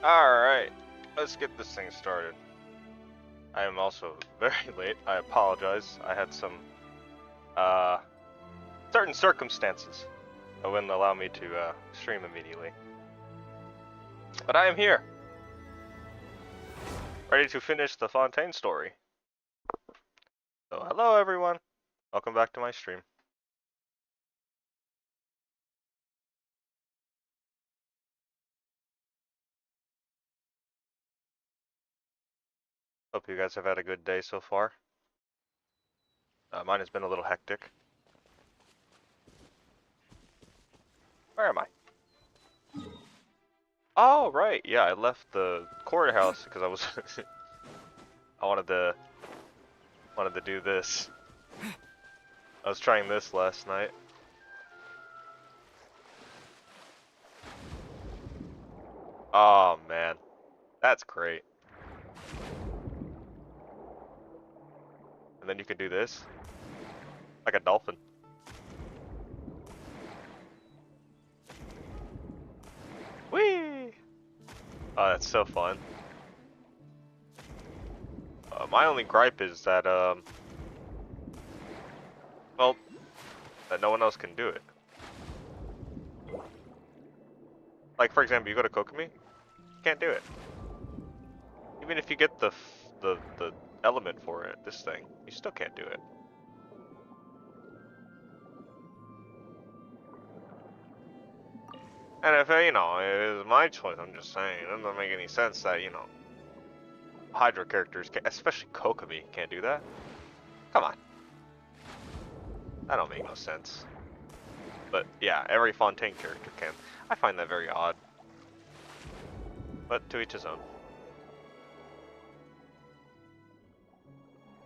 Alright, let's get this thing started. I am also very late. I apologize. I had some certain circumstances that wouldn't allow me to stream immediately. But I am here, ready to finish the Fontaine story. So hello everyone, welcome back to my stream. Hope you guys have had a good day so far. Mine has been a little hectic. Where am I? Oh right, yeah, I left the courthouse because I was I wanted to do this. I was trying this last night. Oh man, that's great. And then you can do this like a dolphin. Whee! Oh, that's so fun. My only gripe is that well, that no one else can do it. Like for example, you go to Kokomi, you can't do it. Even if you get the element for it, this thing, you still can't do it. And if you know, it is my choice, I'm just saying, it doesn't make any sense that Hydra characters, especially Kokomi, can't do that. Come on, that don't make no sense. But yeah, every Fontaine character can. I find that very odd. But to each his own.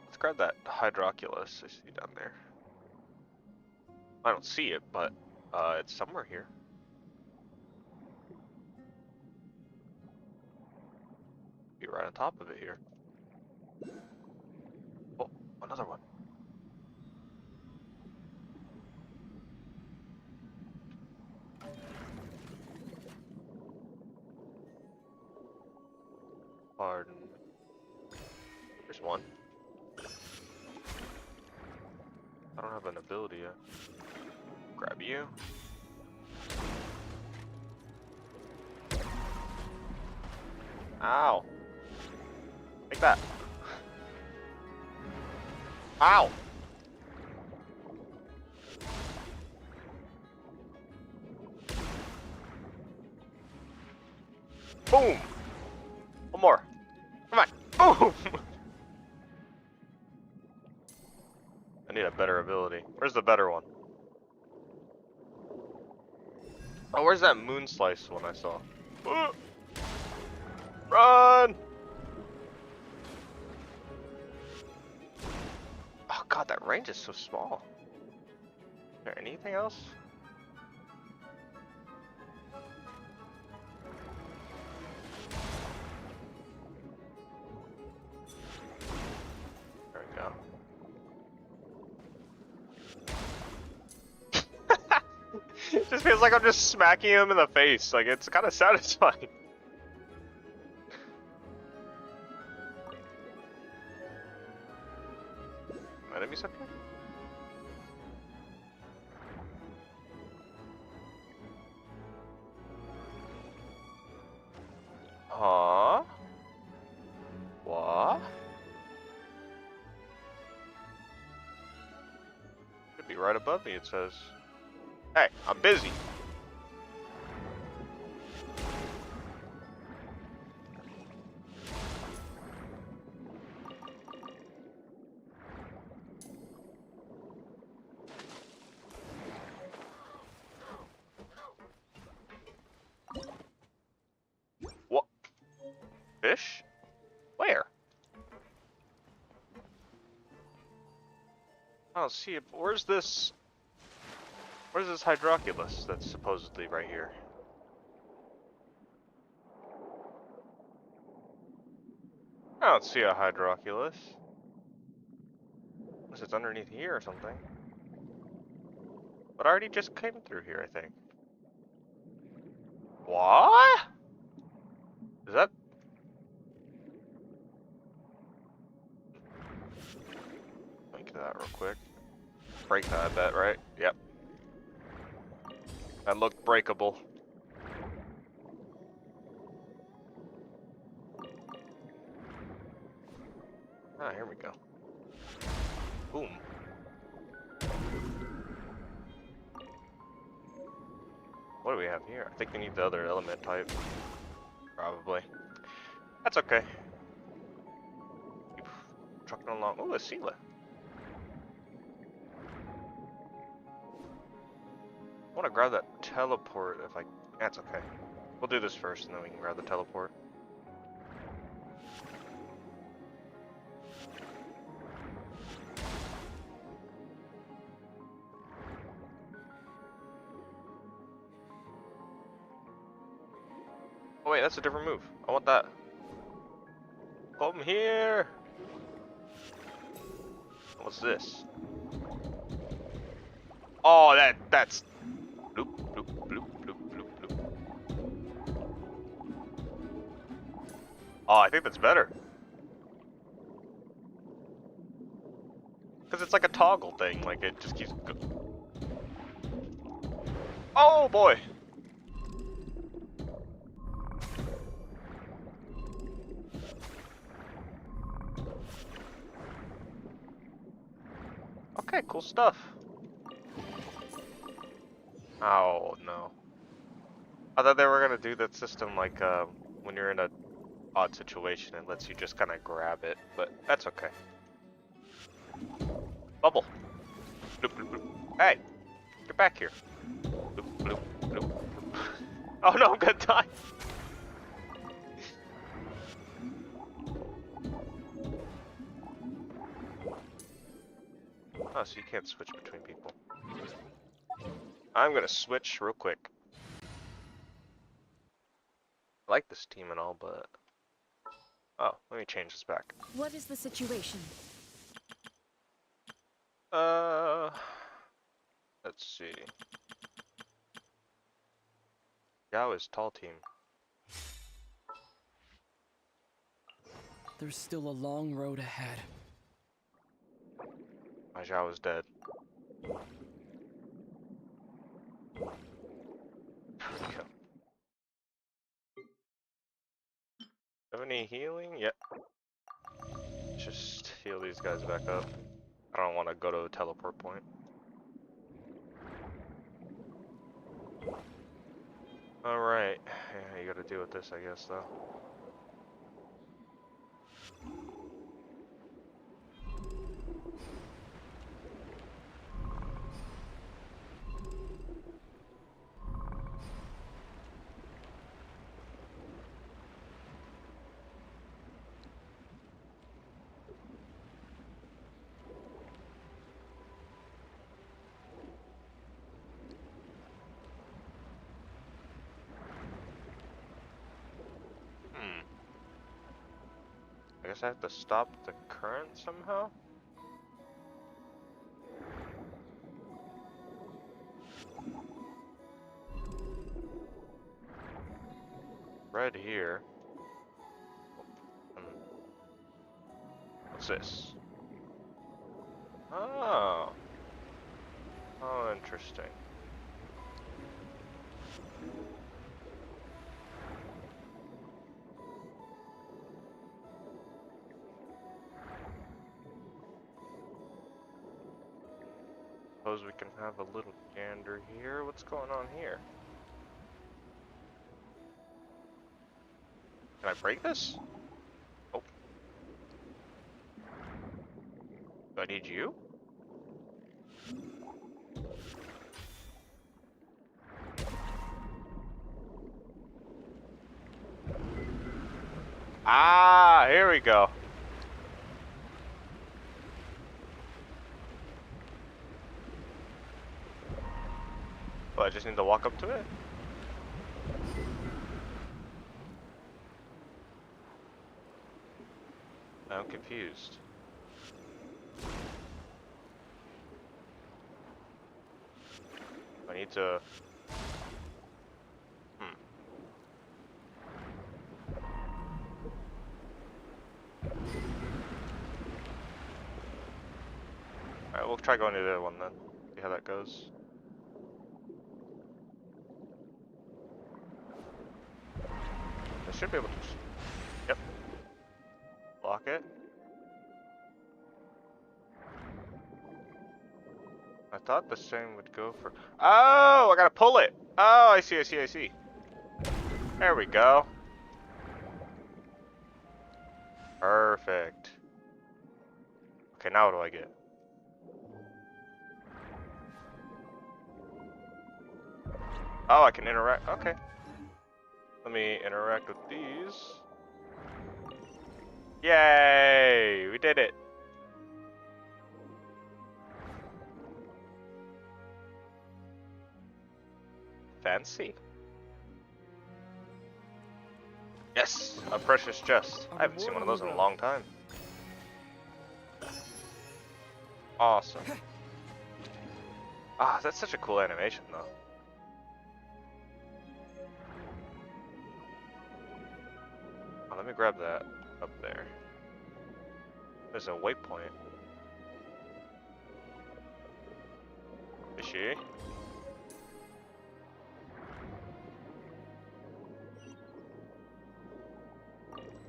Let's grab that Hydroculus I see down there. I don't see it, but it's somewhere here. Be right on top of it here. Oh, another one. Pardon. There's one. I don't have an ability yet. Grab you. Ow. Like that. Ow! Boom! One more. Come on. Boom! I need a better ability. Where's the better one? Oh, where's that moon slice one I saw? Run! Oh god, that range is so small. Is there anything else? There we go. It just feels like I'm just smacking him in the face. Like, it's kind of satisfying. Enemies up here? Huh? What? Could be right above me, it says. Hey, I'm busy. What? Fish? Where? I don't see it. Where's this? Where's this Hydroculus that's supposedly right here? I don't see a Hydroculus. Unless it's underneath here or something. But I already just came through here, I think. What? Is that? Let me get that real quick. Break that, I bet, right? Yep. That looked breakable. Ah, here we go. Boom. What do we have here? I think we need the other element type. Probably. That's okay. Keep trucking along. Ooh, a Sela. I want to grab that teleport if I... That's okay. We'll do this first and then we can grab the teleport. Oh wait, that's a different move. I want that. Come here! What's this? Oh, that's... Bloop, bloop, bloop, bloop, bloop, bloop. Oh, I think that's better. Because it's like a toggle thing, like it just keeps... Oh boy! Okay, cool stuff. Oh no. I thought they were gonna do that system like when you're in a odd situation, it lets you just kind of grab it, but that's okay. Bubble. Bloop, bloop, bloop. Hey, get back here. Bloop, bloop, bloop, bloop. Oh no, I'm gonna die. Oh, so you can't switch between people. I'm gonna switch real quick. I like this team and all, but... Oh, let me change this back. What is the situation? Let's see. Yao is tall team. There's still a long road ahead. My Zhao is dead. Have any healing? Yep. Just heal these guys back up. I don't want to go to a teleport point. Alright. Yeah, you gotta deal with this, I guess, though. I guess I have to stop the current somehow? Red here. What's this? Oh. Oh, interesting. Suppose we can have a little gander here. What's going on here? Can I break this? Oh. Do I need you? Ah, here we go. Oh, I just need to walk up to it? I'm confused. I need to... try going to the other one then. See how that goes. I should be able to. Yep. Block it. I thought the same would go for. Oh, I gotta pull it. Oh, I see, I see, I see. There we go. Perfect. Okay, now what do I get? Oh, I can interact. Okay. Let me interact with these. Yay! We did it. Fancy. Yes, a precious chest. I haven't seen one of those in a long time. Awesome. Ah, that's such a cool animation, though. Oh, let me grab that up there. There's a waypoint. Fishy.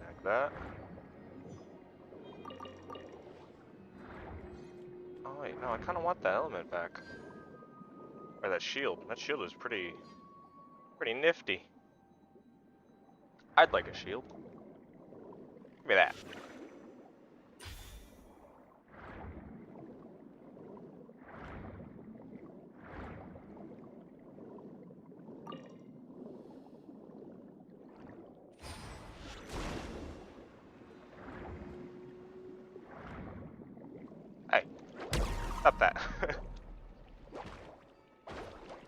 Like that. Oh wait, no, I kind of want that element back. Or that shield. That shield is pretty nifty. I'd like a shield. Give me that. Hey, stop that.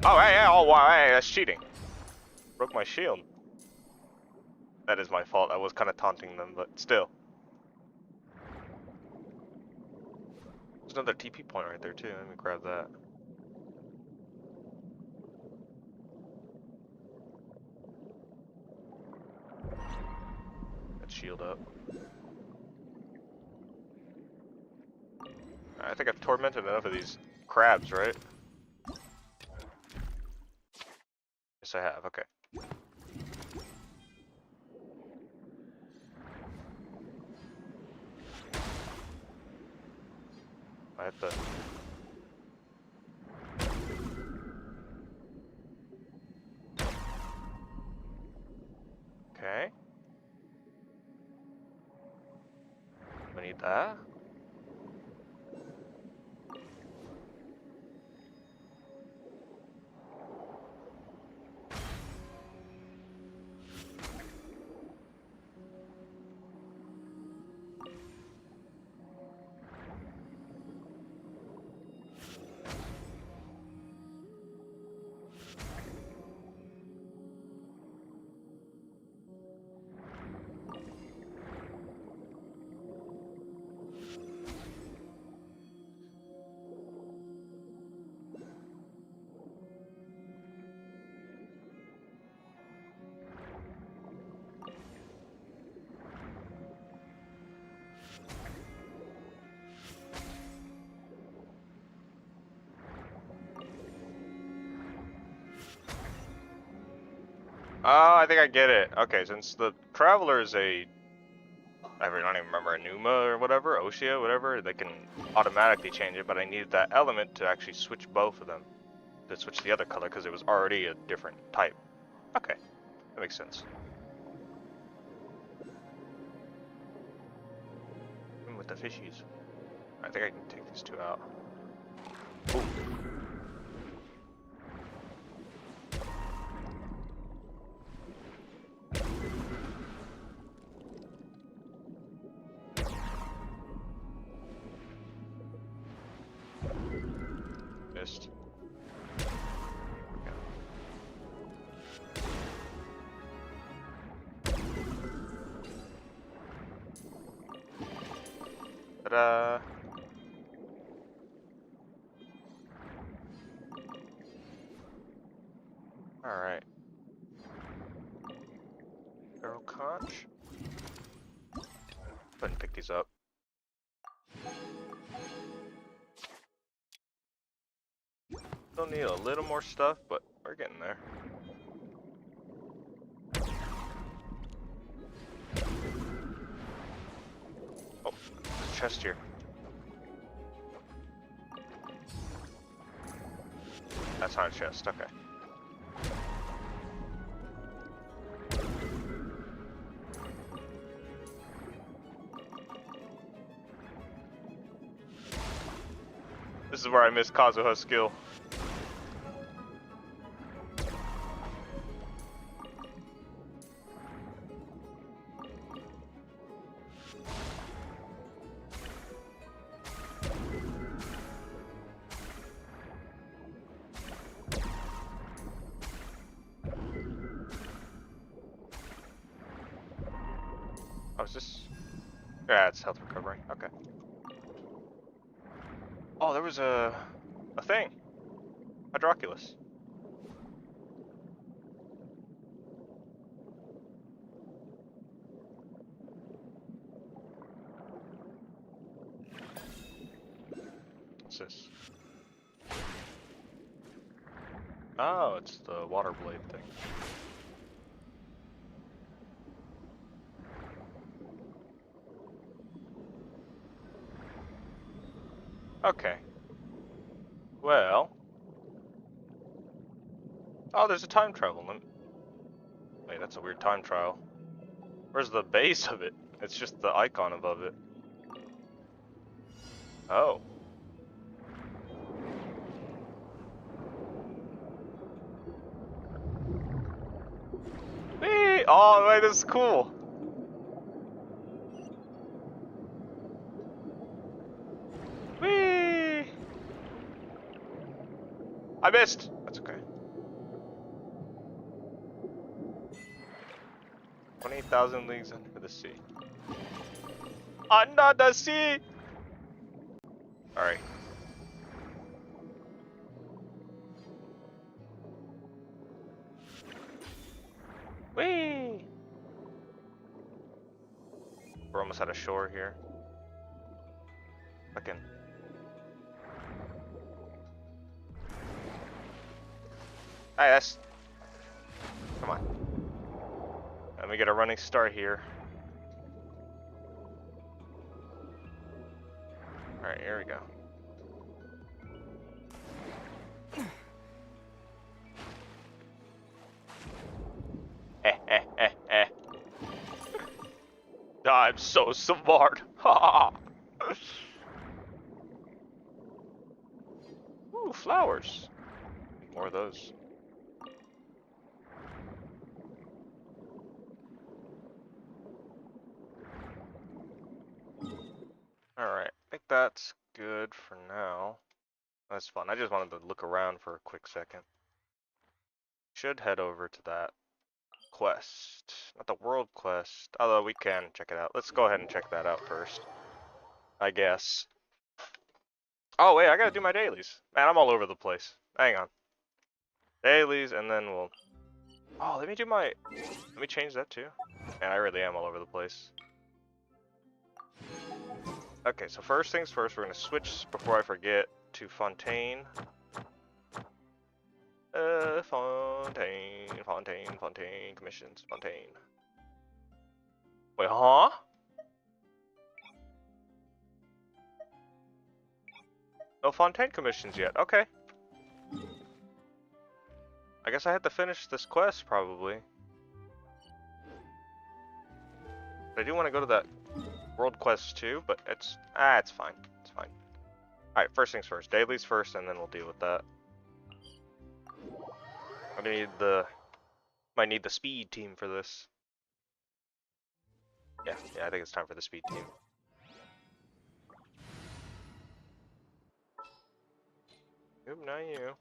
Oh, hey, oh, wow, hey, that's cheating. Broke my shield. That is my fault. I was kind of taunting them, but still. There's another TP point right there, too. Let me grab that. Let's shield up. I think I've tormented enough of these crabs, right? Yes, I have. Okay. I have to. Okay. We need that. Oh, I think I get it. Okay, since the Traveler is I don't even remember, a Numa or whatever, Oshia, whatever, they can automatically change it, but I needed that element to actually switch both of them. To switch the other color, because it was already a different type. Okay, that makes sense. And with the fishies. I think I can take these two out. Ooh. Missed. Ta-da! Alright. Arrow conch. Go ahead and pick these up. Still need a little more stuff, but we're getting there. Oh, there's a chest here. That's not a chest, okay. This is where I miss Kazuha's skill. Oh, is this? Yeah, it's health recovery. Okay. Oh, there was a thing. Hydroculus. What's this? Oh, it's the water blade thing. Okay. Well. Oh, there's a time travel. Wait, that's a weird time trial. Where's the base of it? It's just the icon above it. Oh. Whee! Oh, wait, this is cool. Whee! I missed. That's okay. 20,000 leagues under the sea. Under the sea! Alright. Whee! We're almost at a shore here. Fucking. Hey, that's. Come on. Let me get a running start here. Alright, here we go. I'm so smart. Ooh, flowers. More of those. Alright, I think that's good for now. That's fun. I just wanted to look around for a quick second. Should head over to that quest. Not the world quest, although we can check it out. Let's go ahead and check that out first, I guess. Oh wait, I gotta do my dailies. Man, I'm all over the place. Hang on. Dailies, and then we'll... Oh, let me change that too. Man, I really am all over the place. Okay, so first things first, we're gonna switch, before I forget, to Fontaine. Fontaine, commissions, Fontaine. Wait, huh? No Fontaine commissions yet, okay. I guess I had to finish this quest, probably. I do want to go to that world quest too, but it's fine, it's fine. Alright, first things first, dailies first, and then we'll deal with that. I'm gonna might need the speed team for this. Yeah, I think it's time for the speed team. Oop, not you.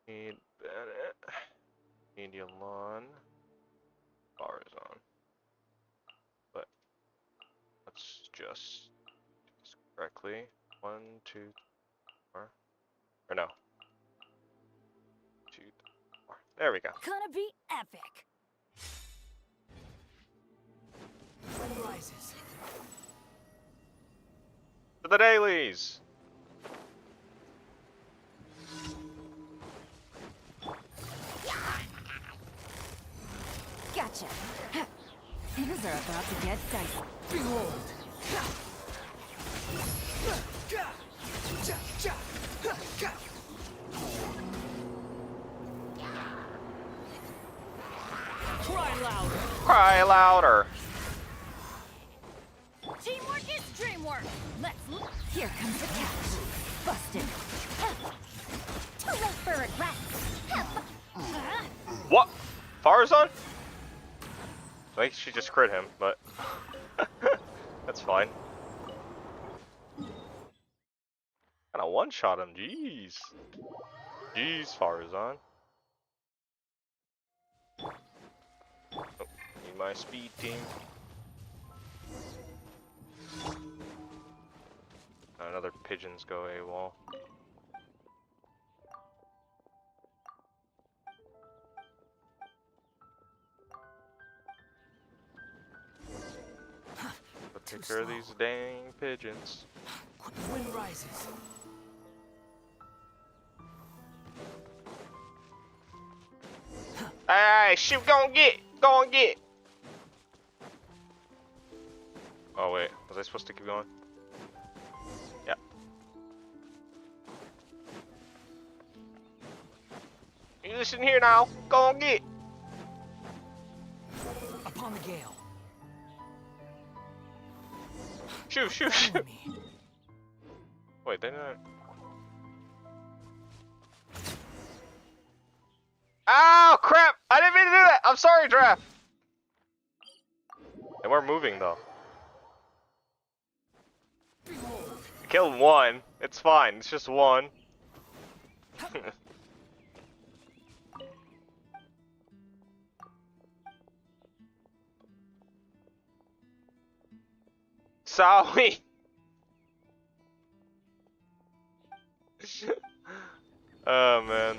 Need Bennett. Need Yolon. Bar is on. But let's just do this correctly. 1, 2, 4. Or no. 2, 4. There we go. Gonna be epic. What do I To the dailies! Gotcha. Things are about to get dicey. Behold! Cry louder! Cry louder! Teamwork is dreamwork. Let's look. Here comes the catch. Busted. Too late for regrets. What? Farazan? I think she just crit him, but that's fine. Kinda one-shot him, jeez. Jeez, Farazan. Oh, need my speed team. Another pigeons go AWOL. Take care of these dang pigeons. The wind rises. Hey, shoot, go and get! Go and get! Oh wait, was I supposed to keep going? Yeah. You listen here now, go and get! Upon the gale. Shoot, shoot, Follow shoot! me. Wait, they didn't... Ow, crap! I didn't mean to do that! I'm sorry, Draft! And we're moving, though. I killed one. It's fine. It's just one. Sorry! Oh, man.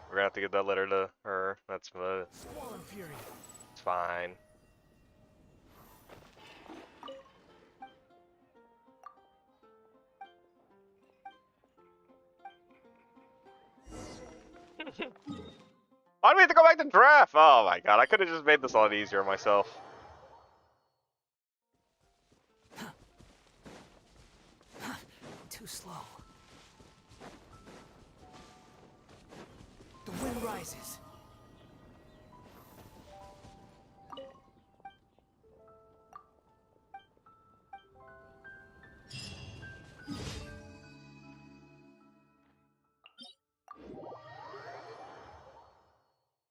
We're gonna have to get that letter to her. That's Squall and fury. it's fine. Why do we have to go back to draft? Oh my god, I could have just made this a lot easier myself. Too slow. The wind rises.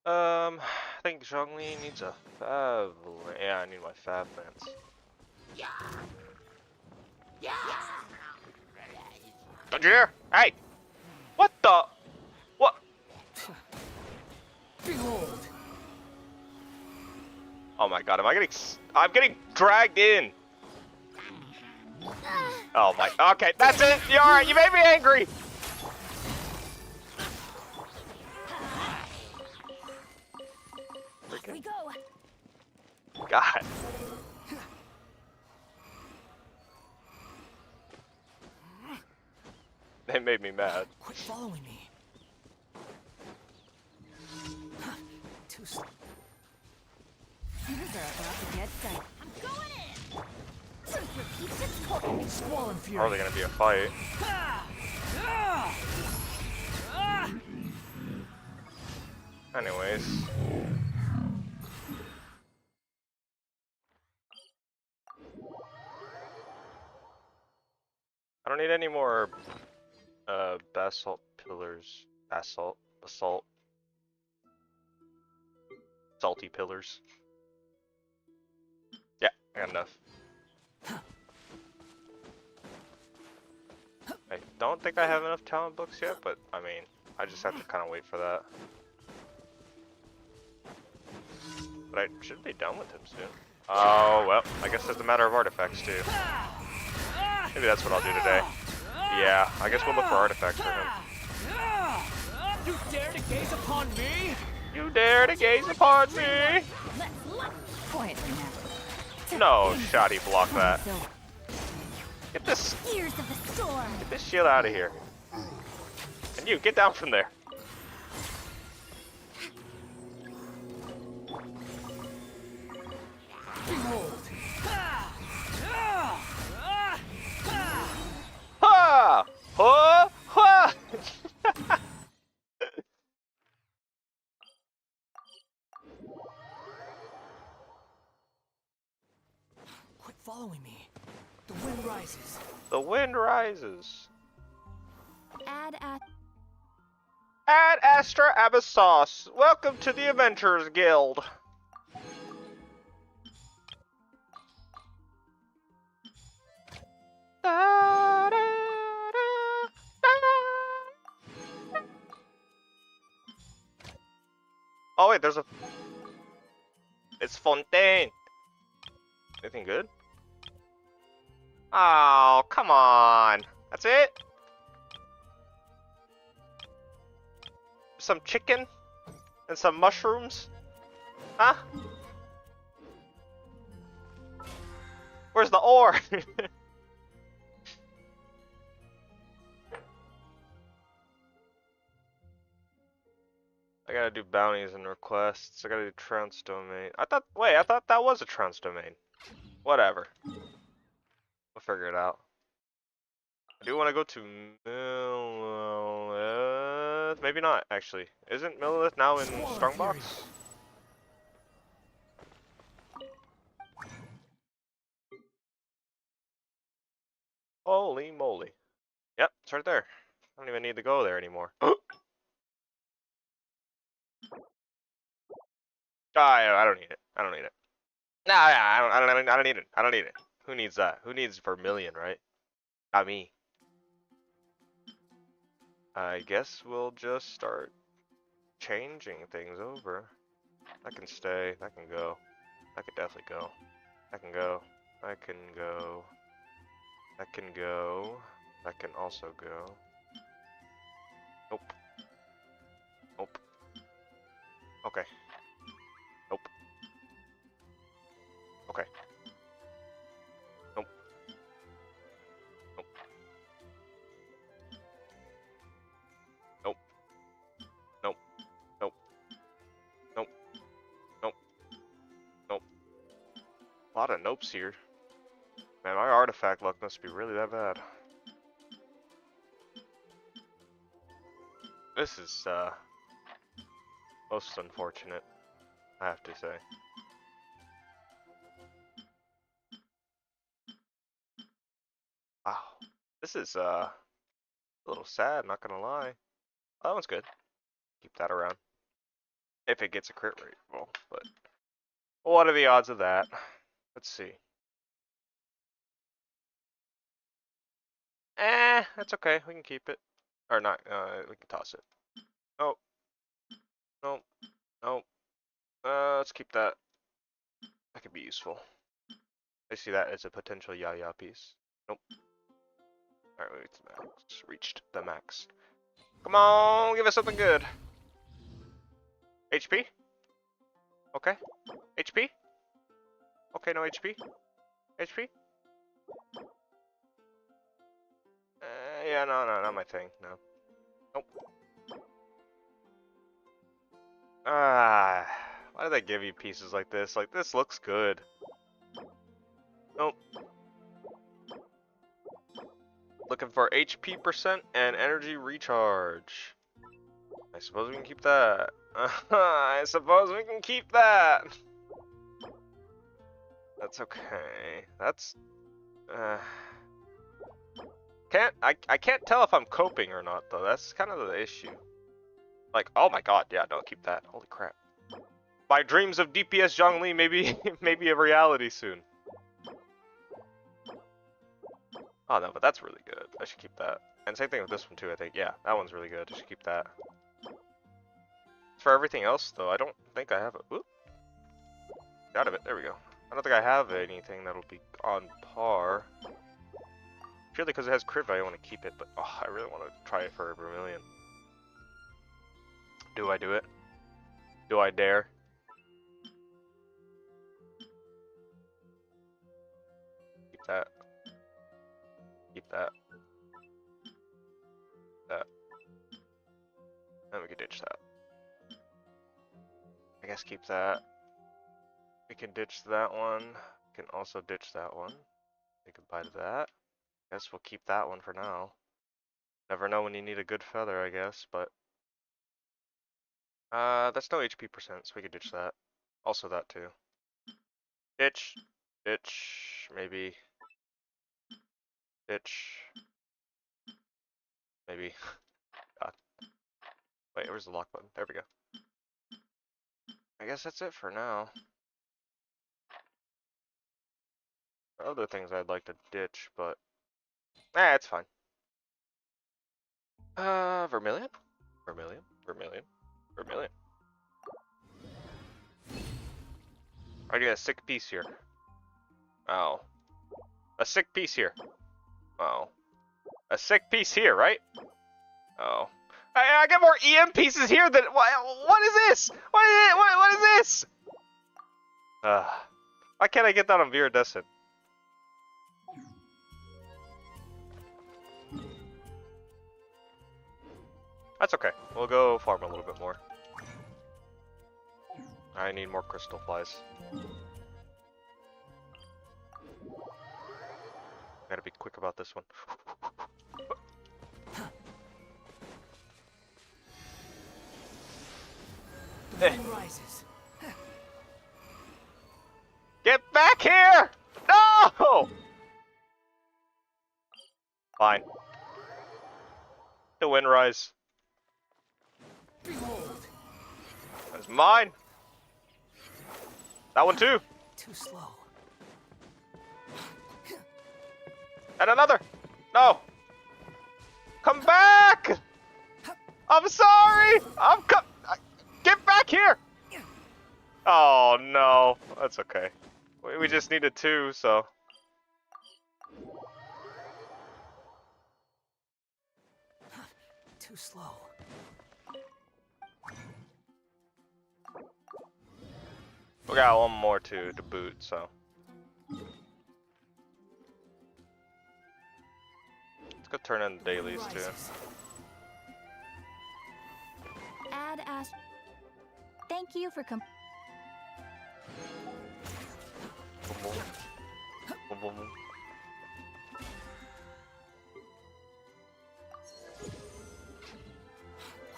I think Zhongli needs a fab. Yeah, I need my fab lance. Don't you dare! Hey! What the? What? Behold! Oh my god, I'm getting dragged in! Oh my, okay, that's it! You're alright, you made me angry! Here we go. God. They made me mad. Quit following me. Too slow. Things are about to get dicey. I'm going in. Truth repeats its course. Squall and fury. Probably gonna be a fight. Anyways. I don't need any more basalt pillars. Basalt. Salty pillars. Yeah, I got enough. I don't think I have enough talent books yet, but I mean, I just have to kind of wait for that. But I should be done with him soon. Oh, well, I guess it's a matter of artifacts too. Maybe that's what I'll do today. Yeah, I guess we'll look for artifacts for him. You dare to gaze upon me? You dare to gaze upon me? Let's look quietly now. No, shoddy block that. So, Get this ears of the storm. shit out of here. And you, get down from there. Behold. Ha! Ha! Ha! Quit following me. The wind rises. The wind rises. Add at Ad Astra Abyssos. Welcome to the Adventurers Guild. Da, da, da, da. Oh wait, there's a... It's Fontaine. Anything good? Oh, come on. That's it? Some chicken? And some mushrooms? Huh? Where's the ore? I gotta do bounties and requests. I gotta do trounce domain. I thought that was a trounce domain. Whatever. We'll figure it out. I do want to go to Millith. Maybe not, actually. Isn't Millith now in Strongbox? Holy moly. Yep, it's right there. I don't even need to go there anymore. I don't need it. I don't need it. Nah, I don't need it. I don't need it. Who needs that? Who needs Vermilion, right? Not me. I guess we'll just start changing things over. That can stay. That can go. That could definitely go. That can go. That can go. That can go. That can also go. Nope. Nope. Okay. Nope. Okay. Nope. Nope. Nope. Nope. Nope. Nope. Nope. Nope. A lot of nopes here. Man, my artifact luck must be really that bad. This is, most unfortunate, I have to say. Wow. This is, a little sad, not gonna lie. Oh, that one's good. Keep that around. If it gets a crit rate, well, but what are the odds of that? Let's see. That's okay. We can keep it. Or not, we can toss it. Oh. Nope. Nope. Let's keep that. That could be useful. I see that as a potential Yaya piece. Nope. Alright, wait, it's max. Reached the max. Come on, give us something good. HP? Okay. HP? Okay, no HP. HP? Yeah, no, not my thing. No. Nope. Why do they give you pieces like this? Like, this looks good. Nope. Looking for HP percent and energy recharge. I suppose we can keep that. I suppose we can keep that. That's okay. That's I can't tell if I'm coping or not though. That's kind of the issue. Like, oh my god, yeah, no, keep that. Holy crap. My dreams of DPS Zhongli may be a reality soon. Oh no, but that's really good. I should keep that. And same thing with this one too, I think. Yeah, that one's really good. I should keep that. For everything else though, I don't think I have a... Oop. Get out of it. There we go. I don't think I have anything that'll be on par. Purely because it has crit value, I want to keep it, but oh, I really want to try it for Vermilion. Do I do it? Do I dare? Keep that. Keep that. That. And we can ditch that. I guess keep that. We can ditch that one. We can also ditch that one. We can buy that. Guess we'll keep that one for now. Never know when you need a good feather, I guess, but that's no HP percent, so we could ditch that. Also that too. Ditch. Ditch. Maybe. Ditch. Maybe. God. Wait, where's the lock button? There we go. I guess that's it for now. There are other things I'd like to ditch, but it's fine. Vermilion? Vermilion? Vermilion? Vermilion. I get a sick piece here. Oh. A sick piece here. Oh. A sick piece here, right? Oh. I get more EM pieces here than what is this? What is this? Why can't I get that on Viridescent? That's okay. We'll go farm a little bit more. I need more crystal flies. Gotta be quick about this one. The wind rises. Get back here! No! Fine. The wind rise. Behold. That's mine. That one too. Too slow. And another. No. Come back. I'm sorry. Get back here. Oh no. That's okay. We just needed two, so. Too slow. We got one more to boot, so. Let's go turn in the dailies too. Add as. Thank you for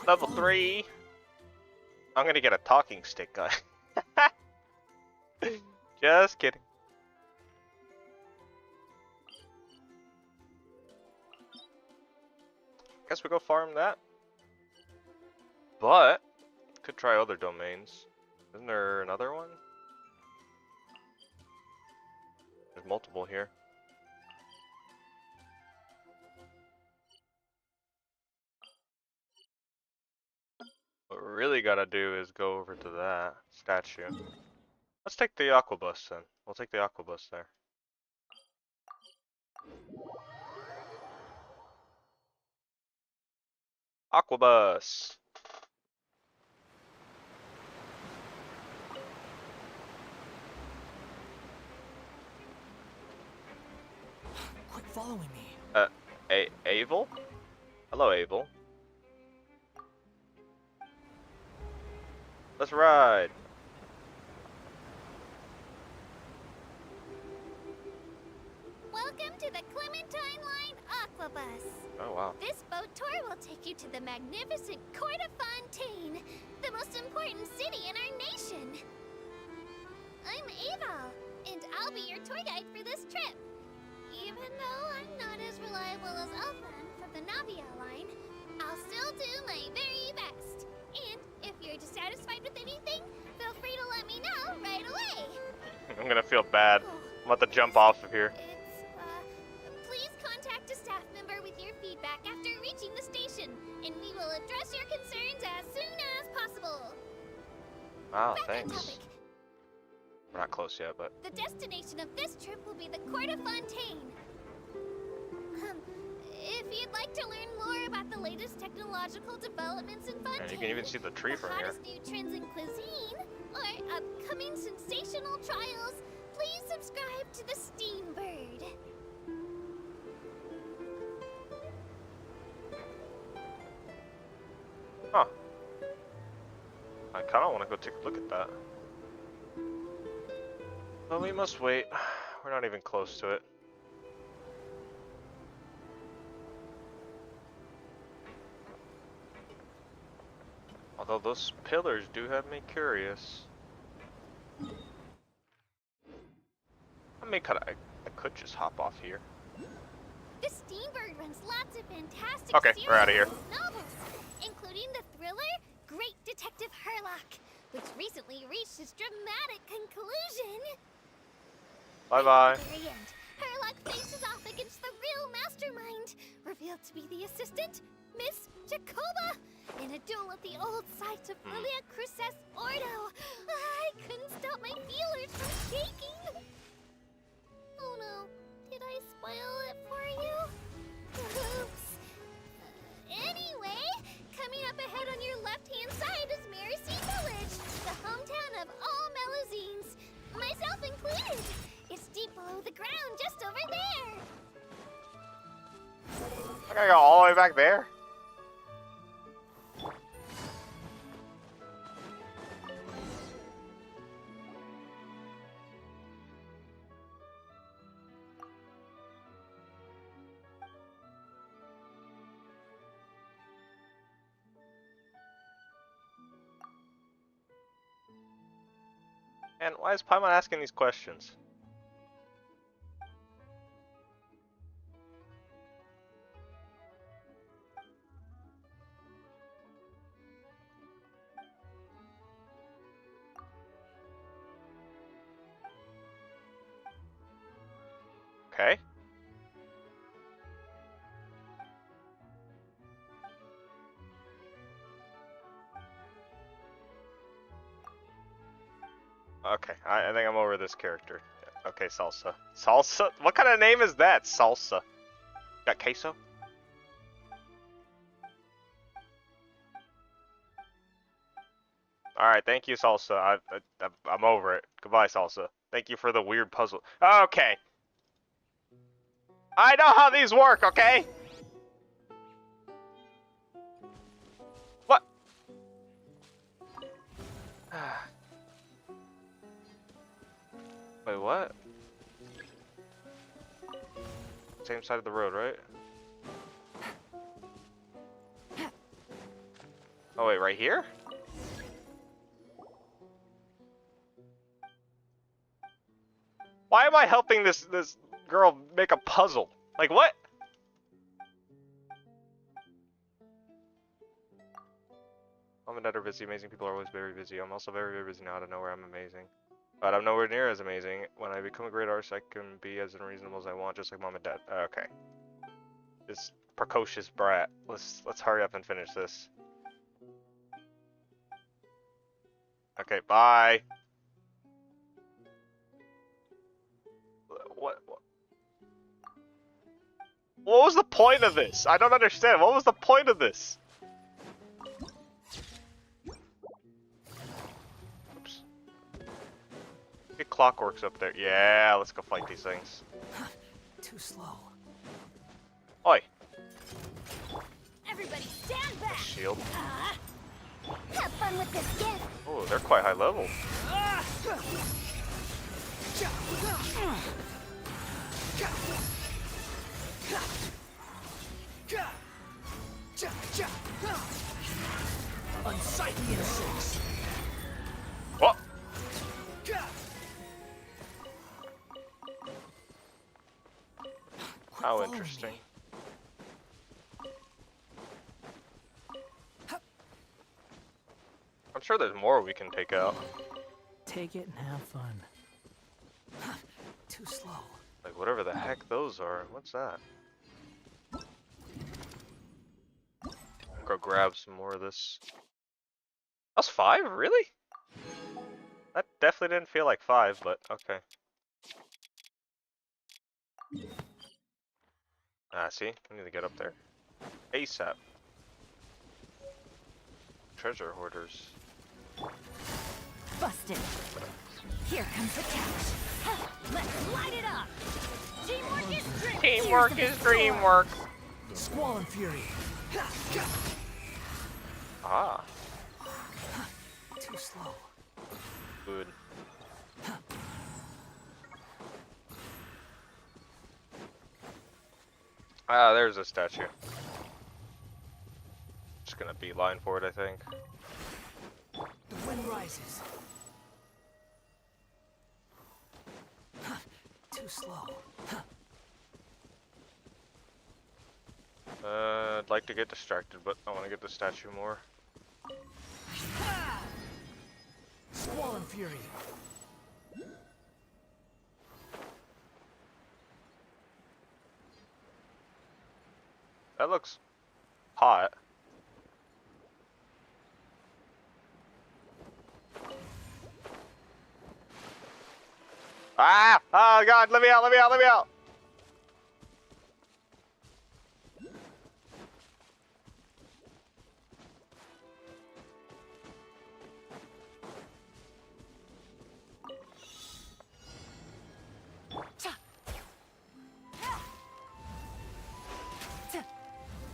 Level 3. I'm gonna get a talking stick, guy. Just kidding. Guess we go farm that. But could try other domains. Isn't there another one? There's multiple here. What we really gotta do is go over to that statue. Let's take the aquabus then. We'll take the aquabus there. Aquabus! Quit following me. Abel? Hello, Abel. Let's ride! Welcome to the Clementine Line Aquabus. Oh, wow. This boat tour will take you to the magnificent Court of Fontaine, the most important city in our nation. I'm Ava, and I'll be your tour guide for this trip. Even though I'm not as reliable as Elfan from the Navia line, I'll still do my very best. And if you're dissatisfied with anything, feel free to let me know right away. I'm gonna feel bad. I'm about to jump off of here. Please contact a staff member with your feedback after reaching the station, and we will address your concerns as soon as possible. Wow, Back on thanks. topic. We're not close yet, but. The destination of this trip will be the Court of Fontaine. If you'd like to learn more about the latest technology technological developments in Fontaine, And you can even see the tree from here. hottest new trends in cuisine, or upcoming sensational trials, please subscribe to the Steam Bird. Huh. I kind of want to go take a look at that. But we must wait. We're not even close to it. Although those pillars do have me curious. I could just hop off here. The Steam Bird runs lots of fantastic Okay, we're outta here. serialized novels, including the thriller Great Detective Herlock, which recently reached its dramatic conclusion. Bye-bye. At the very end, Herlock faces off against the real mastermind, revealed to be the assistant, Miss Jacoba, in a duel at the old site of Lilia Cruces Ordo. I couldn't stop my feelers from shaking. Oh no, did I spoil it for you? Oops. Anyway, coming up ahead on your left-hand side is Mercy Village, the hometown of all Melusines, myself included. It's deep below the ground, just over there. I gotta go all the way back there? And why is Paimon asking these questions? Okay. Okay, I think I'm over this character. Okay, Salsa. Salsa? What kind of name is that? Salsa. Got queso? Alright, thank you, Salsa. I'm over it. Goodbye, Salsa. Thank you for the weird puzzle. Okay. I know how these work, okay? What? Wait, what? Same side of the road, right? Oh wait, right here? Why am I helping this girl make a puzzle? Like what? Mom and Dad are busy. Amazing people are always very busy. I'm also very, very busy now. Out of nowhere, I'm amazing. But I'm nowhere near as amazing. When I become a great artist, I can be as unreasonable as I want, just like Mom and Dad. Okay. This precocious brat. Let's hurry up and finish this. Okay, bye. What was the point of this? I don't understand. What was the point of this? Oops. Get clockworks up there. Yeah, let's go fight these things. Too slow. Oi. Everybody stand back. Shield. Have fun with this gift. Oh, they're quite high level. Unsightly insects. What? How interesting. I'm sure there's more we can take out. Take it and have fun. Too slow. Like whatever the heck those are. What's that? Go grab some more of this. That was 5? Really? That definitely didn't feel like 5, but okay. Ah, see? I need to get up there. ASAP. treasure hoarders. Busted. Here comes the catch. Let's light it up. Teamwork is dreamwork. Teamwork is dreamwork. Squall and fury. Ah, Too slow. good. Ah, there's a statue. Just gonna beeline for it, I think. The wind rises. Too slow. I'd like to get distracted, but I want to get the statue more. Squall and fury. That looks hot. Ah! Oh god, let me out, let me out, let me out!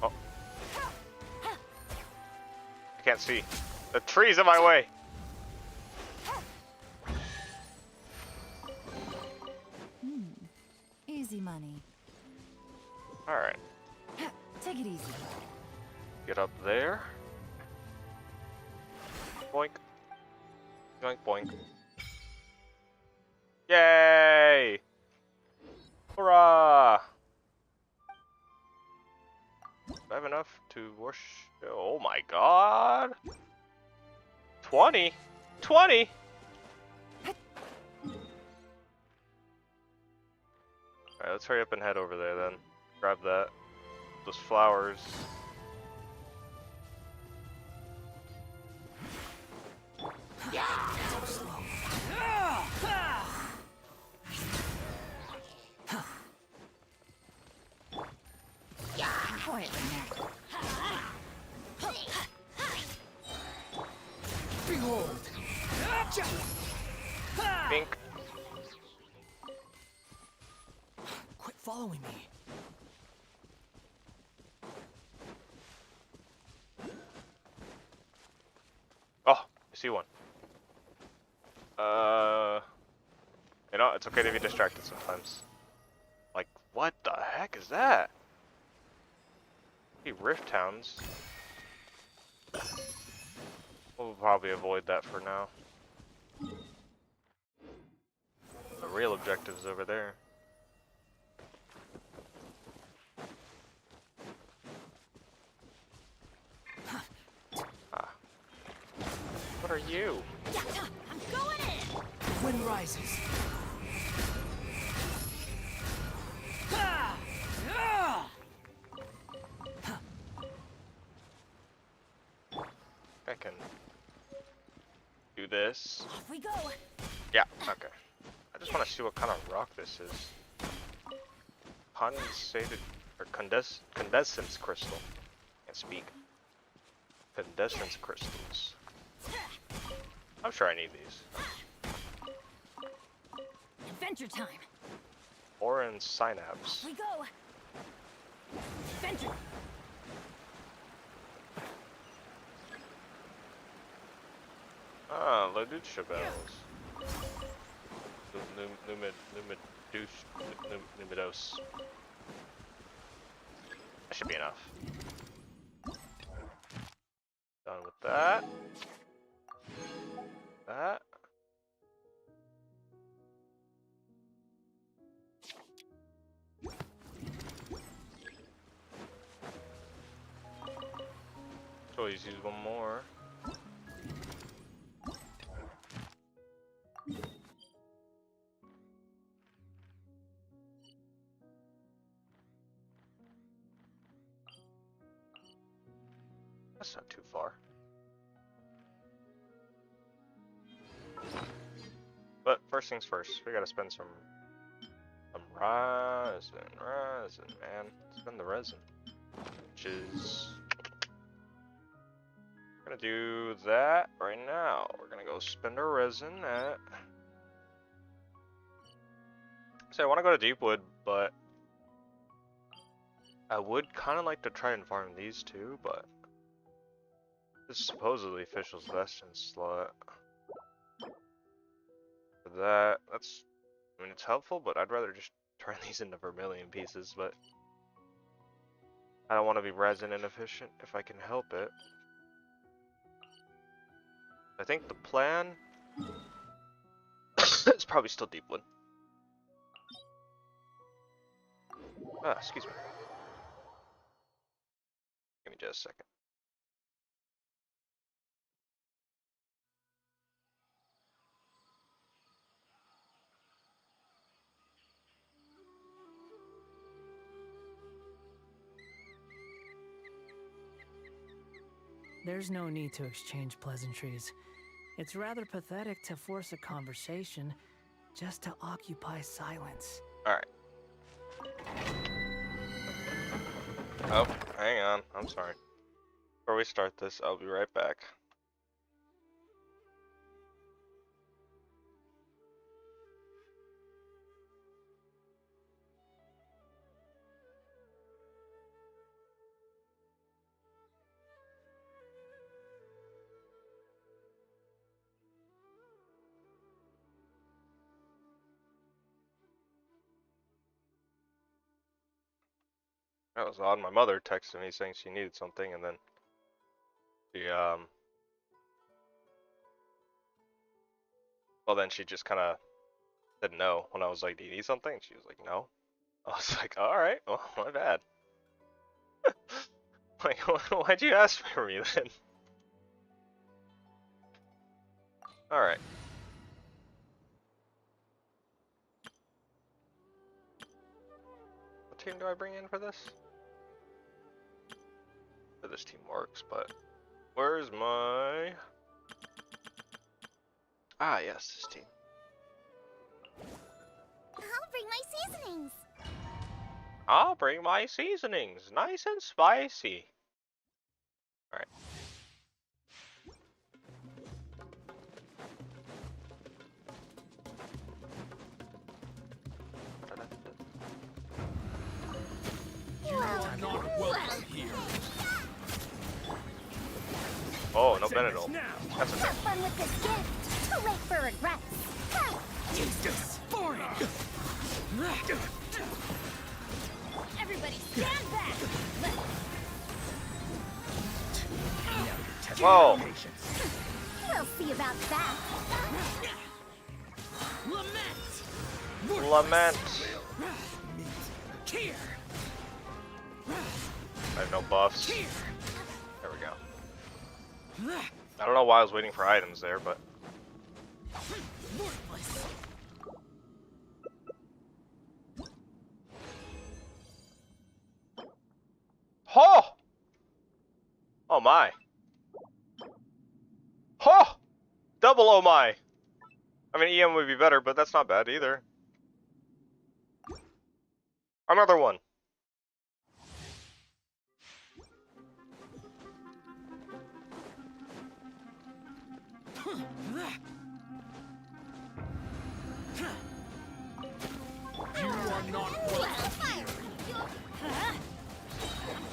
Oh. I can't see. The tree's in my way. Easy money. Alright, Take it easy. get up there. Boink. Boink, boink. Yay! Hurrah! Do I have enough to wash? Oh my god! 20? 20? Alright, let's hurry up and head over there then. Grab that. Those flowers. Too slow. Quietly now. Behold. Pink. Quit following me. Oh, I see one. You know, it's okay to be distracted sometimes. Like, what the heck is that? Rift Towns. We'll probably avoid that for now. The real objective's over there. Ah. What are you? I'm going in. Wind rises. I can do this. Off we go. Yeah, okay. I just want to see what kind of rock this is. Condensated or condensance crystal. Can't speak. Condensance crystals. I'm sure I need these. Adventure time. Orin synapse. We go. Adventure. Ah, Laducha bells. Numidos. That should be enough. Done with that. That. Always use one more. That's not too far. But first things first, we gotta spend some resin, man. Spend the resin, which is gonna do that right now. We're gonna go spend our resin at. So I want to go to Deepwood, but I would kind of like to try and farm these two, but this is supposedly Official's Vestin slot. For that, I mean, it's helpful, but I'd rather just turn these into vermilion pieces, but I don't want to be resin inefficient if I can help it. I think the plan is probably still Deepwood. Ah, excuse me. Give me just a second. There's no need to exchange pleasantries. It's rather pathetic to force a conversation just to occupy silence. Alright. Oh, hang on. I'm sorry. Before we start this, I'll be right back. That was odd. My mother texted me saying she needed something, and then she, well, then she just kind of said no when I was like, do you need something? And she was like, no. I was like, alright, well, my bad. Like, why'd you ask for me then? Alright. What team do I bring in for this? This team works, but where's my... Ah, yes, this team. I'll bring my seasonings. I'll bring my seasonings, nice and spicy. Alright. Oh, no Benadryl. That's okay. Have fun with this gift. Too late for regrets. Ha! Everybody stand back! Whoa! We'll see about that. Lament. I have no buffs. There we go. I don't know why I was waiting for items there, but... Oh! Oh my. Oh! Double oh my! I mean, EM would be better, but that's not bad either. Another one. You are not welcome.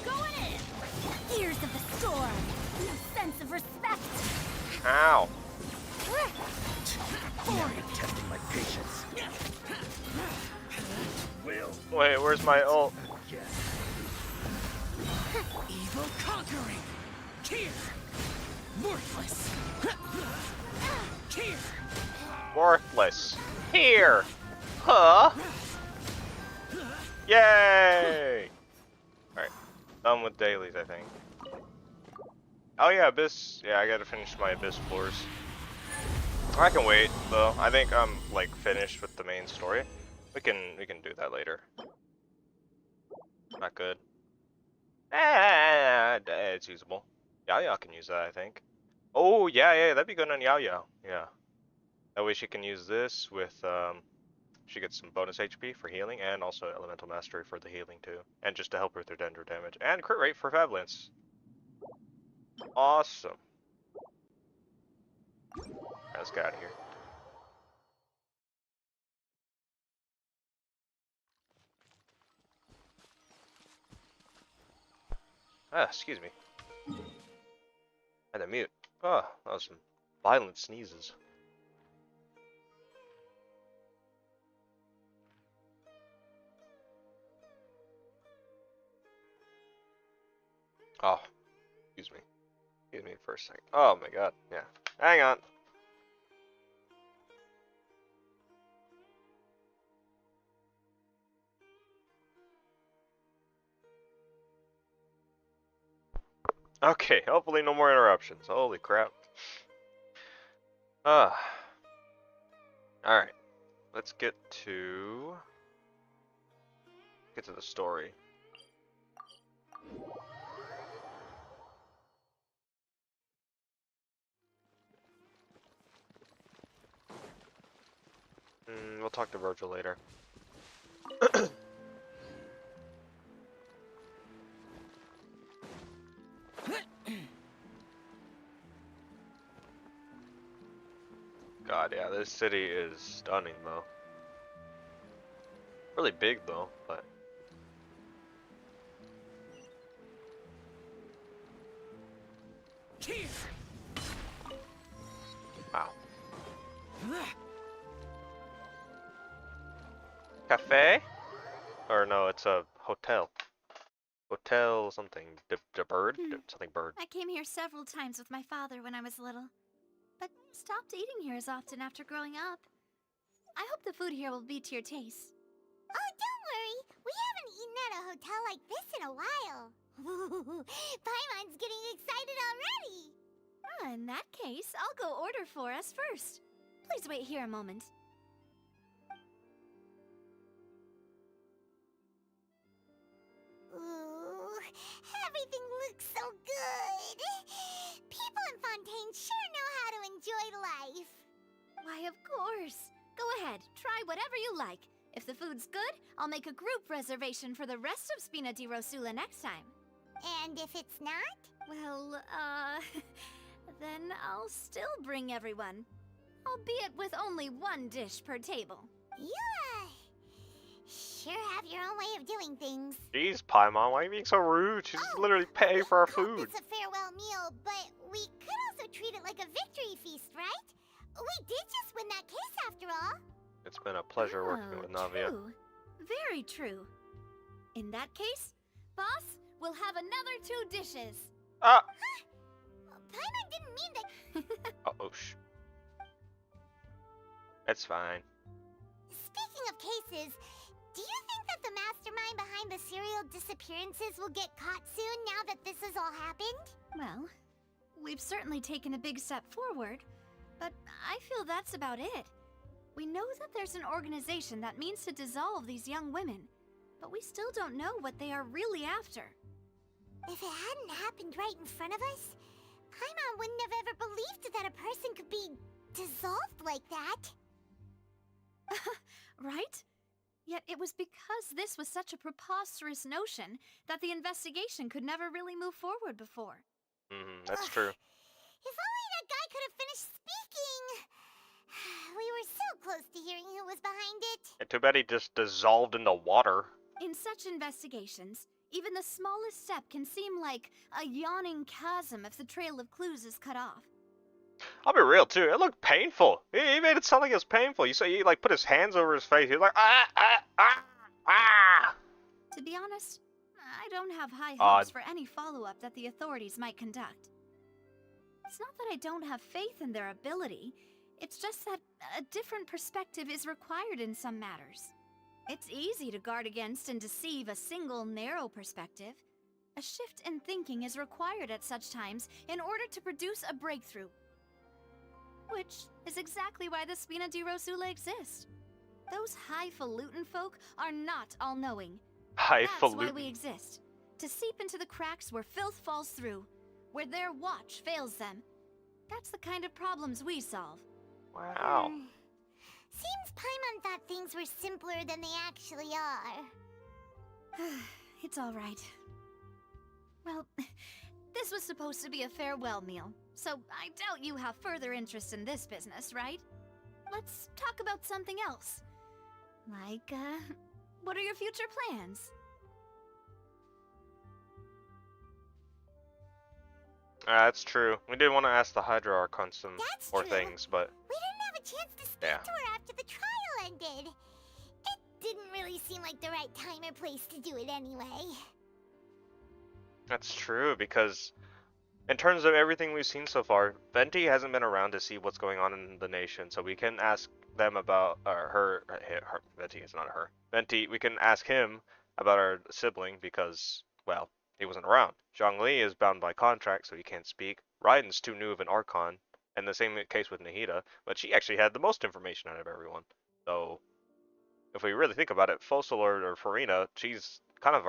Going in! Ears of the storm. No sense of respect. Ow. Testing my patience. Wait, where's my ult? Evil conquering. Here. Worthless. Here. Worthless. Here. Huh? Yay! Alright. Done with dailies, I think. Oh yeah, Abyss. Yeah, I gotta finish my Abyss floors. I can wait, though. I think I'm, like, finished with the main story. We can do that later. Not good. It's usable. Yao can use that, I think. Oh, yeah, that'd be good on Yao. Yeah. That way she can use this with, she gets some bonus HP for healing, and also Elemental Mastery for the healing, too. And just to help her with her Dendro damage. And crit rate for Fablance. Awesome. Let's get out of here. Ah, excuse me. I had to mute. Oh, that was some violent sneezes. Oh, excuse me. Excuse me for a second. Oh my god, yeah. Hang on. Okay, hopefully no more interruptions. Holy crap. Ah. Alright. Let's get to the story. We'll talk to Virgil later. God, yeah, this city is stunning though. Really big though, but Here. wow. Cafe? Or no, it's a hotel. Hotel something. The bird? Something bird. I came here several times with my father when I was little, but stopped eating here as often after growing up. I hope the food here will be to your taste. Oh, don't worry. We haven't eaten at a hotel like this in a while. Paimon's getting excited already. In that case, I'll go order for us first. Please wait here a moment. Ooh, everything looks so good. People in Fontaine sure know how to enjoy life. Why, of course. Go ahead, try whatever you like. If the food's good, I'll make a group reservation for the rest of Spina di Rosula next time. And if it's not? Well, then I'll still bring everyone. Albeit with only one dish per table. You, sure have your own way of doing things. Jeez, Paimon, why are you being so rude? She's literally paying for our We hope food. it's a farewell meal, but we could also treat it like a victory feast, right? We did just win that case after all. It's been a pleasure working with Navia. True. Very true. In that case, boss, we'll have another 2 dishes. Ah! Paimon didn't mean that. Oh, shh. It's fine. Speaking of cases, do you think that the mastermind behind the serial disappearances will get caught soon now that this has all happened? Well, we've certainly taken a big step forward, but I feel that's about it. We know that there's an organization that means to dissolve these young women, but we still don't know what they are really after. If it hadn't happened right in front of us, Paimon wouldn't have ever believed that a person could be dissolved like that. Right? Yet it was because this was such a preposterous notion that the investigation could never really move forward before. That's true. If only that guy could have finished speaking. We were so close to hearing who was behind it. And too bad he just dissolved in the water. In such investigations, even the smallest step can seem like a yawning chasm if the trail of clues is cut off. I'll be real too. It looked painful. He made it sound like it was painful. You saw he like put his hands over his face. He was like ah. To be honest, I don't have high Odd. hopes for any follow-up that the authorities might conduct. It's not that I don't have faith in their ability. It's just that a different perspective is required in some matters. It's easy to guard against and deceive a single narrow perspective. A shift in thinking is required at such times in order to produce a breakthrough. Which is exactly why the Spina di Rosula exist. Those highfalutin folk are not all-knowing. That's why Highfalutin. we exist. To seep into the cracks where filth falls through, where their watch fails them. That's the kind of problems we solve. Wow. Seems Paimon thought things were simpler than they actually are. It's all right. Well, This was supposed to be a farewell meal, so I doubt you have further interest in this business, right? Let's talk about something else. Like, what are your future plans? That's true. We did want to ask the Hydra Archon some That's more true. things, but We didn't have a chance to speak Yeah. to her after the trial ended. It didn't really seem like the right time or place to do it anyway. that's true because in terms of everything we've seen so far, Venti hasn't been around to see what's going on in the nation, so we can ask them about her. Venti is not her. Venti, we can ask him about our sibling because, well, he wasn't around. Zhongli is bound by contract, so he can't speak. Raiden's too new of an Archon, and the same case with Nahida, but she actually had the most information out of everyone. So, if we really think about it, Fossil or Farina, she's kind of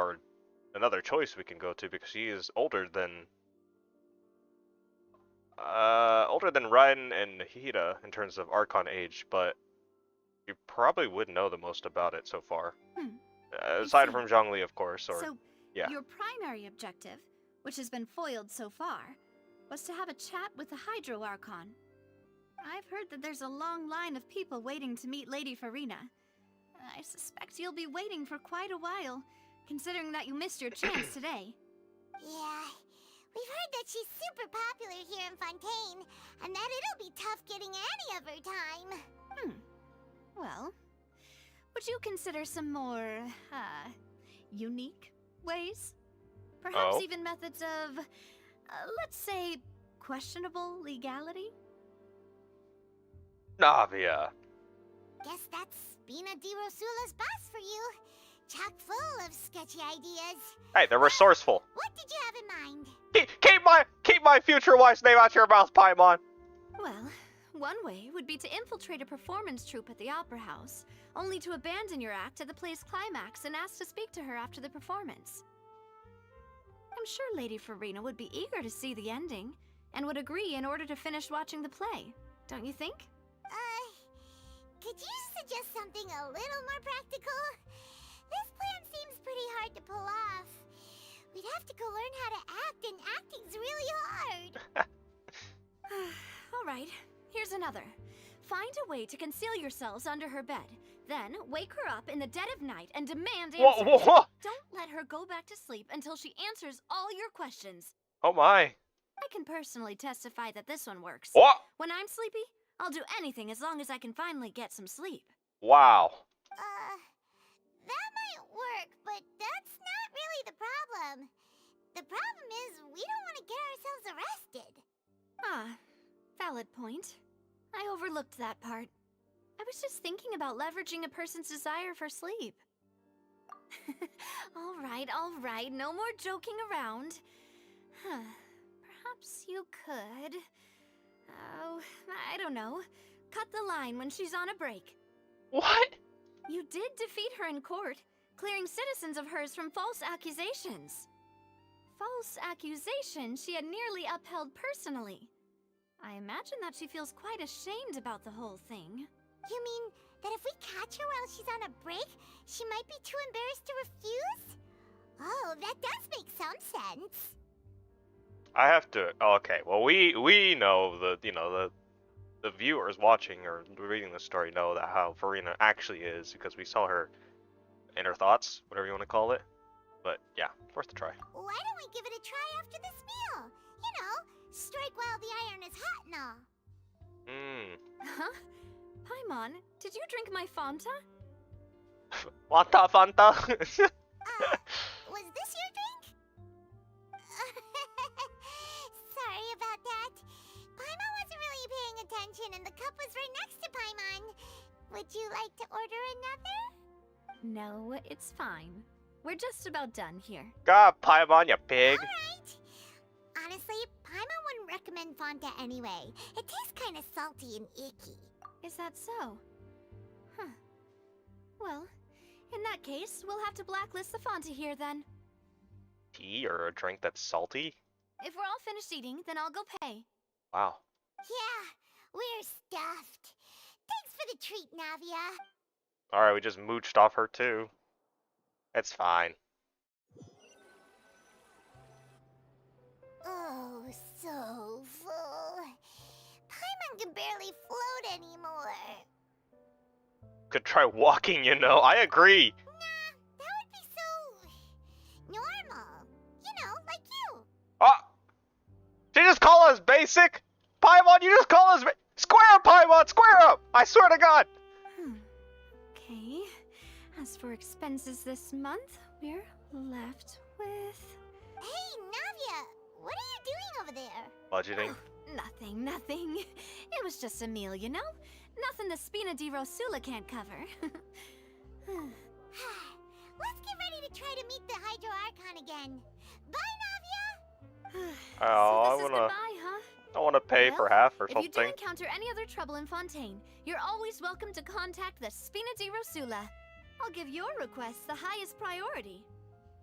another choice we can go to because she is older than Raiden and Nahida in terms of Archon age, but you probably would know the most about it so far. Aside see. from Zhongli, of course, or So, yeah. your primary objective, which has been foiled so far, was to have a chat with the Hydro Archon. I've heard that there's a long line of people waiting to meet Lady Farina. I suspect you'll be waiting for quite a while, considering that you missed your chance today. Yeah, we've heard that she's super popular here in Fontaine, and that it'll be tough getting any of her time. Well, would you consider some more, unique ways? Perhaps Oh. even methods of, let's say, questionable legality? Navia. Guess that's Bina Di Rosula's boss for you. Chock full of sketchy ideas. Hey, they're resourceful. What did you have in mind? Keep my future wife's name out your mouth, Paimon. Well, one way would be to infiltrate a performance troupe at the Opera House, only to abandon your act at the play's climax and ask to speak to her after the performance. I'm sure Lady Farina would be eager to see the ending, and would agree in order to finish watching the play, don't you think? Could you suggest something a little more practical? This plan seems pretty hard to pull off. We'd have to go learn how to act, and acting's really hard. Alright, here's another. Find a way to conceal yourselves under her bed. Then, wake her up in the dead of night and demand answers. Whoa. Don't let her go back to sleep until she answers all your questions. Oh my. I can personally testify that this one works. What? When I'm sleepy, I'll do anything as long as I can finally get some sleep. Wow. That might work, but that's not really the problem. The problem is we don't want to get ourselves arrested. Ah, valid point. I overlooked that part. I was just thinking about leveraging a person's desire for sleep. All right, no more joking around. Perhaps you could... Oh, I don't know. Cut the line when she's on a break. What? You did defeat her in court, clearing citizens of hers from false accusations. False accusations she had nearly upheld personally. I imagine that she feels quite ashamed about the whole thing. You mean that if we catch her while she's on a break, she might be too embarrassed to refuse? Oh, that does make some sense. I have to. Okay. Well, we know the viewers watching or reading the story know that how Farina actually is because we saw her in her thoughts, whatever you want to call it. But yeah, worth a try. Why don't we give it a try after this meal? You know, strike while the iron is hot and all. Huh? Paimon, did you drink my Fanta? Fanta. Was this your drink? Sorry about that. Paimon wasn't really paying attention and the cup was right next to Paimon. Would you like to order another? No, it's fine. We're just about done here. God, Paimon, you pig. Alright. Honestly, Paimon wouldn't recommend Fanta anyway. It tastes kind of salty and icky. Is that so? Huh. Well, in that case, we'll have to blacklist the Fanta here then. Tea or a drink that's salty? If we're all finished eating, then I'll go pay. Wow. Yeah, we're stuffed. Thanks for the treat, Navia. Alright, we just mooched off her too. It's fine. Oh, so full. Paimon can barely float anymore. Could try walking, you know. I agree. Nah, that would be so normal. You know, like you. Ah! Did you just call us basic? Paimon, you just call us square up, Paimon, square up! I swear to God! Okay. As for expenses this month, we're left with... Hey, Navia, what are you doing over there? Budgeting. Nothing. It was just a meal, you know? Nothing the Spina di Rosula can't cover. Let's get ready to try to meet the Hydro Archon again. Bye, Navia! Oh, So this is goodbye, huh? I want to pay for half or If you do something. encounter any other trouble in Fontaine, you're always welcome to contact the Spina di Rosula. I'll give your request the highest priority.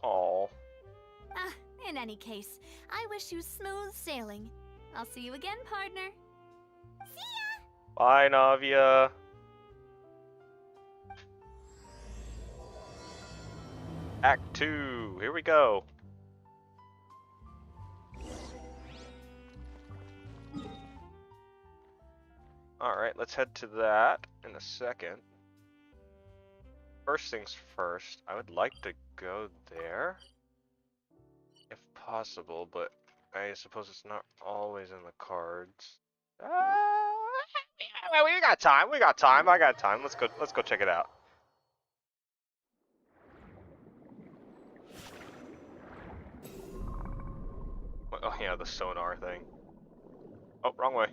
Oh. In any case, I wish you smooth sailing. I'll see you again, partner. See ya! Bye, Navia. Act 2. Here we go. Alright, let's head to that in a second. First things first, I would like to go there. If possible, but I suppose it's not always in the cards. We got time. I got time. Let's go check it out. Oh yeah, the sonar thing. Oh, wrong way.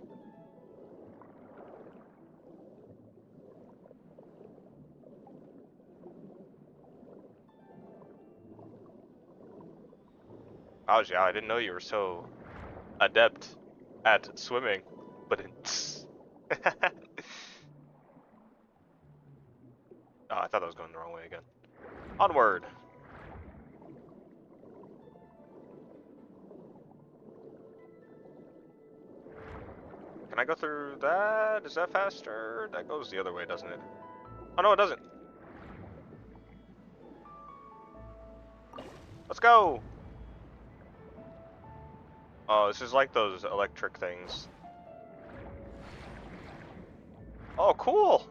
Oh yeah, I didn't know you were so adept at swimming, but it's... Oh, I thought I was going the wrong way again. Onward! Can I go through that? Is that faster? That goes the other way, doesn't it? Oh no, it doesn't! Let's go! Oh, this is like those electric things. Oh, cool!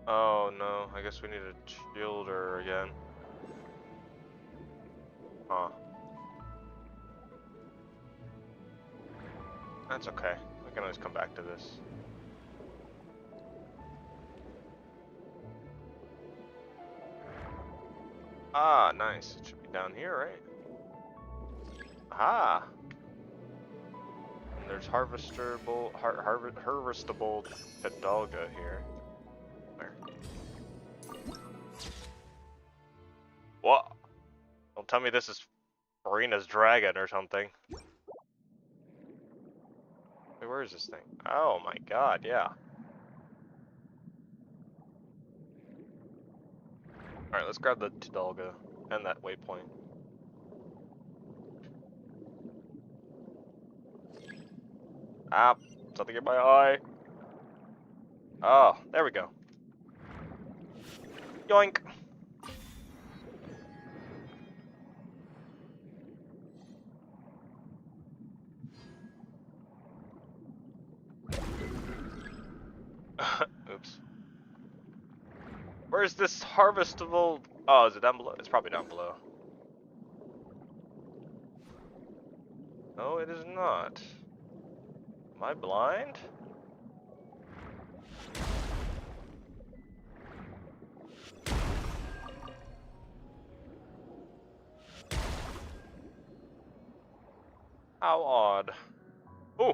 Oh no, I guess we need to shield her again. Huh. That's okay. We can always come back to this. Ah, nice. It should be down here, right? Ah! And there's harvestable Hidalgo here. Where? What? Don't tell me this is Farina's dragon or something. Wait, where is this thing? Oh my god, yeah. Alright, let's grab the Hidalgo and that waypoint. Ah, something in my eye. Oh, there we go. Yoink. Oops. Where's this harvestable? Oh, is it down below? It's probably down below. No, it is not. Am I blind? How odd. Ooh!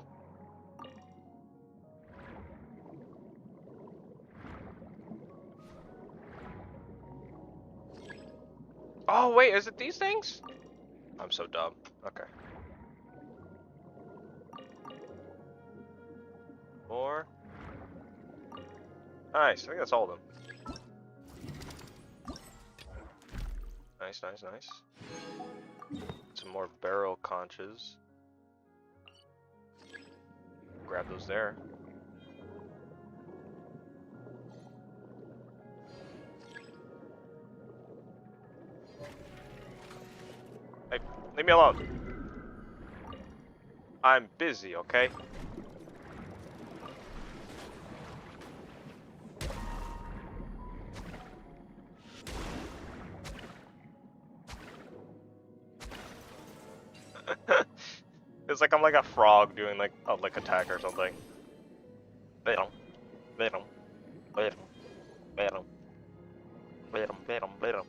Oh wait, is it these things? I'm so dumb. Okay. More. Nice, I think that's all of them. Nice, nice, nice. Some more barrel conches. Grab those there. Hey, leave me alone. I'm busy, okay? It's like I'm like a frog doing like a lick attack or something. Venom, venom, venom, venom, venom, venom, venom.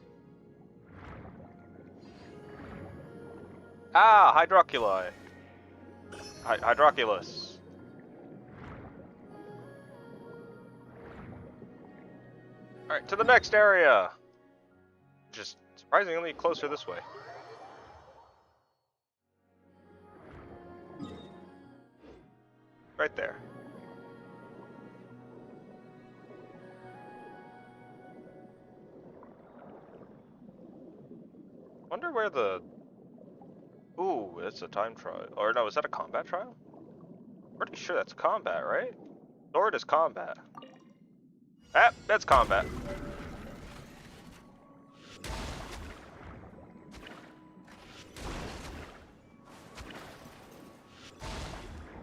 Ah, hydroculi. Hydroculus. Alright, to the next area. Just surprisingly closer this way. Right there. Wonder where the... Ooh, it's a time trial. Or no, is that a combat trial? Pretty sure that's combat, right? Sword is combat. Ah, that's combat.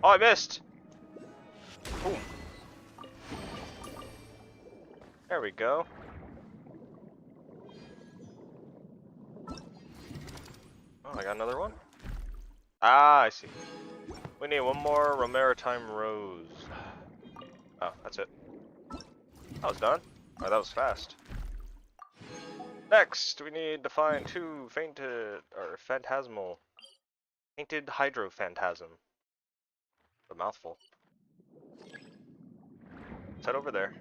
Oh, I missed! Boom. There we go. Oh, I got another one? Ah, I see. We need one more Romaritime Rose. Oh, that's it. That was done. Oh, that was fast. Next, we need to find 2 fainted, or phantasmal. Painted Hydrophantasm. A mouthful. Let's head over there.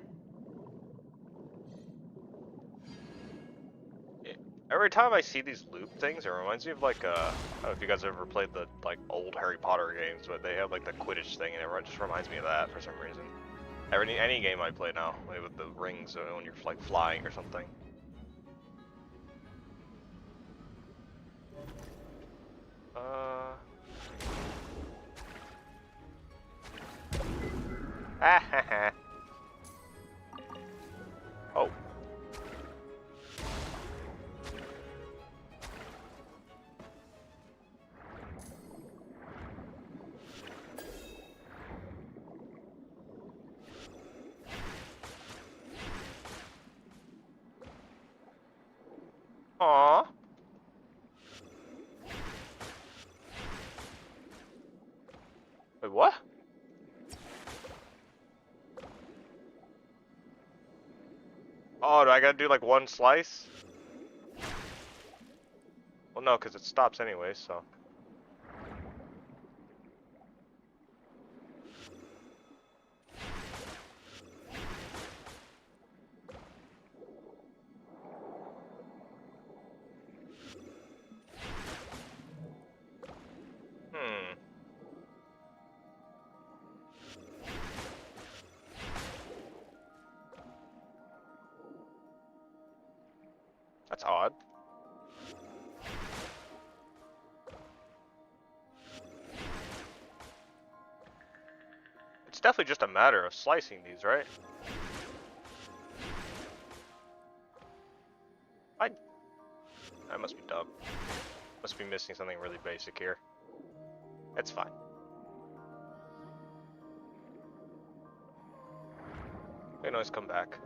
Every time I see these loop things, it reminds me of like, I don't know if you guys ever played the like old Harry Potter games, but they have like the Quidditch thing, and it just reminds me of that for some reason. Any game I play now, like with the rings when you're like flying or something. Ah ha ha. Oh. Aww. Wait, what? Oh, do I gotta do like one slice? Well, no, because it stops anyway, so. That's odd. It's definitely just a matter of slicing these, right? I must be dumb. Must be missing something really basic here. It's fine. We can always come back.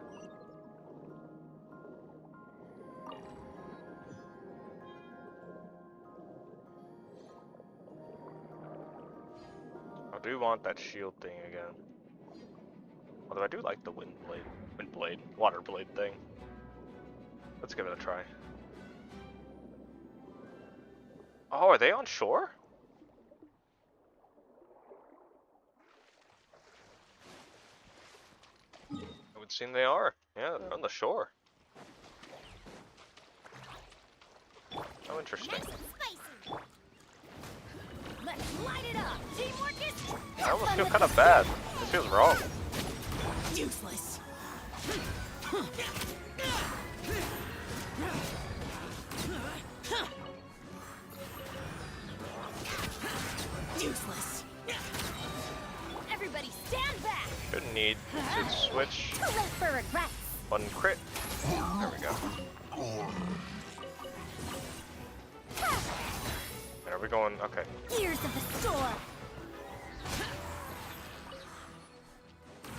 I do want that shield thing again. Although I do like the water blade thing. Let's give it a try. Oh, are they on shore? It would seem they are. Yeah, they're on the shore. Oh, interesting. Let's light it up. Teamwork is I almost feel kind of bad. This feels wrong. Useless. Useless. Everybody stand back. Shouldn't need to switch. Too late for regrets. One crit. There we go. we going? Okay. Gears of the storm.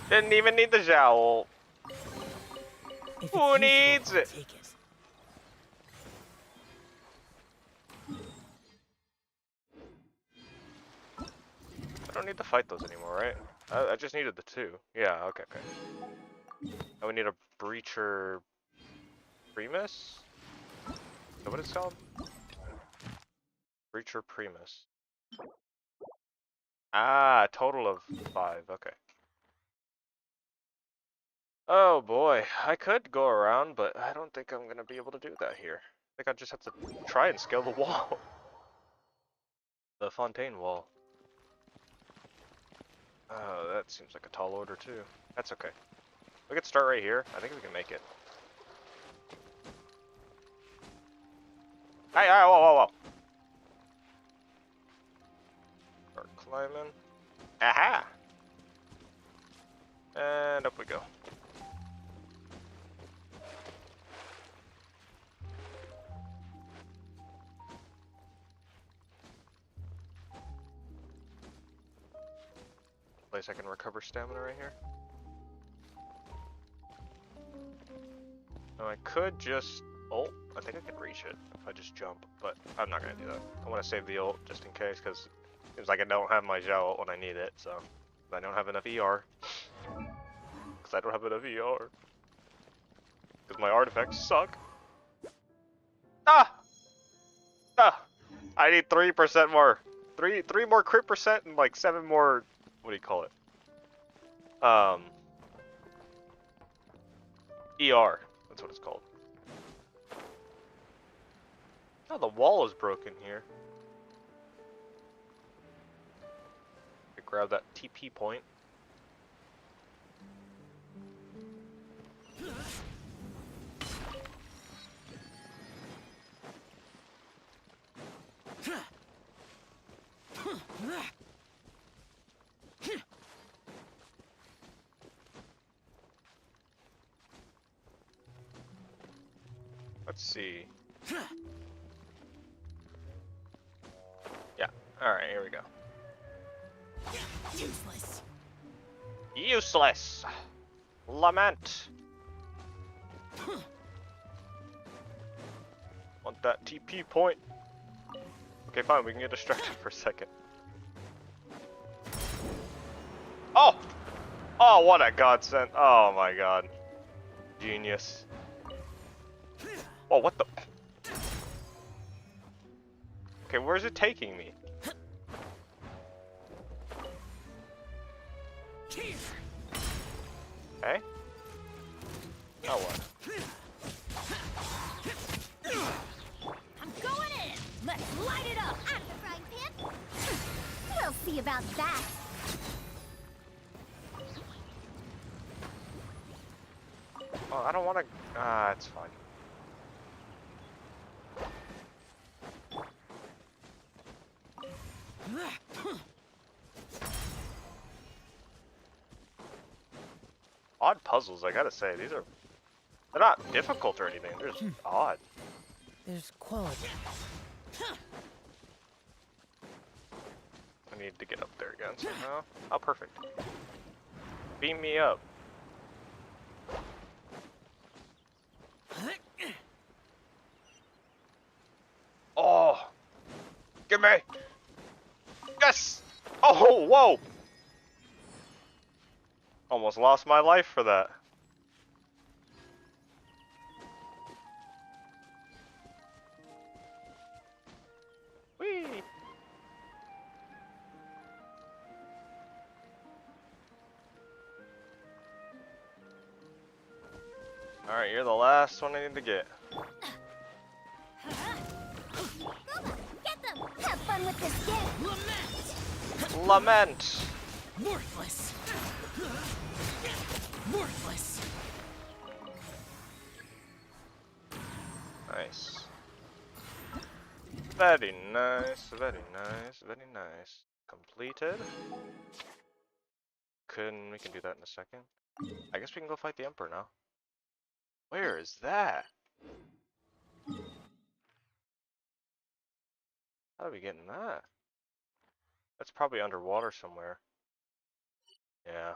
Didn't even need the jowl. If it's Who useful, needs I'll it? take it. I don't need to fight those anymore, right? I just needed the 2. Yeah, okay, okay. Now we need a Breacher Primus? Is that what it's called? Breacher Primus. Ah, a total of 5, okay. Oh boy, I could go around, but I don't think I'm gonna be able to do that here. I think I just have to try and scale the wall. The Fontaine wall. Oh, that seems like a tall order too. That's okay. We could start right here. I think we can make it. Hey, hey, whoa, whoa, whoa. Start climbing. Aha! And up we go. Place I can recover stamina right here. Now I could just ult. I think I can reach it if I just jump, but I'm not gonna do that. I want to save the ult just in case, because it seems like I don't have my Zhao ult when I need it, so I don't have enough ER. Because I don't have enough ER. Because my artifacts suck. Ah! Ah! I need 3% more. Three more crit percent and like 7 more. What do you call it? ER. That's what it's called. Oh, the wall is broken here. Grab that TP point. Let's see. Yeah. Alright, here we go. Useless. Useless! Lament! Want that TP point. Okay, fine, we can get distracted for a second. Oh! Oh, what a godsend. Oh my god. Genius. Oh, what the? Okay, where's it taking me? Okay. Now what? I'm going in. Let's light it up. Out of the frying pan. We'll see about that. Oh, I don't want to. Ah, it's fine. Odd puzzles, I gotta say. They're not difficult or anything. They're just odd. There's quality. I need to get up there again somehow. Oh, perfect. Beam me up. Oh! Give me! Yes! Oh, whoa! Almost lost my life for that. Whee! Alright, you're the last one I need to get. Get them. Have fun with this game. Lament. Lament! Worthless. Worthless. Nice. Very nice, very nice, very nice. Completed. We can do that in a second. I guess we can go fight the Emperor now. Where is that? How How do we getting that? That's probably underwater somewhere. Yeah.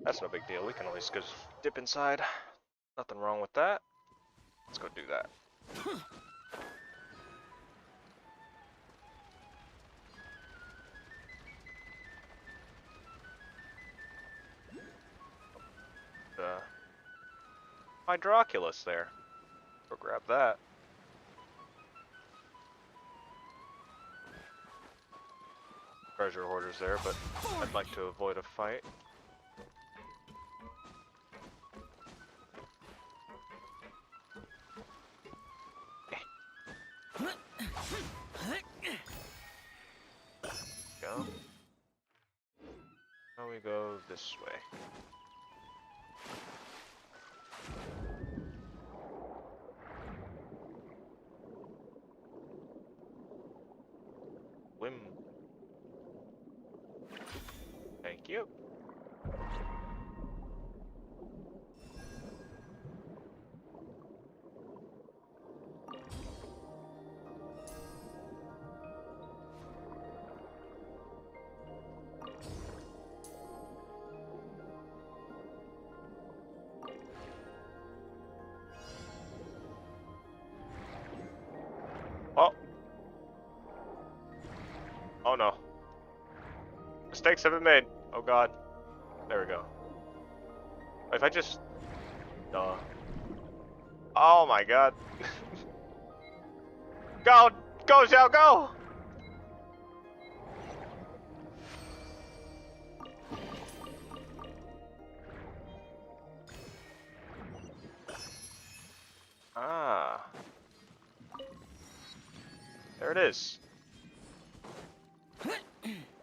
That's no big deal. We can always just dip inside. Nothing wrong with that. Let's go do that. Hydroculus there. Go grab that. Treasure hoarders there, but I'd like to avoid a fight. Go. Now we go this way. Whim. Thank you. Oh. Oh no. Mistakes have been made. Oh god. There we go. If I just... Duh. Oh my god. Go! Go, Xiao, go! Ah. There it is.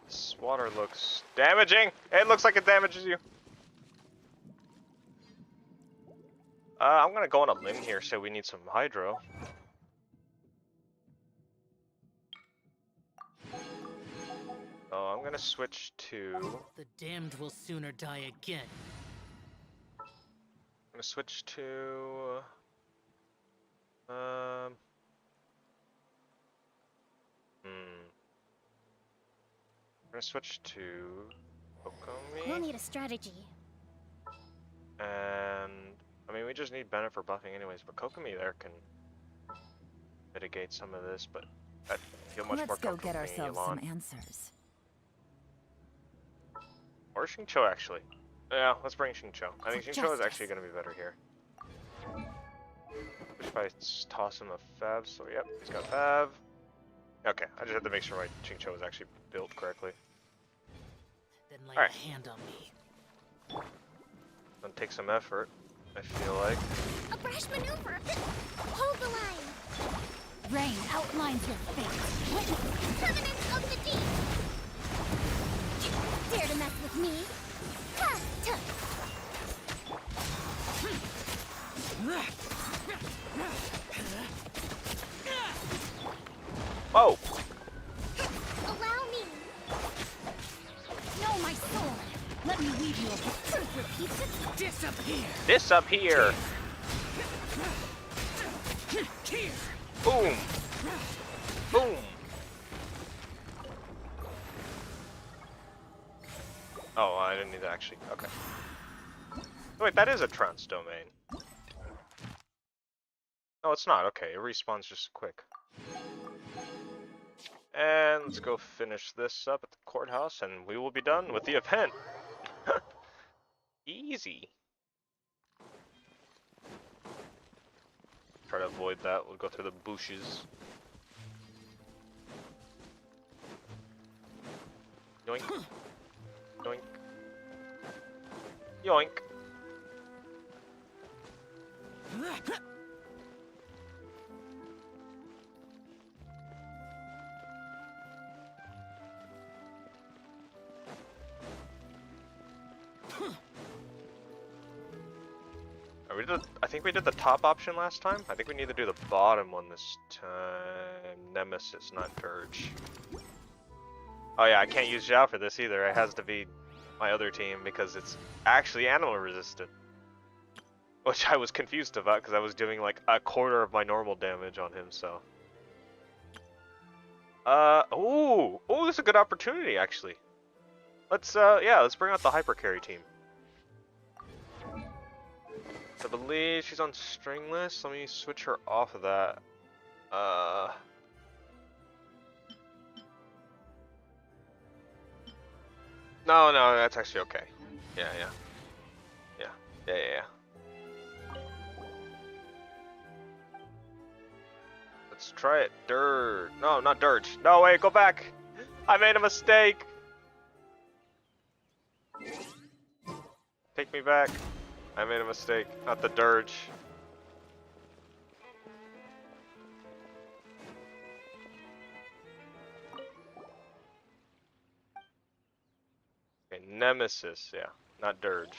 This water looks damaging. It looks like it damages you. I'm gonna go on a limb here, so we need some hydro. Oh, I'm gonna switch to... The damned will sooner die again. I'm gonna switch to... I'm gonna switch to We'll Kokomi, need a strategy. and I mean we just need Bennett for buffing anyways, but Kokomi there can mitigate some of this, but I feel much more Let's go comfortable get bringing ourselves Elon. some answers. Or Xingqiu actually. Yeah, let's bring Xingqiu. I think For Xingqiu is justice. actually gonna be better here. Which if I toss him a Fav, so yep, he's got Fav. Okay, I just had to make sure my Xingqiu was actually built correctly. Then lay Alright. a hand on me. Gonna take some effort, I feel like. A brash maneuver! Hold the line! Rain outlines your fate. Witness permanence of the deep! Dare to mess with me? Ha! Tuh. Whoa! Allow me! Know my sword. Let me weave you a truth repeats it. Disappear! This up here! Here! Boom! Boom! Oh, I didn't need to actually. Okay. Wait, that is a trance domain. No, it's not. Okay, it respawns just quick. And let's go finish this up at the courthouse, and we will be done with the event. Easy. Try to avoid that. We'll go through the bushes. Yoink. Yoink. Yoink. I think we did the top option last time. I think we need to do the bottom one this time. Nemesis, not Dirge. Oh yeah, I can't use Zhao for this either. It has to be my other team because it's actually animal resistant. Which I was confused about because I was doing like a quarter of my normal damage on him, so. Oh, this is a good opportunity actually. Let's bring out the hyper carry team. I believe she's on stringless. Let me switch her off of that. No, that's actually okay. Yeah. Let's try it. Dirge. No, not Dirge. No, wait, go back. I made a mistake. Take me back. I made a mistake. Not the Dirge. Okay, Nemesis. Yeah, not Dirge.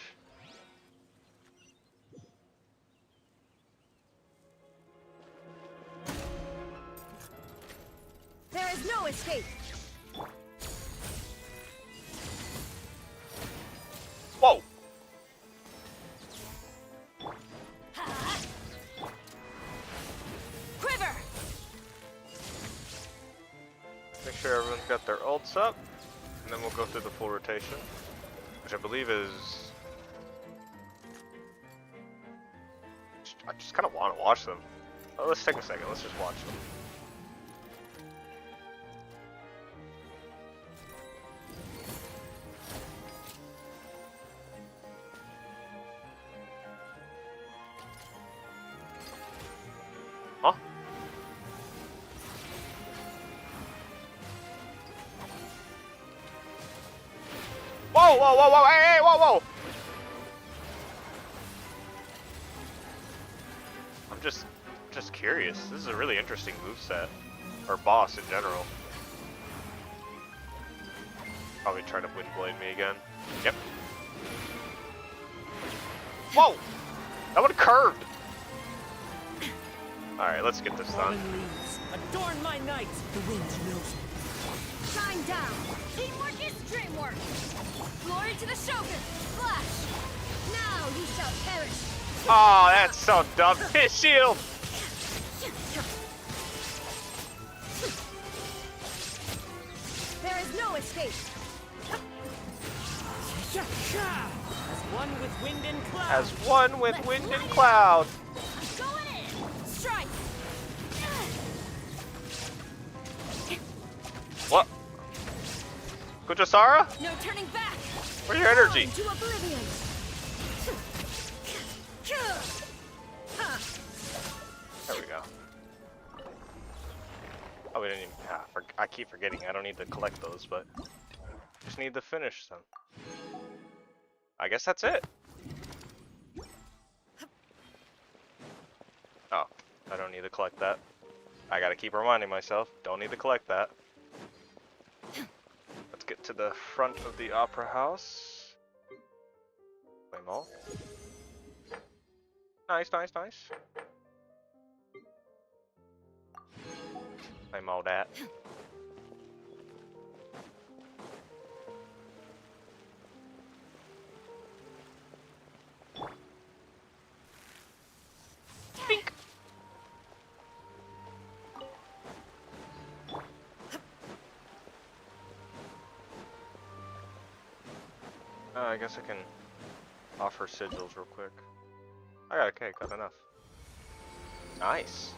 There is no escape. Whoa! Quiver. Make sure everyone's got their ults up, and then we'll go through the full rotation, which I believe is... I just kind of want to watch them. Oh, let's take a second, let's just watch them. Huh? Whoa, hey, whoa! I'm just curious. This is a really interesting moveset. Or boss in general. Probably try to wind blade me again. Yep. Whoa! That one curved! Alright, let's get this done. Adorn my night. The wind knows me. Shine down. Teamwork is dreamwork. Glory to the Shogun. Flash. Now you shall perish. Oh, that's so dumb. His shield! There is no escape. As one with wind and cloud. As one with wind and cloud. Going in. Strike. What? Kujasara? No turning back. Where's your energy? To oblivion. There we go. Oh, we didn't even... I keep forgetting. I don't need to collect those, but... Just need to finish them. I guess that's it. Oh, I don't need to collect that. I gotta keep reminding myself, don't need to collect that. Let's get to the front of the opera house. Play them all. Nice. Claim all that. Bink. I guess I can offer sigils real quick. I got a cake, got enough. Nice.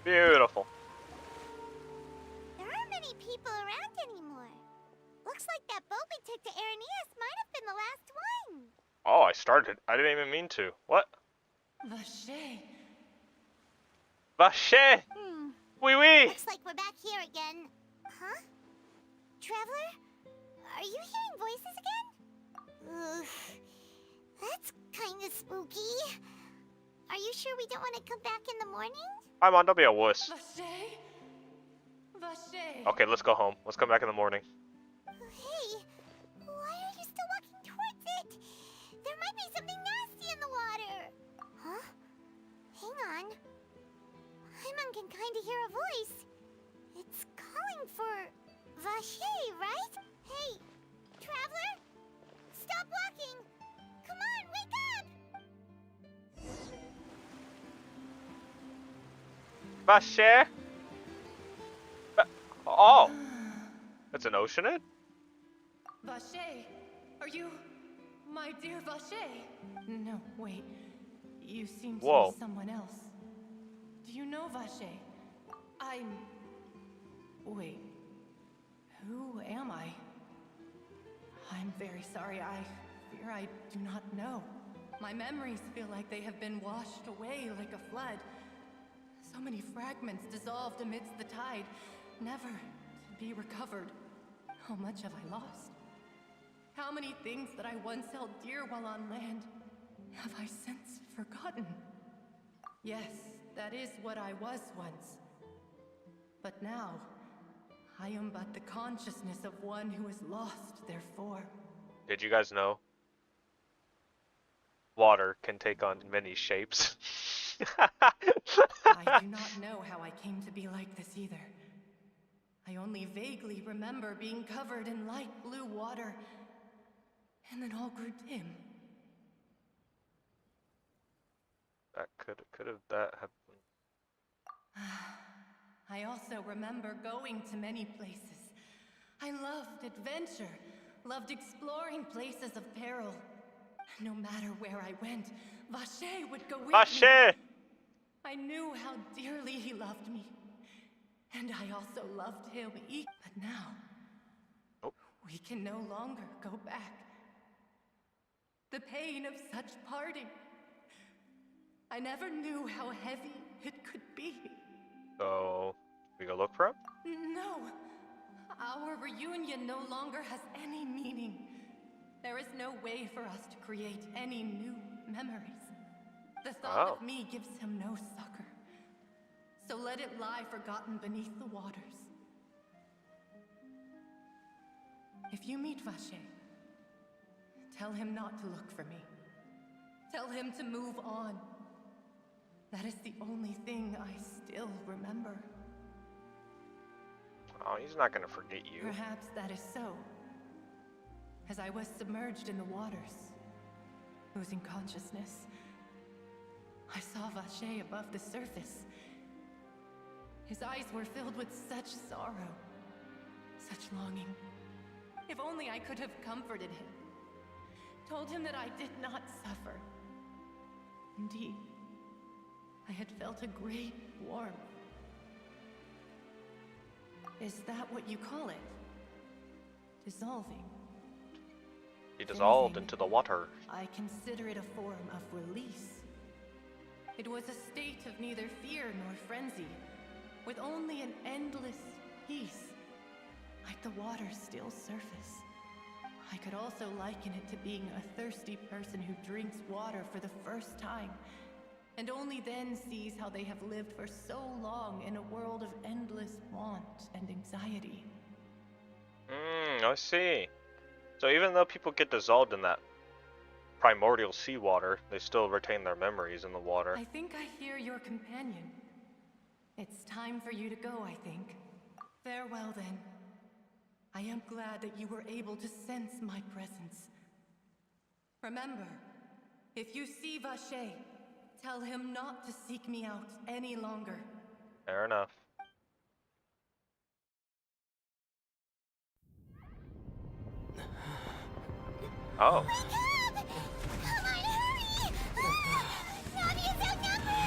Beautiful. There aren't many people around anymore. Looks like that boat we took to Araneas might have been the last one. Oh, I started. I didn't even mean to. What? Vache. Vache! Oui, oui! Looks like we're back here again. Huh? Traveler? Are you hearing voices again? Ugh. That's kinda spooky. Are you sure we don't want to come back in the morning? I'm on, don't be a wuss. Vache. Vache. Okay, let's go home. Let's come back in the morning. Hey, why are you still walking towards it? There might be something nasty in the water. Huh? Hang on. Paimon can kinda hear a voice. It's calling for Vache, right? Hey, Traveler? Stop walking! Come on, wake up! Vache? Oh! It's an oceanid? Vache, are you my dear Vache? No, wait. You seem to Whoa. be someone else. Do you know Vache? Wait. Who am I? I'm very sorry. I fear I do not know. My memories feel like they have been washed away like a flood. So many fragments dissolved amidst the tide, never to be recovered. How much have I lost? How many things that I once held dear while on land have I since forgotten? Yes, that is what I was once. But now, I am but the consciousness of one who is lost, therefore. Did you guys know? Water can take on many shapes. I do not know how I came to be like this either. I only vaguely remember being covered in light blue water, and then all grew dim. That could have that have I also remember going to many places. I loved adventure, loved exploring places of peril. No matter where I went, Vache would go with me. Vache! I knew how dearly he loved me. And I also loved him equally. But now, we can no longer go back. The pain of such parting. I never knew how heavy it could be. So, we go look for him? No. Our reunion no longer has any meaning. There is no way for us to create any new memories. The thought of me gives him no succor. So let it lie forgotten beneath the waters. If you meet Vache, tell him not to look for me. Tell him to move on. That is the only thing I still remember. Oh, he's not gonna forget you. Perhaps that is so. As I was submerged in the waters, losing consciousness, I saw Vache above the surface. His eyes were filled with such sorrow, such longing. If only I could have comforted him, told him that I did not suffer. Indeed, I had felt a great warmth. Is that what you call it? Dissolving? He dissolved into the water. I consider it a form of release. It was a state of neither fear nor frenzy, with only an endless peace, like the water's still surface. I could also liken it to being a thirsty person who drinks water for the first time, and only then sees how they have lived for so long in a world of endless want and anxiety. I see. So even though people get dissolved in that primordial seawater, they still retain their memories in the water. I think I hear your companion. It's time for you to go, I think. Farewell, then. I am glad that you were able to sense my presence. Remember, if you see Vache, tell him not to seek me out any longer. Fair enough. Oh.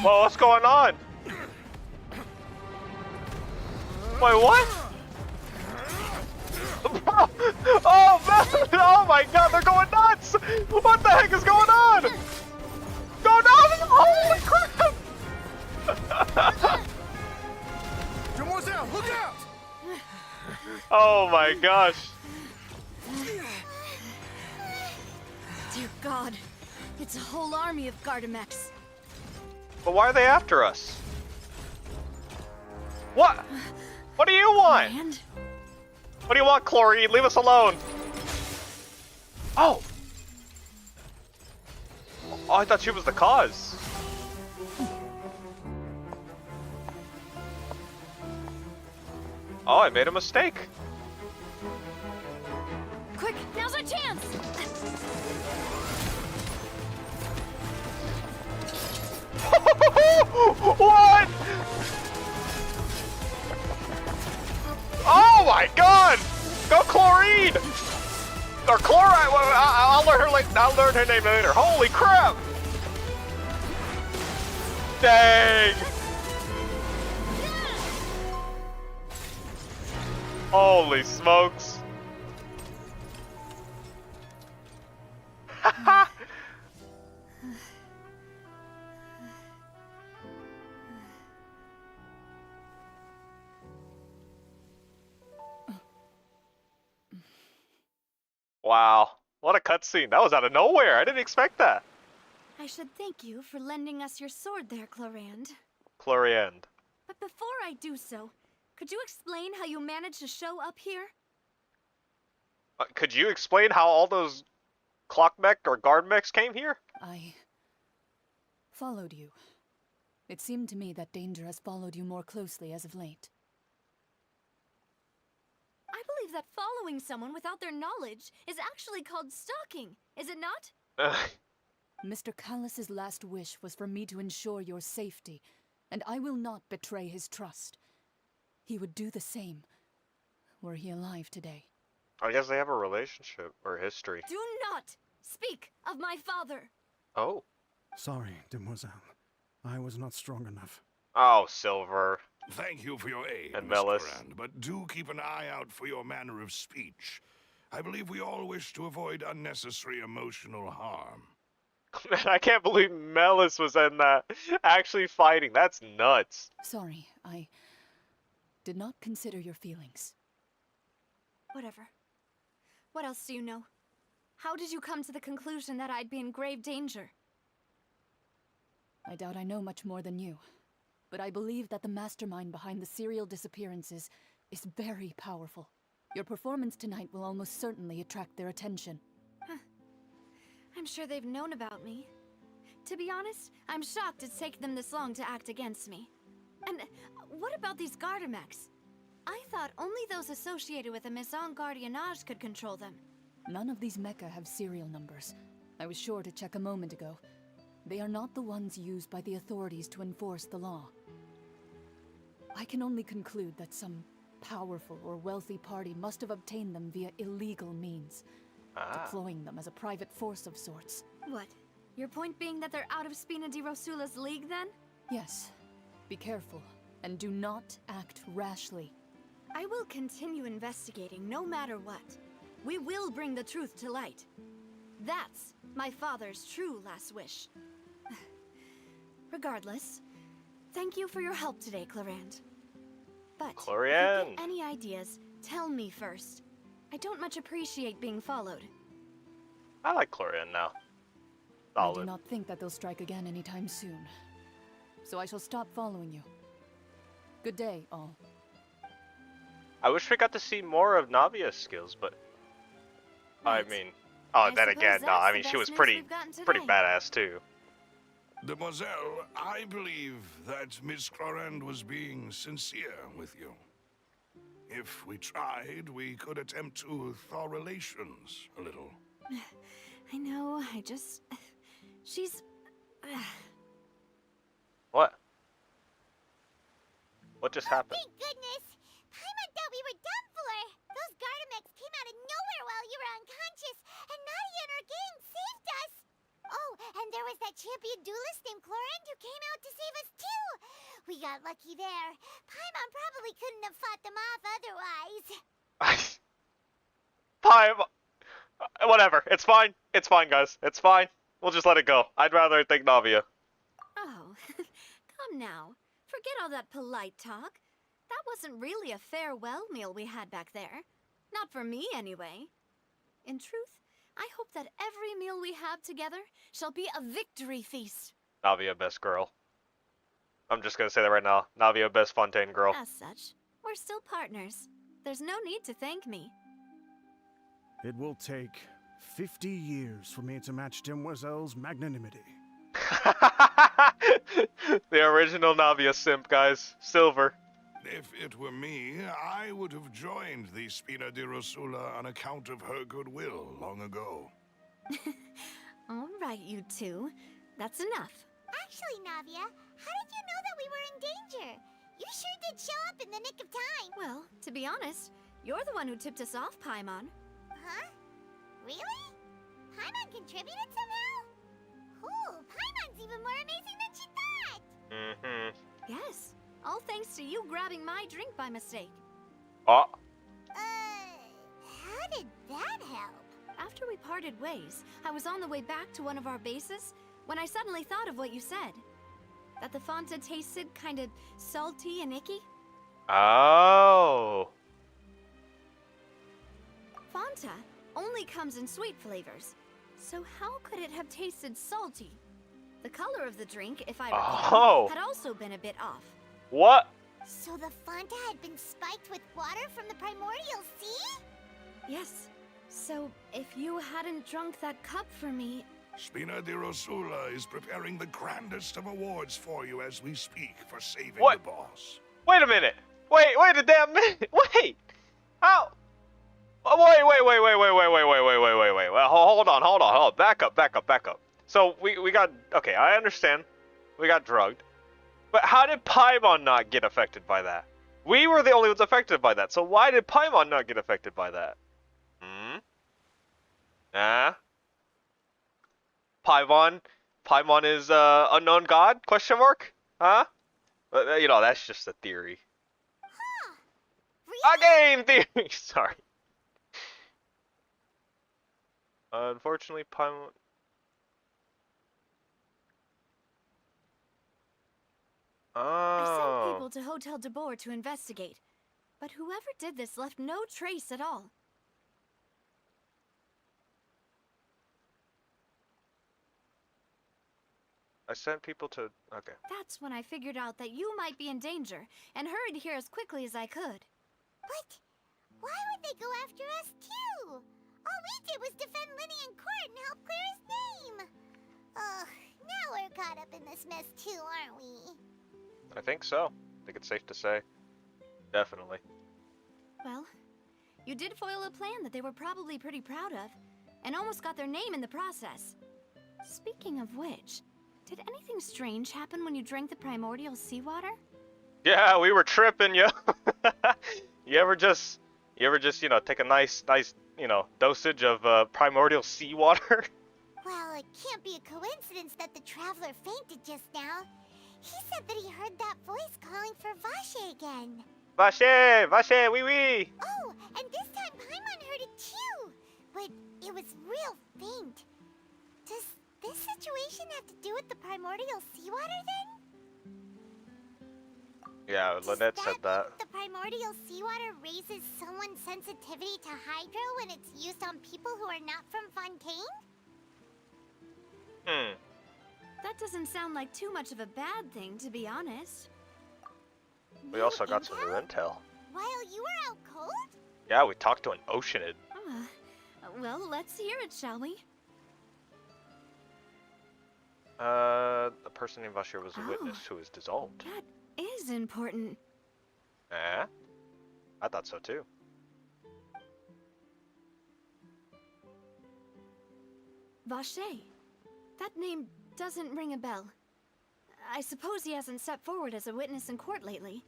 Whoa, what's going on? Wait, what? Oh man! Oh my god, they're going nuts! What the heck is going on? Go down! Holy crap! Someone's out! Look out! Oh my gosh. Dear God, it's a whole army of Gardamex. But why are they after us? What? What do you want? And What do you want, Chlorine? Leave us alone. Oh. Oh, I thought she was the cause. Oh, I made a mistake. quick, now's our chance. What? my god! Go chlorine! Or chloride. Well, I'll learn her. I'll learn her name later. Holy crap! Dang! Holy smokes! Wow, what a cutscene. That was out of nowhere. I didn't expect that. I should thank you for lending us your sword there, Clorand. Chloriend. But before I do so, could you explain how you managed to show up here? Could you explain how all those clock mech or guard mechs came here? I followed you. It seemed to me that danger has followed you more closely as of late. I believe that following someone without their knowledge is actually called stalking, is it not? Mr. Callus's last wish was for me to ensure your safety, and I will not betray his trust. He would do the same, were he alive today. I guess they have a relationship or history. Do not speak of my father! Oh. Sorry, demoiselle. I was not strong enough. Oh, Silver. Thank you for your aid, And Miss Melis. Clorand, but do keep an eye out for your manner of speech. I believe we all wish to avoid unnecessary emotional harm. Man, I can't believe Melis was in that. Actually fighting. That's nuts. Sorry, I did not consider your feelings. Whatever. What else do you know? How did you come to the conclusion that I'd be in grave danger? I doubt I know much more than you, but I believe that the mastermind behind the serial disappearances is very powerful. Your performance tonight will almost certainly attract their attention. I'm sure they've known about me. To be honest, I'm shocked it's taken them this long to act against me. And what about these Gardamex? I thought only those associated with a Maison Gardiennage could control them. None of these mecha have serial numbers. I was sure to check a moment ago. They are not the ones used by the authorities to enforce the law. I can only conclude that some powerful or wealthy party must have obtained them via illegal means, deploying them as a private force of sorts. What? Your point being that they're out of Spina di Rosula's league, then? Yes. Be careful, and do not act rashly. I will continue investigating no matter what. We will bring the truth to light. That's my father's true last wish. Regardless, thank you for your help today, Clorand. But if you Clorian. get any ideas, tell me first. I don't much appreciate being followed. I like Chlorian now. I do Solid. not think that they'll strike again anytime soon. So I shall stop following you. Good day, all. I wish we got to see more of Navia's skills, but I Right. mean, I then suppose again, no. that's I the mean, she best was news pretty we've gotten pretty today. badass too. Demoiselle, I believe that Miss Clorand was being sincere with you. If we tried, we could attempt to thaw relations a little. I know, she's... What? What just happened? Thank goodness! Paimon thought we were done for! Those Gardamex came out of nowhere while you were unconscious, and Nadia and her gang saved us! Oh, and there was that champion duelist named Clorand who came out to save us too! We got lucky there. Paimon probably couldn't have fought them off otherwise. Fine. Whatever. It's fine. It's fine, guys. It's fine. We'll just let it go. I'd rather thank Navia. Oh, come now. Forget all that polite talk. That wasn't really a farewell meal we had back there. Not for me, anyway. In truth, I hope that every meal we have together shall be a victory feast. Navia, best girl. I'm just gonna say that right now. Navia, best Fontaine girl. As such, we're still partners. There's no need to thank me. It will take 50 years for me to match Demoiselle's magnanimity. The original Navia simp, guys. Silver. If it were me, I would have joined the Spina di Rosula on account of her goodwill long ago. All right, you two. That's enough. Actually, Navia, how did you know that we were in danger? You sure did show up in the nick of time. Well, to be honest, You're the one who tipped us off, Paimon. Huh? Really? Paimon contributed somehow? Ooh, Paimon's even more amazing than she thought! Mm-hmm. Yes. All thanks to you grabbing my drink by mistake. Oh. How did that help? After we parted ways, I was on the way back to one of our bases when I suddenly thought of what you said. That the Fanta tasted kind of salty and icky. Oh. Fanta only comes in sweet flavors. So how could it have tasted salty? The color of the drink, if I recall, had also been a bit off. What? So the Fanta had been spiked with water from the primordial sea? Yes. So if you hadn't drunk that cup for me... Spina di Rosula is preparing the grandest of awards for you as we speak for saving What? the boss. Wait a minute. Wait a damn minute. Wait. How? Wait. Well, hold on. Back up. So we got, okay, I understand. We got drugged. But how did Paimon not get affected by that? We were the only ones affected by that. So why did Paimon not get affected by that? Paimon is unknown god? Question mark? Huh? You know, that's just a theory. Huh. A Really? game theory. Sorry. Unfortunately, Paimon. I sent Oh. people to Hotel de Boer to investigate. But whoever did this left no trace at all. I sent people to. Okay. That's when I figured out that you might be in danger and hurried here as quickly as I could. But why would they go after us too? All we did was defend Linny in court and help clear his name. Ugh, now we're caught up in this mess too, aren't we? I think so. I think it's safe to say. Definitely. Well, you did foil a plan that they were probably pretty proud of, and almost got their name in the process. Speaking of which, did anything strange happen when you drank the primordial seawater? Yeah, we were tripping, yo. You ever just, you know, take a nice, you know, dosage of primordial seawater? Well, it can't be a coincidence that the traveler fainted just now. He said that he heard that voice calling for Vache again. Vache, oui, oui. Oh, and this time Paimon heard it too. But it was real faint. Does this situation have to do with the primordial seawater then? Yeah, Lynette said that. The primordial seawater raises someone's sensitivity to hydro when it's used on people who are not from Fontaine? That doesn't sound like too much of a bad thing, to be honest. We also got some new intel. While you were out cold? Yeah, we talked to an oceanid. Well, let's hear it, shall we? The person named Vache was a witness who was dissolved. That is important. Eh? I thought so too. Vache. That name doesn't ring a bell. I suppose he hasn't stepped forward as a witness in court lately.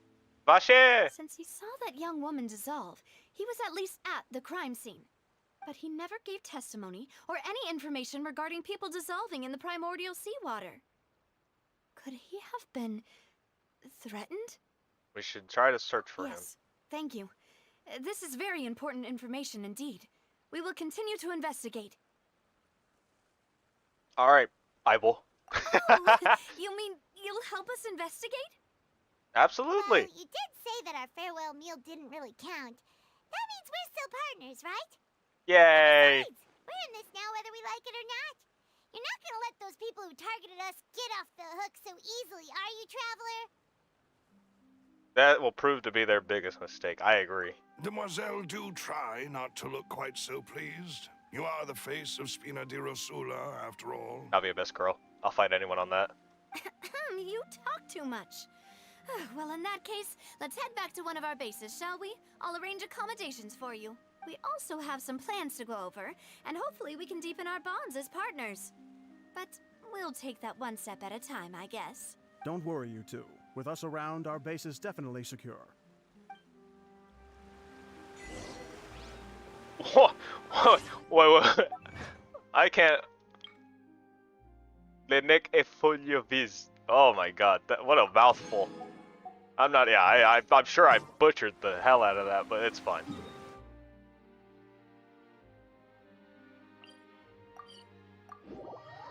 Vache! Since he saw that young woman dissolve, he was at least at the crime scene. But he never gave testimony or any information regarding people dissolving in the primordial seawater. Could he have been threatened? We should try to search for him. Yes, thank you. This is very important information indeed. We will continue to investigate. Alright, Ibel. Oh, you mean you'll help us investigate? Absolutely. Well, you did say that our farewell meal didn't really count. That means we're still partners, right? Yay! Besides, we're in this now whether we like it or not. You're not gonna let those people who targeted us get off the hook so easily, are you, Traveler? That will prove to be their biggest mistake. I agree. Demoiselle, do try not to look quite so pleased. You are the face of Spina di Rosula, after all. I'll be your best girl. I'll fight anyone on that. You talk too much. Well, in that case, let's head back to one of our bases, shall we? I'll arrange accommodations for you. We also have some plans to go over, and hopefully we can deepen our bonds as partners. But we'll take that one step at a time, I guess. Don't worry, you two. With us around, our base is definitely secure. What? Wait. I can't. Le nec est folio vis. Oh my god, what a mouthful. I'm not, yeah, I'm sure I butchered the hell out of that, but it's fine.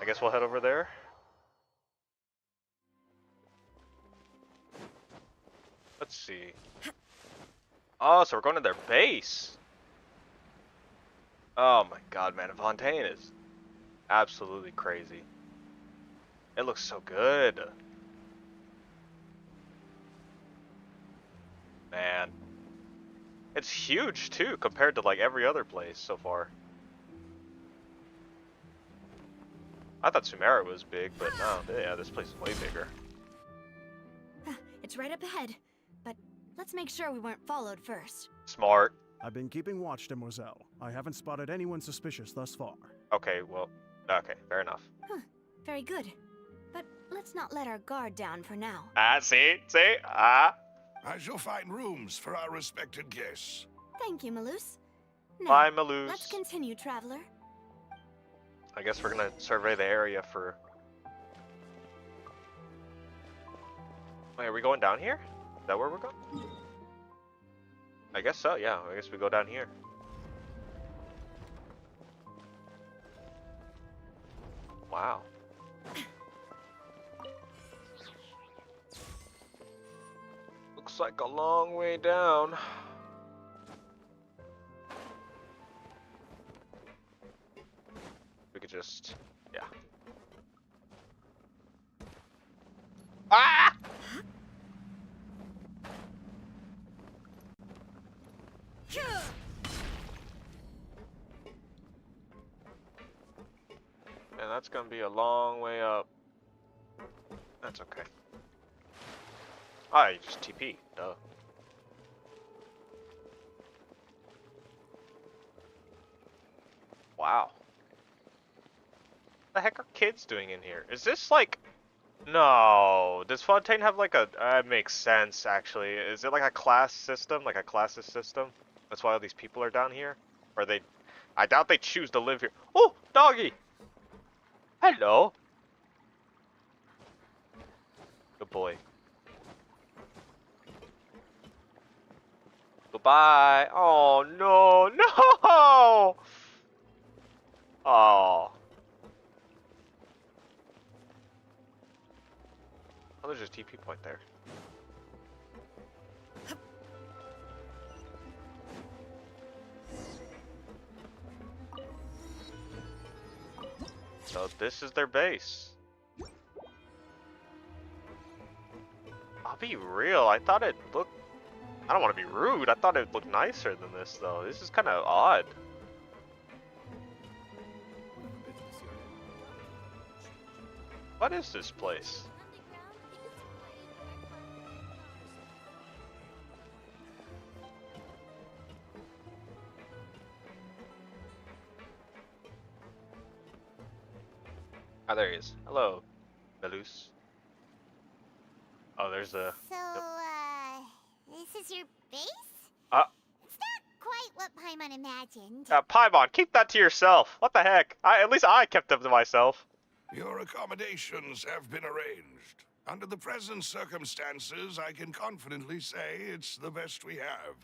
I guess we'll head over there. Let's see. Oh, so we're going to their base. Oh my god, man, Fontaine is absolutely crazy. It looks so good. Man. It's huge too, compared to like every other place so far. I thought Sumera was big, but no, yeah, this place is way bigger. It's right up ahead, but let's make sure we weren't followed first. Smart. I've been keeping watch, Demoiselle. I haven't spotted anyone suspicious thus far. Okay, well, okay, fair enough. Huh, very good. But let's not let our guard down for now. See? I shall find rooms for our respected guests. Thank you, Malus. Now, Bye, Malus. let's continue, traveler. I guess we're gonna survey the area for... Wait, are we going down here? Is that where we're going? I guess so, yeah. I guess we go down here. Wow. Looks like a long way down. We could just... yeah. Ah! Man, that's gonna be a long way up. That's okay. Ah, you just TP, duh. Wow. What the heck are kids doing in here? Is this like... No. Does Fontaine have like a... That makes sense, actually. Is it like a class system? Like a classes system? That's why all these people are down here? Or they... I doubt they choose to live here. Oh, doggy! Hello. Good boy. Goodbye. Oh, no. No! Oh. Oh, there's a TP point there. So this is their base. I'll be real, I thought it looked... I don't want to be rude, I thought it looked nicer than this though. This is kind of odd. What is this place? Ah, there he is. Hello, Belus. Oh, there's a... So, this is your base? It's not quite what Paimon imagined. Paimon, keep that to yourself. What the heck? At least I kept them to myself. Your accommodations have been arranged. Under the present circumstances, I can confidently say it's the best we have.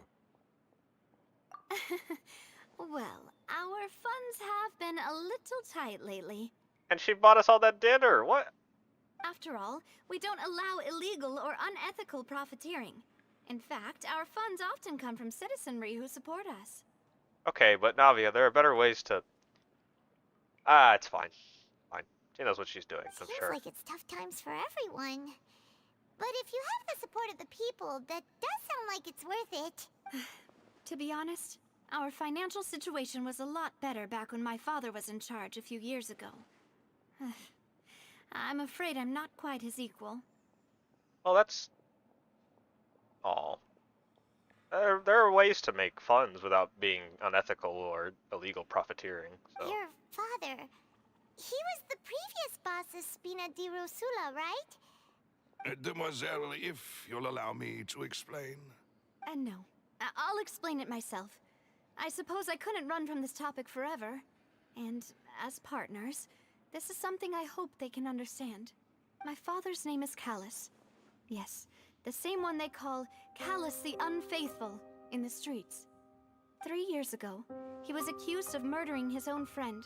Well, our funds have been a little tight lately. And she bought us all that dinner. What? After all, we don't allow illegal or unethical profiteering. In fact, our funds often come from citizenry who support us. Okay, but Navia, there are better ways to... Ah, it's fine. Fine. She knows what she's doing, I'm Seems sure. like it's tough times for everyone. But if you have the support of the people, that does sound like it's worth it. To be honest, our financial situation was a lot better back when my father was in charge a few years ago. I'm afraid I'm not quite his equal. Well, that's... Aw. There are ways to make funds without being unethical or illegal profiteering, so... Your father, he was the previous boss of Spina di Rosula, right? Demoiselle, if you'll allow me to explain. No, I'll explain it myself. I suppose I couldn't run from this topic forever. And as partners, this is something I hope they can understand. My father's name is Callus. Yes, the same one they call Callus the Unfaithful in the streets. 3 years ago, he was accused of murdering his own friend.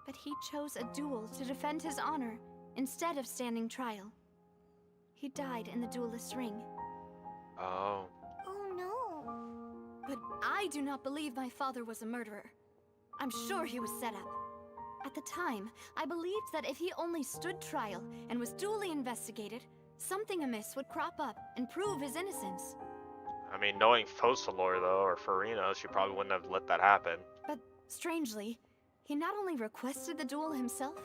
But he chose a duel to defend his honor instead of standing trial. He died in the duelist's ring. Oh. Oh no. But I do not believe my father was a murderer. I'm sure he was set up. At the time, I believed that if he only stood trial and was duly investigated, something amiss would crop up and prove his innocence. I mean, knowing Focalor, though, or Farina, she probably wouldn't have let that happen. But strangely, he not only requested the duel himself,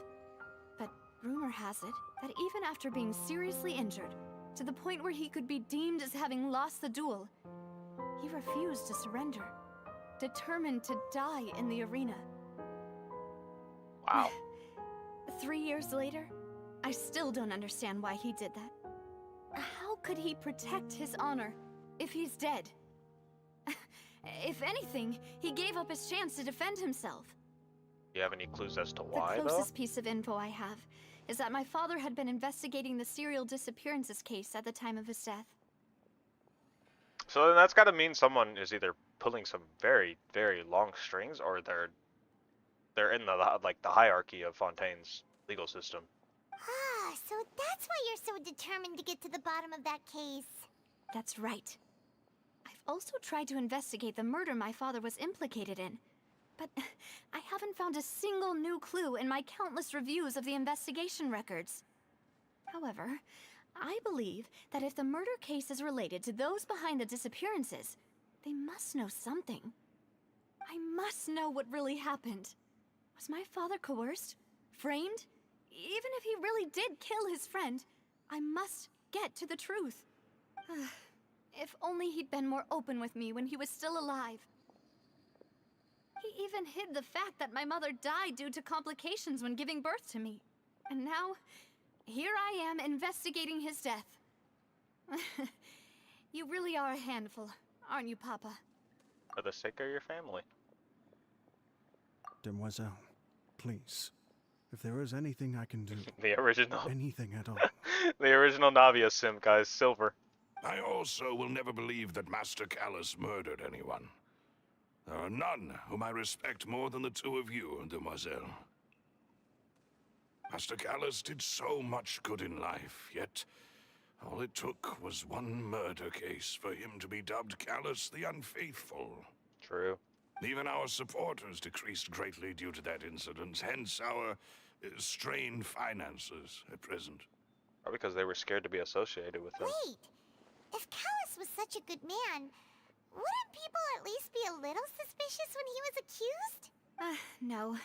but rumor has it that even after being seriously injured, to the point where he could be deemed as having lost the duel, he refused to surrender, determined to die in the arena. Wow. 3 years later, I still don't understand why he did that. How could he protect his honor if he's dead? If anything, he gave up his chance to defend himself. Do you have any clues as to why, The though? closest piece of info I have is that my father had been investigating the serial disappearances case at the time of his death. So then that's got to mean someone is either pulling some very, very long strings, or they're in the hierarchy of Fontaine's legal system. Ah, so that's why you're so determined to get to the bottom of that case. That's right. I've also tried to investigate the murder my father was implicated in, but I haven't found a single new clue in my countless reviews of the investigation records. However, I believe that if the murder case is related to those behind the disappearances, they must know something. I must know what really happened. Was my father coerced? Framed? Even if he really did kill his friend, I must get to the truth. If only he'd been more open with me when he was still alive. He even hid the fact that my mother died due to complications when giving birth to me. And now, here I am investigating his death. You really are a handful, aren't you, Papa? For the sake of your family. Demoiselle, please. If there is anything I can do, The original. anything at all. The original Navia sim, guys. Silver. I also will never believe that Master Callus murdered anyone. There are none whom I respect more than the two of you, Demoiselle. Master Callus did so much good in life, yet all it took was one murder case for him to be dubbed Callus the Unfaithful. True. Even our supporters decreased greatly due to that incident, hence our strained finances at present. Probably because they were scared to be associated with him. Wait, if Callus was such a good man, wouldn't people at least be a little suspicious when he was accused? No.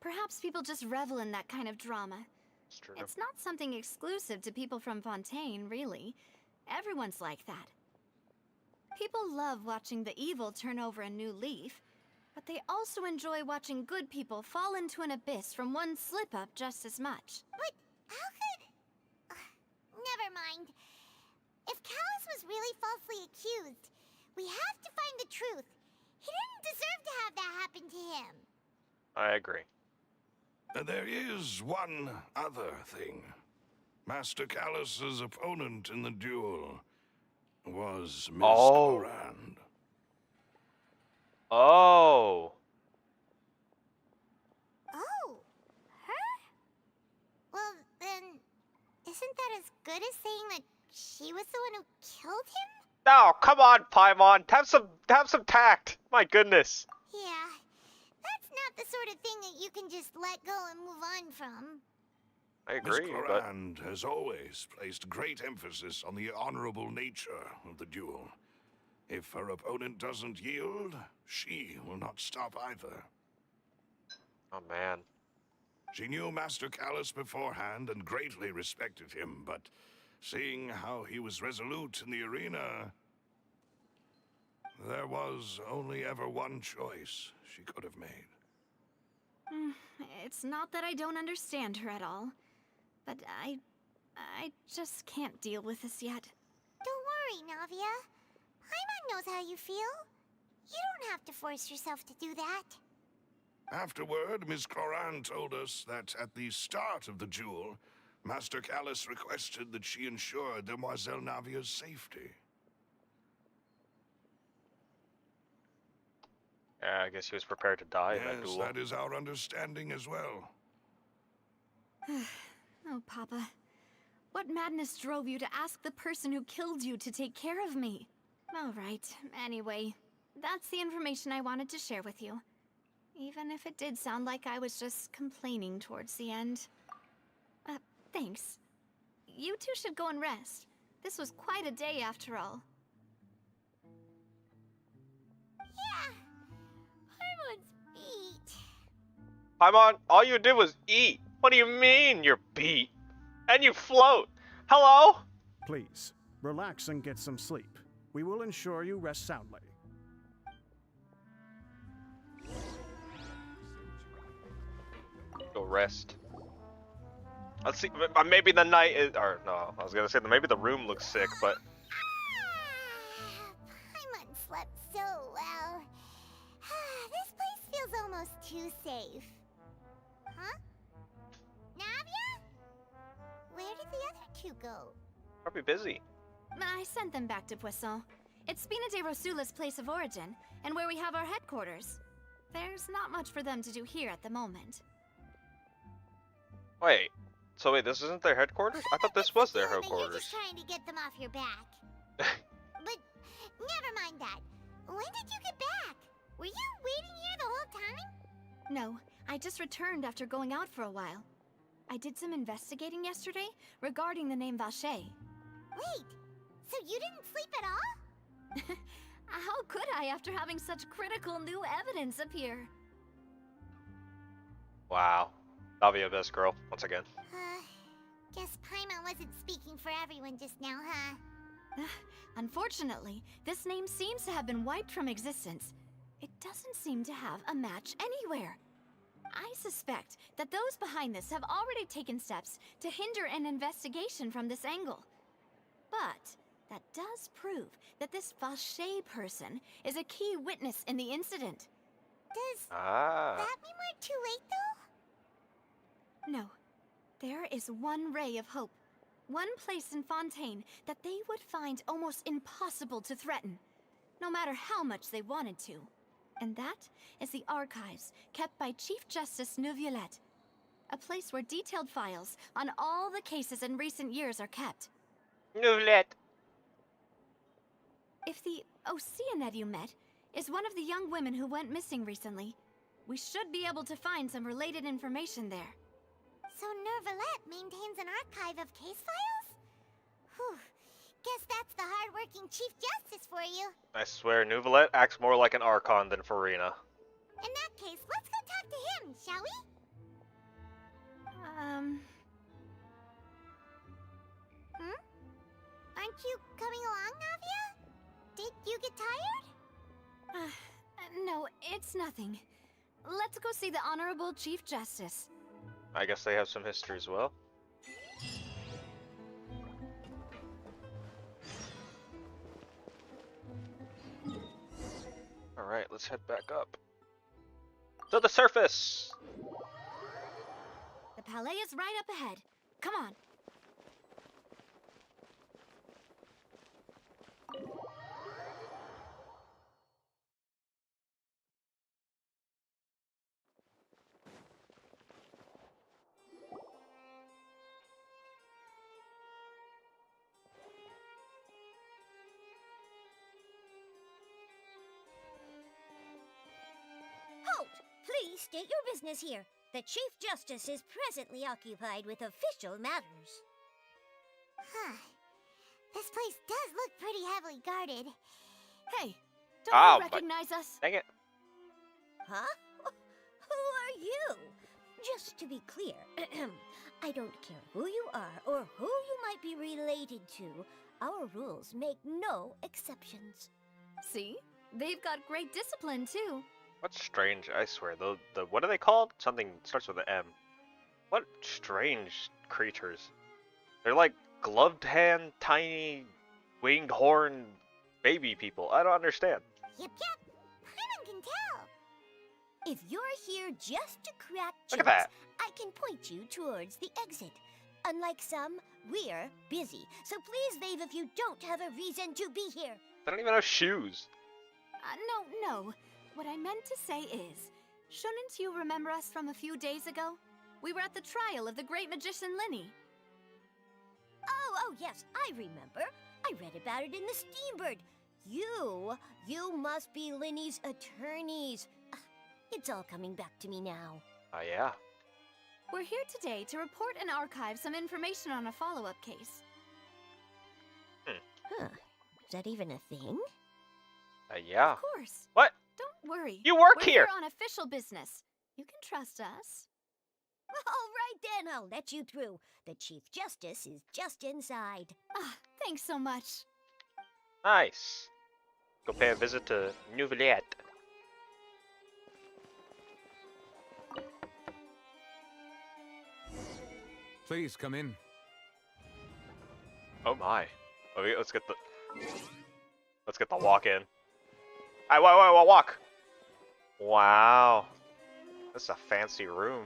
Perhaps people just revel in that kind of drama. It's true. It's not something exclusive to people from Fontaine, really. Everyone's like that. People love watching the evil turn over a new leaf, but they also enjoy watching good people fall into an abyss from one slip-up just as much. But how could... never mind. If Callus was really falsely accused, we have to find the truth. He didn't deserve to have that happen to him. I agree. There is one other thing. Master Callus's opponent in the duel was Miss Oh. Corand. Oh. Oh, her? Well, then, isn't that as good as saying that she was the one who killed him? No, come on, Paimon. Have some tact. My goodness. Yeah, that's not the sort of thing that you can just let go and move on from. I Miss agree, but Corand has always placed great emphasis on the honorable nature of the duel. If her opponent doesn't yield, she will not stop either. oh man. She knew Master Callus beforehand and greatly respected him, but seeing how he was resolute in the arena, there was only ever one choice she could have made. It's not that I don't understand her at all, but I just can't deal with this yet. Don't worry, Navia. Paimon knows how you feel. You don't have to force yourself to do that. Afterward, Miss Cloran told us that at the start of the duel, Master Callus requested that she ensure Demoiselle Navia's safety. Yeah, I guess he was prepared to die in that Yes, duel. that is our understanding as well. Oh, Papa. What madness drove you to ask the person who killed you to take care of me? All right, anyway, that's the information I wanted to share with you. Even if it did sound like I was just complaining towards the end. Thanks. You two should go and rest. This was quite a day after all. Yeah. Paimon's beat. Paimon, all you did was eat. What do you mean you're beat? And you float. Hello? Please, relax and get some sleep. We will ensure you rest soundly. Go rest. Let's see. Maybe the night is. Or no, I was gonna say maybe the room looks sick, but. Paimon slept so well. This place feels almost too safe. Huh? Navia? Where did the other two go? Probably busy. I sent them back to Poisson. It's Spina de Rosula's place of origin, and where we have our headquarters. There's not much for them to do here at the moment. Wait. So wait, this isn't their headquarters? I thought this was their You're headquarters. just trying to get them off your back. But never mind that. When did you get back? Were you waiting here the whole time? No, I just returned after going out for a while. I did some investigating yesterday regarding the name Vacher. Wait, so you didn't sleep at all? How could I after having such critical new evidence appear? Wow. Navia, best girl, once again. Guess Paimon wasn't speaking for everyone just now, huh? Unfortunately, this name seems to have been wiped from existence. It doesn't seem to have a match anywhere. I suspect that those behind this have already taken steps to hinder an investigation from this angle. But that does prove that this Vacher person is a key witness in the incident. Does Ah. that mean we're too late, though? No. There is one ray of hope. One place in Fontaine that they would find almost impossible to threaten, no matter how much they wanted to. And that is the archives kept by Chief Justice Neuvillette. A place where detailed files on all the cases in recent years are kept. Neuvillette. If the Oceanette you met is one of the young women who went missing recently, we should be able to find some related information there. So Neuvillette maintains an archive of case files? Whew. Guess that's the hard-working Chief Justice for you. I swear, Neuvillette acts more like an Archon than Farina. In that case, let's go talk to him, shall we? Aren't you coming along, Navia? Did you get tired? No, it's nothing. Let's go see the Honorable Chief Justice. I guess they have some history as well. Alright, let's head back up. To the surface! The Palais is right up ahead. Come on. Halt! Please state your business here. The Chief Justice is presently occupied with official matters. Huh. This place does look pretty heavily guarded. Hey, don't Oh, you recognize us? Dang it. Huh? Who are you? Just to be clear, I don't care who you are or who you might be related to. Our rules make no exceptions. See? They've got great discipline, too. What's strange, I swear. The what are they called? Something starts with an M. What strange creatures. They're like gloved hand, tiny, winged horn baby people. I don't understand. Yep. If you're here just to crack Look at jokes, that. I can point you towards the exit. Unlike some, we're busy, so please leave if you don't have a reason to be here. They don't even have shoes. No. What I meant to say is, shouldn't you remember us from a few days ago? We were at the trial of the great magician Linny. Oh, yes, I remember. I read about it in the Steambird. You must be Linny's attorneys. It's all coming back to me now. Oh, yeah. We're here today to report and archive some information on a follow-up case. Huh. Is that even a thing? Yeah. Of course. What? Don't worry. You work We're here. on official business. You can trust us. All right then, I'll let you through. The Chief Justice is just inside. Thanks so much. Nice. Go pay a visit to Nouvellette. Please come in. Oh my. Okay, let's get the walk in. Alright, walk. Wow. This is a fancy room.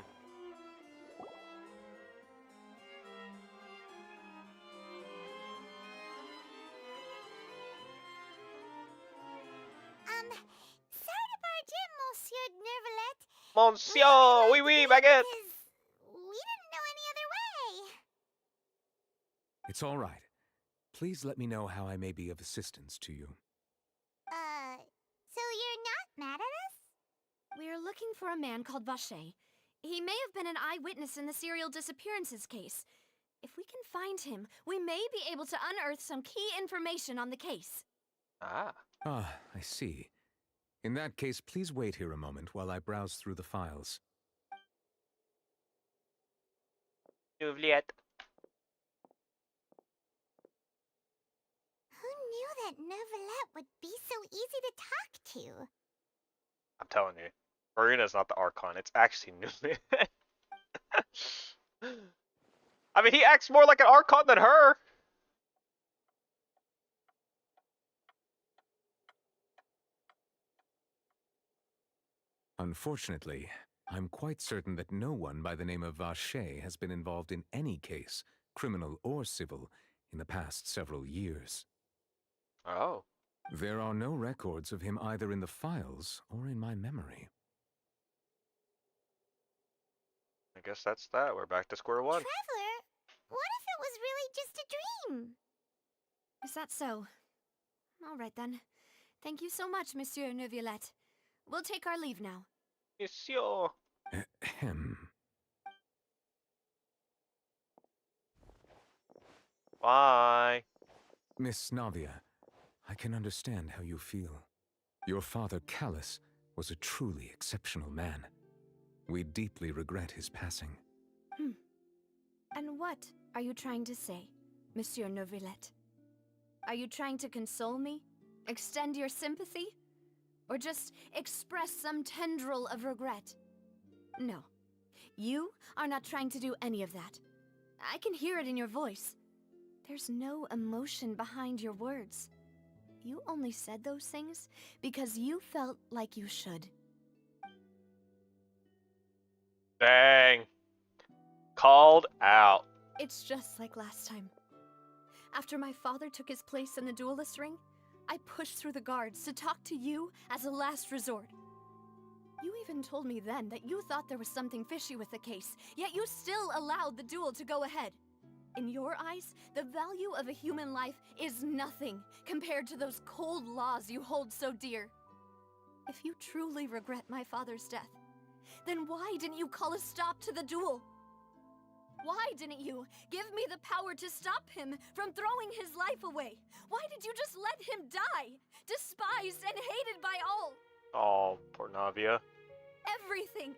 Sorry to barge in, Monsieur Nervalette. Monsieur, oui, Baguette. We didn't know any other way. It's all right. Please let me know how I may be of assistance to you. So you're not mad at us? We're looking for a man called Vacher. He may have been an eyewitness in the serial disappearances case. If we can find him, we may be able to unearth some key information on the case. Ah. Ah, I see. In that case, please wait here a moment while I browse through the files. Nouvellette. Who knew that Nouvellette would be so easy to talk to? I'm telling you. Marina's not the Archon, it's actually Nouvellette. I mean, he acts more like an Archon than her. Unfortunately, I'm quite certain that no one by the name of Vacher has been involved in any case, criminal or civil, in the past several years. Oh. There are no records of him either in the files or in my memory. I guess that's that. We're back to square one. Traveler, what if it was really just a dream? Is that so? All right then. Thank you so much, Monsieur Neuvillette. We'll take our leave now. Monsieur. Ahem. Bye. Miss Navia, I can understand how you feel. Your father, Callus, was a truly exceptional man. We deeply regret his passing. And what are you trying to say, Monsieur Neuvillette? Are you trying to console me? Extend your sympathy? Or just express some tendril of regret? No. You are not trying to do any of that. I can hear it in your voice. There's no emotion behind your words. You only said those things because you felt like you should. Dang. Called out. It's just like last time. After my father took his place in the duelist ring, I pushed through the guards to talk to you as a last resort. You even told me then that you thought there was something fishy with the case, yet you still allowed the duel to go ahead. In your eyes, the value of a human life is nothing compared to those cold laws you hold so dear. If you truly regret my father's death, then why didn't you call a stop to the duel? Why didn't you give me the power to stop him from throwing his life away? Why did you just let him die, despised and hated by all? Oh, poor Navia. Everything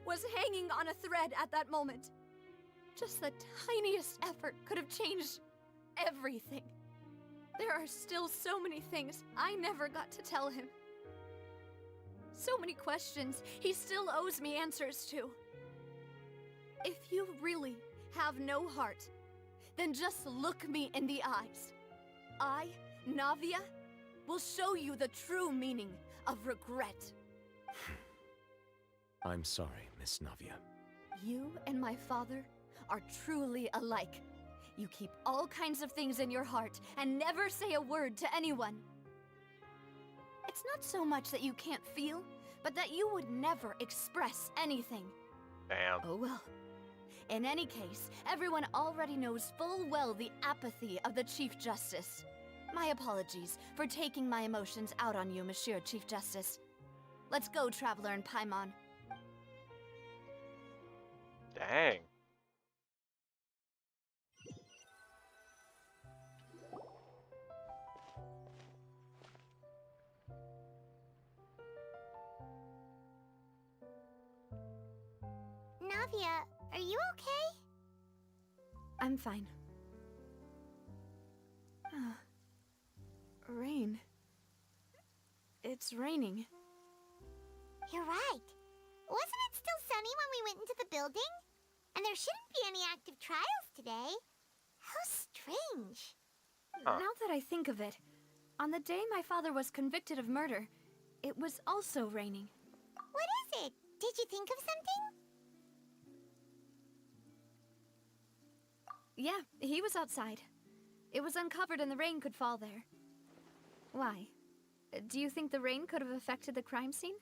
was hanging on a thread at that moment. Just the tiniest effort could have changed everything. There are still so many things I never got to tell him. So many questions he still owes me answers to. If you really have no heart, then just look me in the eyes. I, Navia, will show you the true meaning of regret. I'm sorry, Miss Navia. You and my father are truly alike. You keep all kinds of things in your heart and never say a word to anyone. It's not so much that you can't feel, but that you would never express anything. Damn. Oh well. In any case, everyone already knows full well the apathy of the Chief Justice. My apologies for taking my emotions out on you, Monsieur Chief Justice. Let's go, Traveler and Paimon. Dang. Navia, are you okay? I'm fine. Rain. It's raining. You're right. Wasn't it still sunny when we went into the building? And there shouldn't be any active trials today. How strange. Huh. Now that I think of it, on the day my father was convicted of murder, it was also raining. What is it? Did you think of something? Yeah, he was outside. It was uncovered and the rain could fall there. Why? Do you think the rain could have affected the crime scene?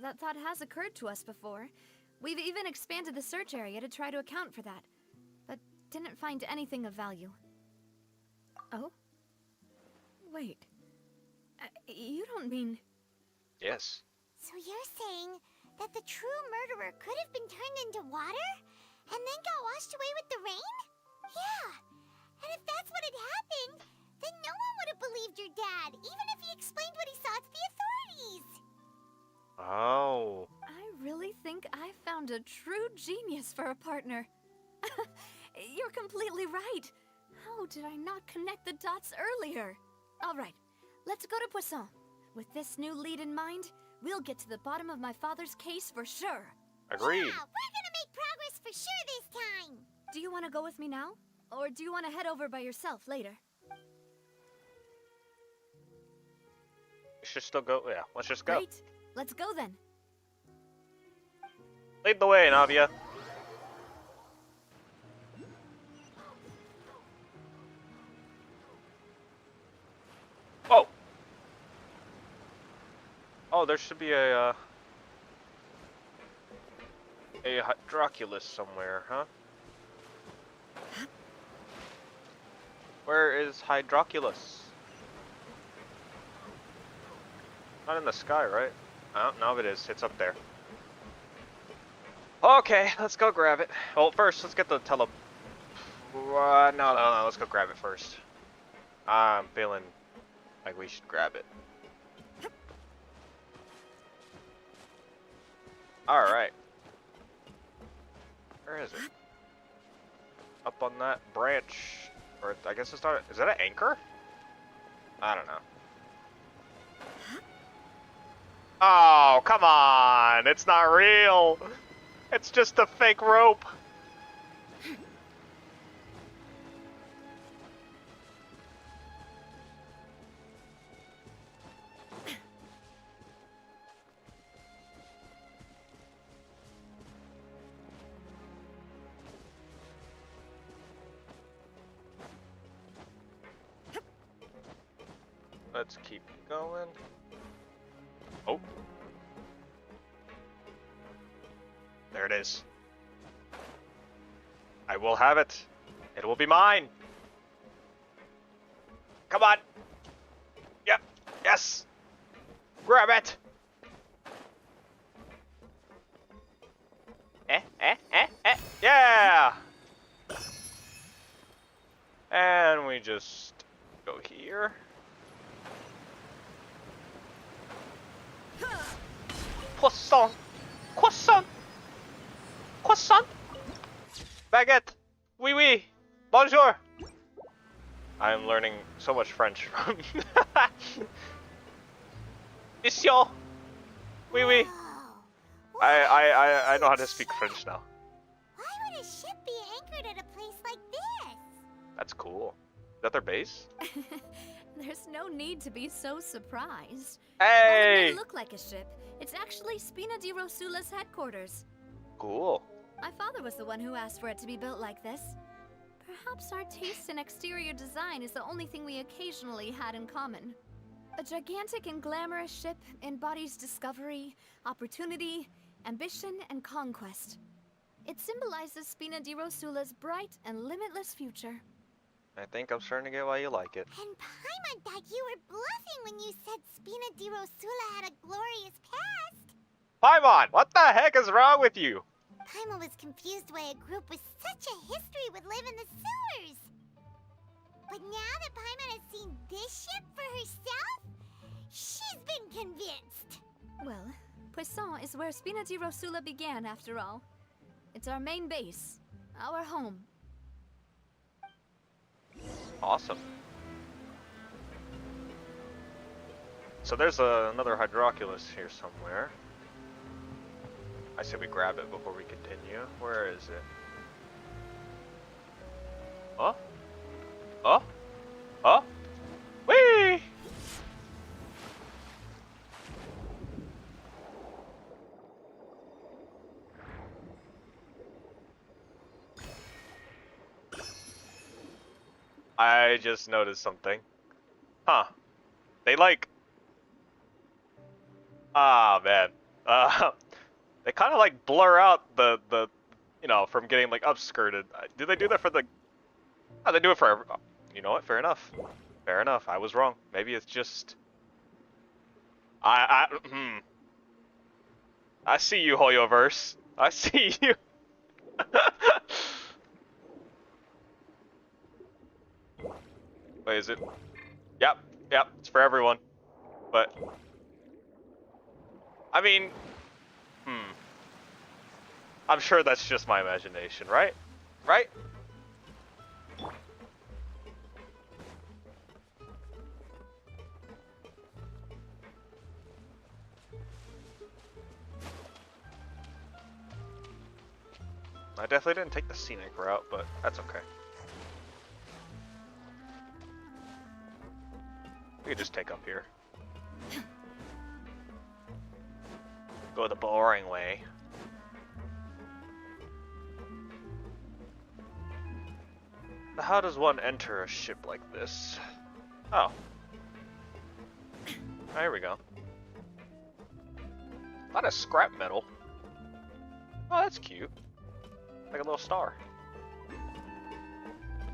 That thought has occurred to us before. We've even expanded the search area to try to account for that, but didn't find anything of value. Oh? Wait. You don't mean... Yes. So you're saying that the true murderer could have been turned into water and then got washed away with the rain? Yeah. And if that's what had happened, then no one would have believed your dad, even if he explained what he saw to the authorities. Oh. I really think I found a true genius for a partner. You're completely right. How did I not connect the dots earlier? All right, let's go to Poisson. With this new lead in mind, we'll get to the bottom of my father's case for sure. Agreed. Yeah, we're gonna make progress for sure this time. Do you want to go with me now? Or do you want to head over by yourself later? We should still go. Yeah, let's just go. Great. Let's go then. Lead the way, Navia. Oh. Oh, there should be a Hydroculus somewhere, huh? Where is Hydroculus? Not in the sky, right? Oh, no, it is. It's up there. Okay, let's go grab it. Well, first, let's get the no, let's go grab it first. I'm feeling like we should grab it. Alright. Where is it? Up on that branch. Or, I guess it's not... Is that an anchor? I don't know. Oh, come on! It's not real! It's just a fake rope! Let's keep going. Oh. There it is. I will have it. It will be mine. Come on. Yep. Yes. Grab it. Yeah. And we just go here. Croissant! Croissant! Croissant! Baguette! Oui, oui! Bonjour! I am learning so much French from... Monsieur! Oui, oui! I know how to speak French now. Why would a ship be anchored at a place like this? That's cool. Is that their base? There's no need to be so surprised. While it Hey! may look like a ship, it's actually Spina di Rosula's headquarters. Cool. My father was the one who asked for it to be built like this. Perhaps our taste in exterior design is the only thing we occasionally had in common. A gigantic and glamorous ship embodies discovery, opportunity, ambition, and conquest. It symbolizes Spina di Rosula's bright and limitless future. I think I'm starting to get why you like it. And Paimon thought you were bluffing when you said Spina di Rosula had a glorious past. Paimon, what the heck is wrong with you? Paimon was confused why a group with such a history would live in the sewers. But now that Paimon has seen this ship for herself, she's been convinced. Well, Poisson is where Spina di Rosula began, after all. It's our main base, our home. Awesome. So there's another Hydroculus here somewhere. I say we grab it before we continue. Where is it? Oh? Oh? Oh? Whee! I just noticed something. Huh. They like... Ah, man. They kind of like blur out the you know, from getting like upskirted. Do they do that for the... Oh, they do it for... You know what? Fair enough. Fair enough. I was wrong. Maybe it's just... I see you, Hoyoverse. I see you. Wait, is it? Yep, it's for everyone. But... I mean... I'm sure that's just my imagination, right? Right? I definitely didn't take the scenic route, but that's okay. We could just take up here. Go the boring way. How does one enter a ship like this? Oh. Oh, here we go. A lot of scrap metal. Oh, that's cute. Like a little star.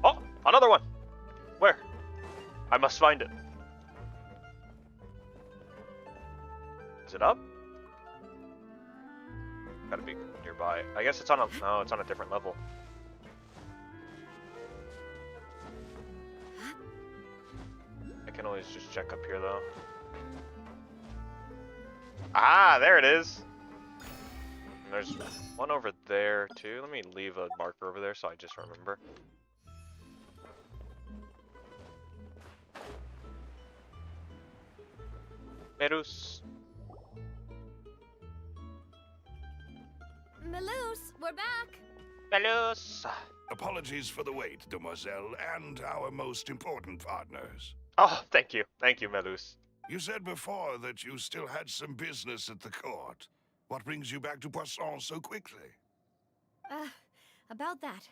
Oh, another one! Where? I must find it. Is it up? Gotta be nearby. I guess it's on a... No, it's on a different level. I can always just check up here, though. Ah, there it is! And there's one over there, too. Let me leave a marker over there so I just remember. Merus. Melus, we're back! Merus! Apologies for the wait, demoiselle, and our most important partners. Oh, thank you. Thank you, Merus. You said before that you still had some business at the court. What brings you back to Poisson so quickly? About that.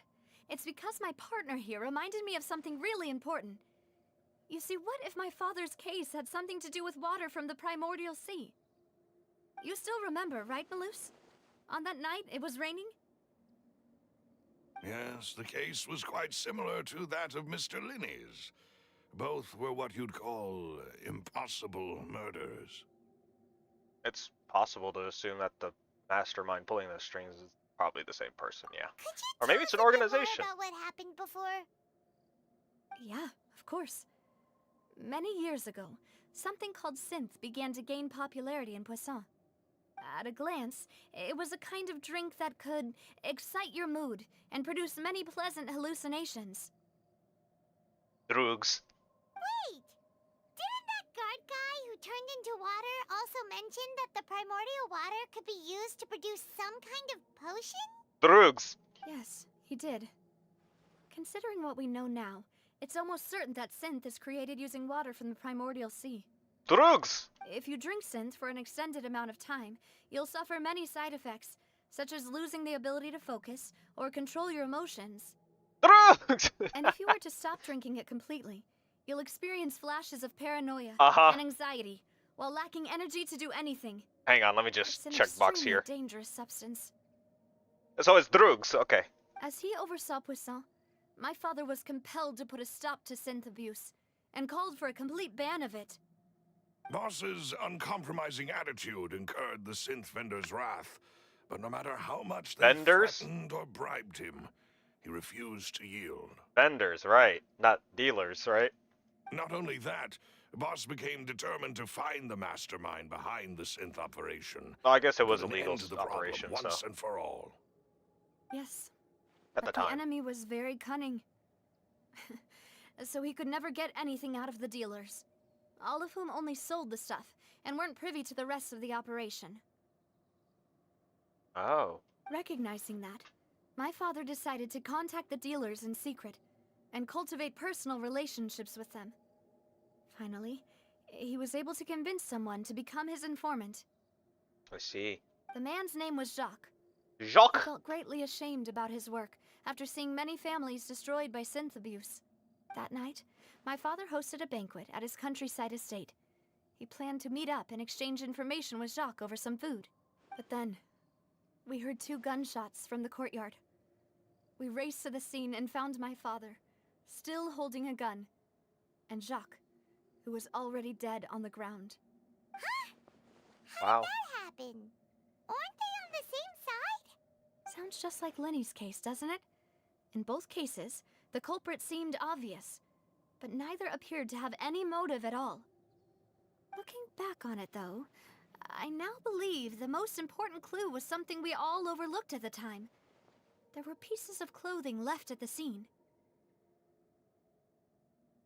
It's because my partner here reminded me of something really important. You see, what if my father's case had something to do with water from the primordial sea? You still remember, right, Melus? On that night, it was raining? Yes, the case was quite similar to that of Mr. Linney's. Both were what you'd call impossible murders. It's possible to assume that the mastermind pulling the strings is probably the same person, yeah. Could you Or maybe tell it's an us a bit more organization. about what happened before? Yeah, of course. Many years ago, something called synth began to gain popularity in Poisson. At a glance, it was a kind of drink that could excite your mood and produce many pleasant hallucinations. Drugs. Wait! Didn't that guard guy who turned into water also mention that the primordial water could be used to produce some kind of potion? Drugs. Yes, he did. Considering what we know now, It's almost certain that synth is created using water from the primordial sea. Drugs! If you drink synth for an extended amount of time, you'll suffer many side effects, such as losing the ability to focus or control your emotions. Drugs! And if you were to stop drinking it completely, you'll experience flashes of paranoia and anxiety, while lacking energy to do anything. Hang on, let me just It's check an box extremely here. dangerous substance. So it's drugs, okay. As he oversaw Poisson, my father was compelled to put a stop to synth abuse, and called for a complete ban of it. Boss's uncompromising attitude incurred the synth vendor's wrath, but no matter how much they threatened or bribed him, he refused to yield. Vendors, right. Not dealers, right? Not only that, Boss became determined to find the mastermind behind the synth operation. Well, I guess it was a Put an legal end to the operation, problem once so. and for all. Yes. At but the time. The enemy was very cunning. So he could never get anything out of the dealers, all of whom only sold the stuff and weren't privy to the rest of the operation. Oh. Recognizing that, my father decided to contact the dealers in secret and cultivate personal relationships with them. Finally, he was able to convince someone to become his informant. I see. The man's name was Jacques. Jacques? He felt greatly ashamed about his work after seeing many families destroyed by synth abuse. That night, my father hosted a banquet at his countryside estate. He planned to meet up and exchange information with Jacques over some food. But then, we heard 2 gunshots from the courtyard. We raced to the scene and found my father, still holding a gun, and Jacques, who was already dead on the ground. Huh? Wow. How did that happen? Aren't they on the same side? Sounds just like Lenny's case, doesn't it? In both cases, the culprit seemed obvious, but neither appeared to have any motive at all. Looking back on it, though, I now believe the most important clue was something we all overlooked at the time. There were pieces of clothing left at the scene.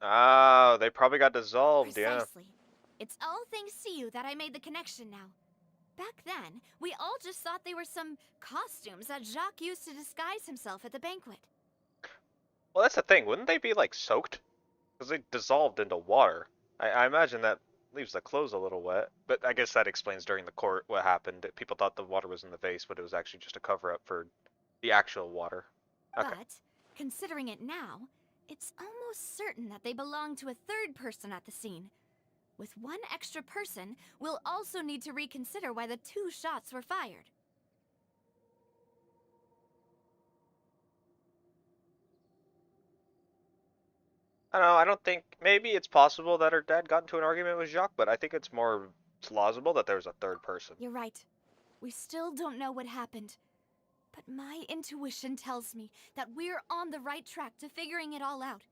Oh, they probably got dissolved, Precisely. It's all thanks to you that I made the connection now. Back then, we all just thought they were some costumes that Jacques used to disguise himself at the banquet. Well, that's the thing. Wouldn't they be, like, soaked? Because they dissolved into water. I imagine that leaves the clothes a little wet. But I guess that explains during the court what happened. People thought the water was in the vase, but it was actually just a cover-up for the actual water. Okay. But, considering it now, it's almost certain that they belong to a third person at the scene. With one extra person, we'll also need to reconsider why the 2 shots were fired. I don't know, I don't think, maybe it's possible that her dad got into an argument with Jacques, but I think it's more plausible that there's a third person. You're right. We still don't know what happened. But my intuition tells me that we're on the right track to figuring it all out.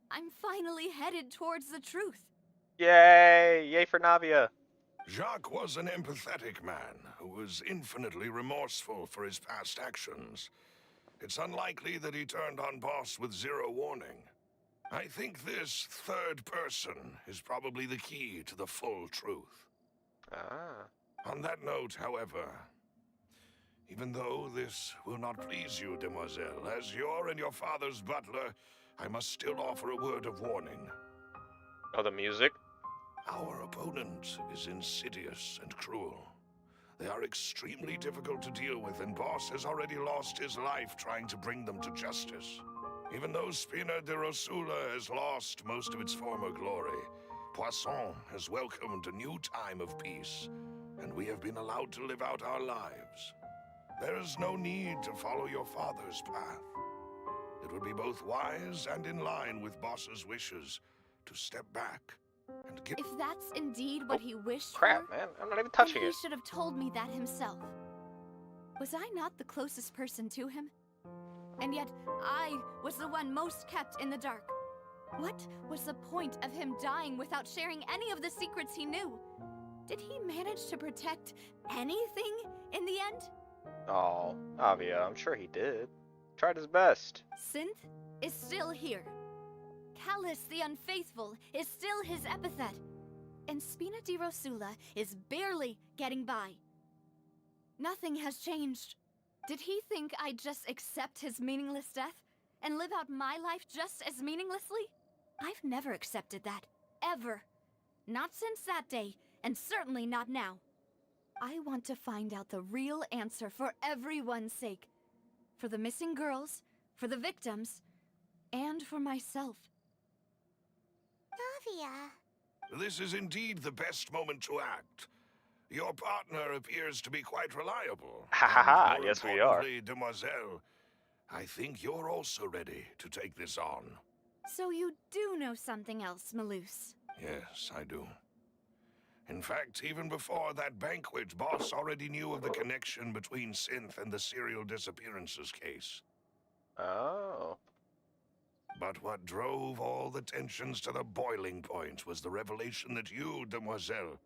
I'm finally headed towards the truth. Yay! Yay for Navia! Jacques was an empathetic man who was infinitely remorseful for his past actions. It's unlikely that he turned on Boss with 0 warning. I think this third person is probably the key to the full truth. Ah. On that note, however, even though this will not please you, demoiselle, as your and your father's butler, I must still offer a word of warning. Oh, the music? Our opponent is insidious and cruel. They are extremely difficult to deal with, and Boss has already lost his life trying to bring them to justice. Even though Spina de Rosula has lost most of its former glory, Poisson has welcomed a new time of peace, and we have been allowed to live out our lives. There is no need to follow your father's path. It would be both wise and in line with Boss's wishes to step back and give... If that's indeed what he wished Crap, for, man. I'm not even touching then it. he should have told me that himself. Was I not the closest person to him? And yet, I was the one most kept in the dark. What was the point of him dying without sharing any of the secrets he knew? Did he manage to protect anything in the end? Oh, Navia, I'm sure he did. Tried his best. Synth is still here. Callus the Unfaithful is still his epithet. And Spina di Rosula is barely getting by. Nothing has changed. Did he think I'd just accept his meaningless death and live out my life just as meaninglessly? I've never accepted that. Ever. Not since that day, and certainly not now. I want to find out the real answer for everyone's sake. For the missing girls, for the victims, and for myself. Navia. This is indeed the best moment to act. Your partner appears to be quite reliable. Ha ha ha, And more yes we are. importantly, Demoiselle, I think you're also ready to take this on. So you do know something else, Maloose? Yes, I do. In fact, even before that banquet, Boss already knew of the connection between Synth and the serial disappearances case. Oh. But what drove all the tensions to the boiling point was the revelation that you, Demoiselle,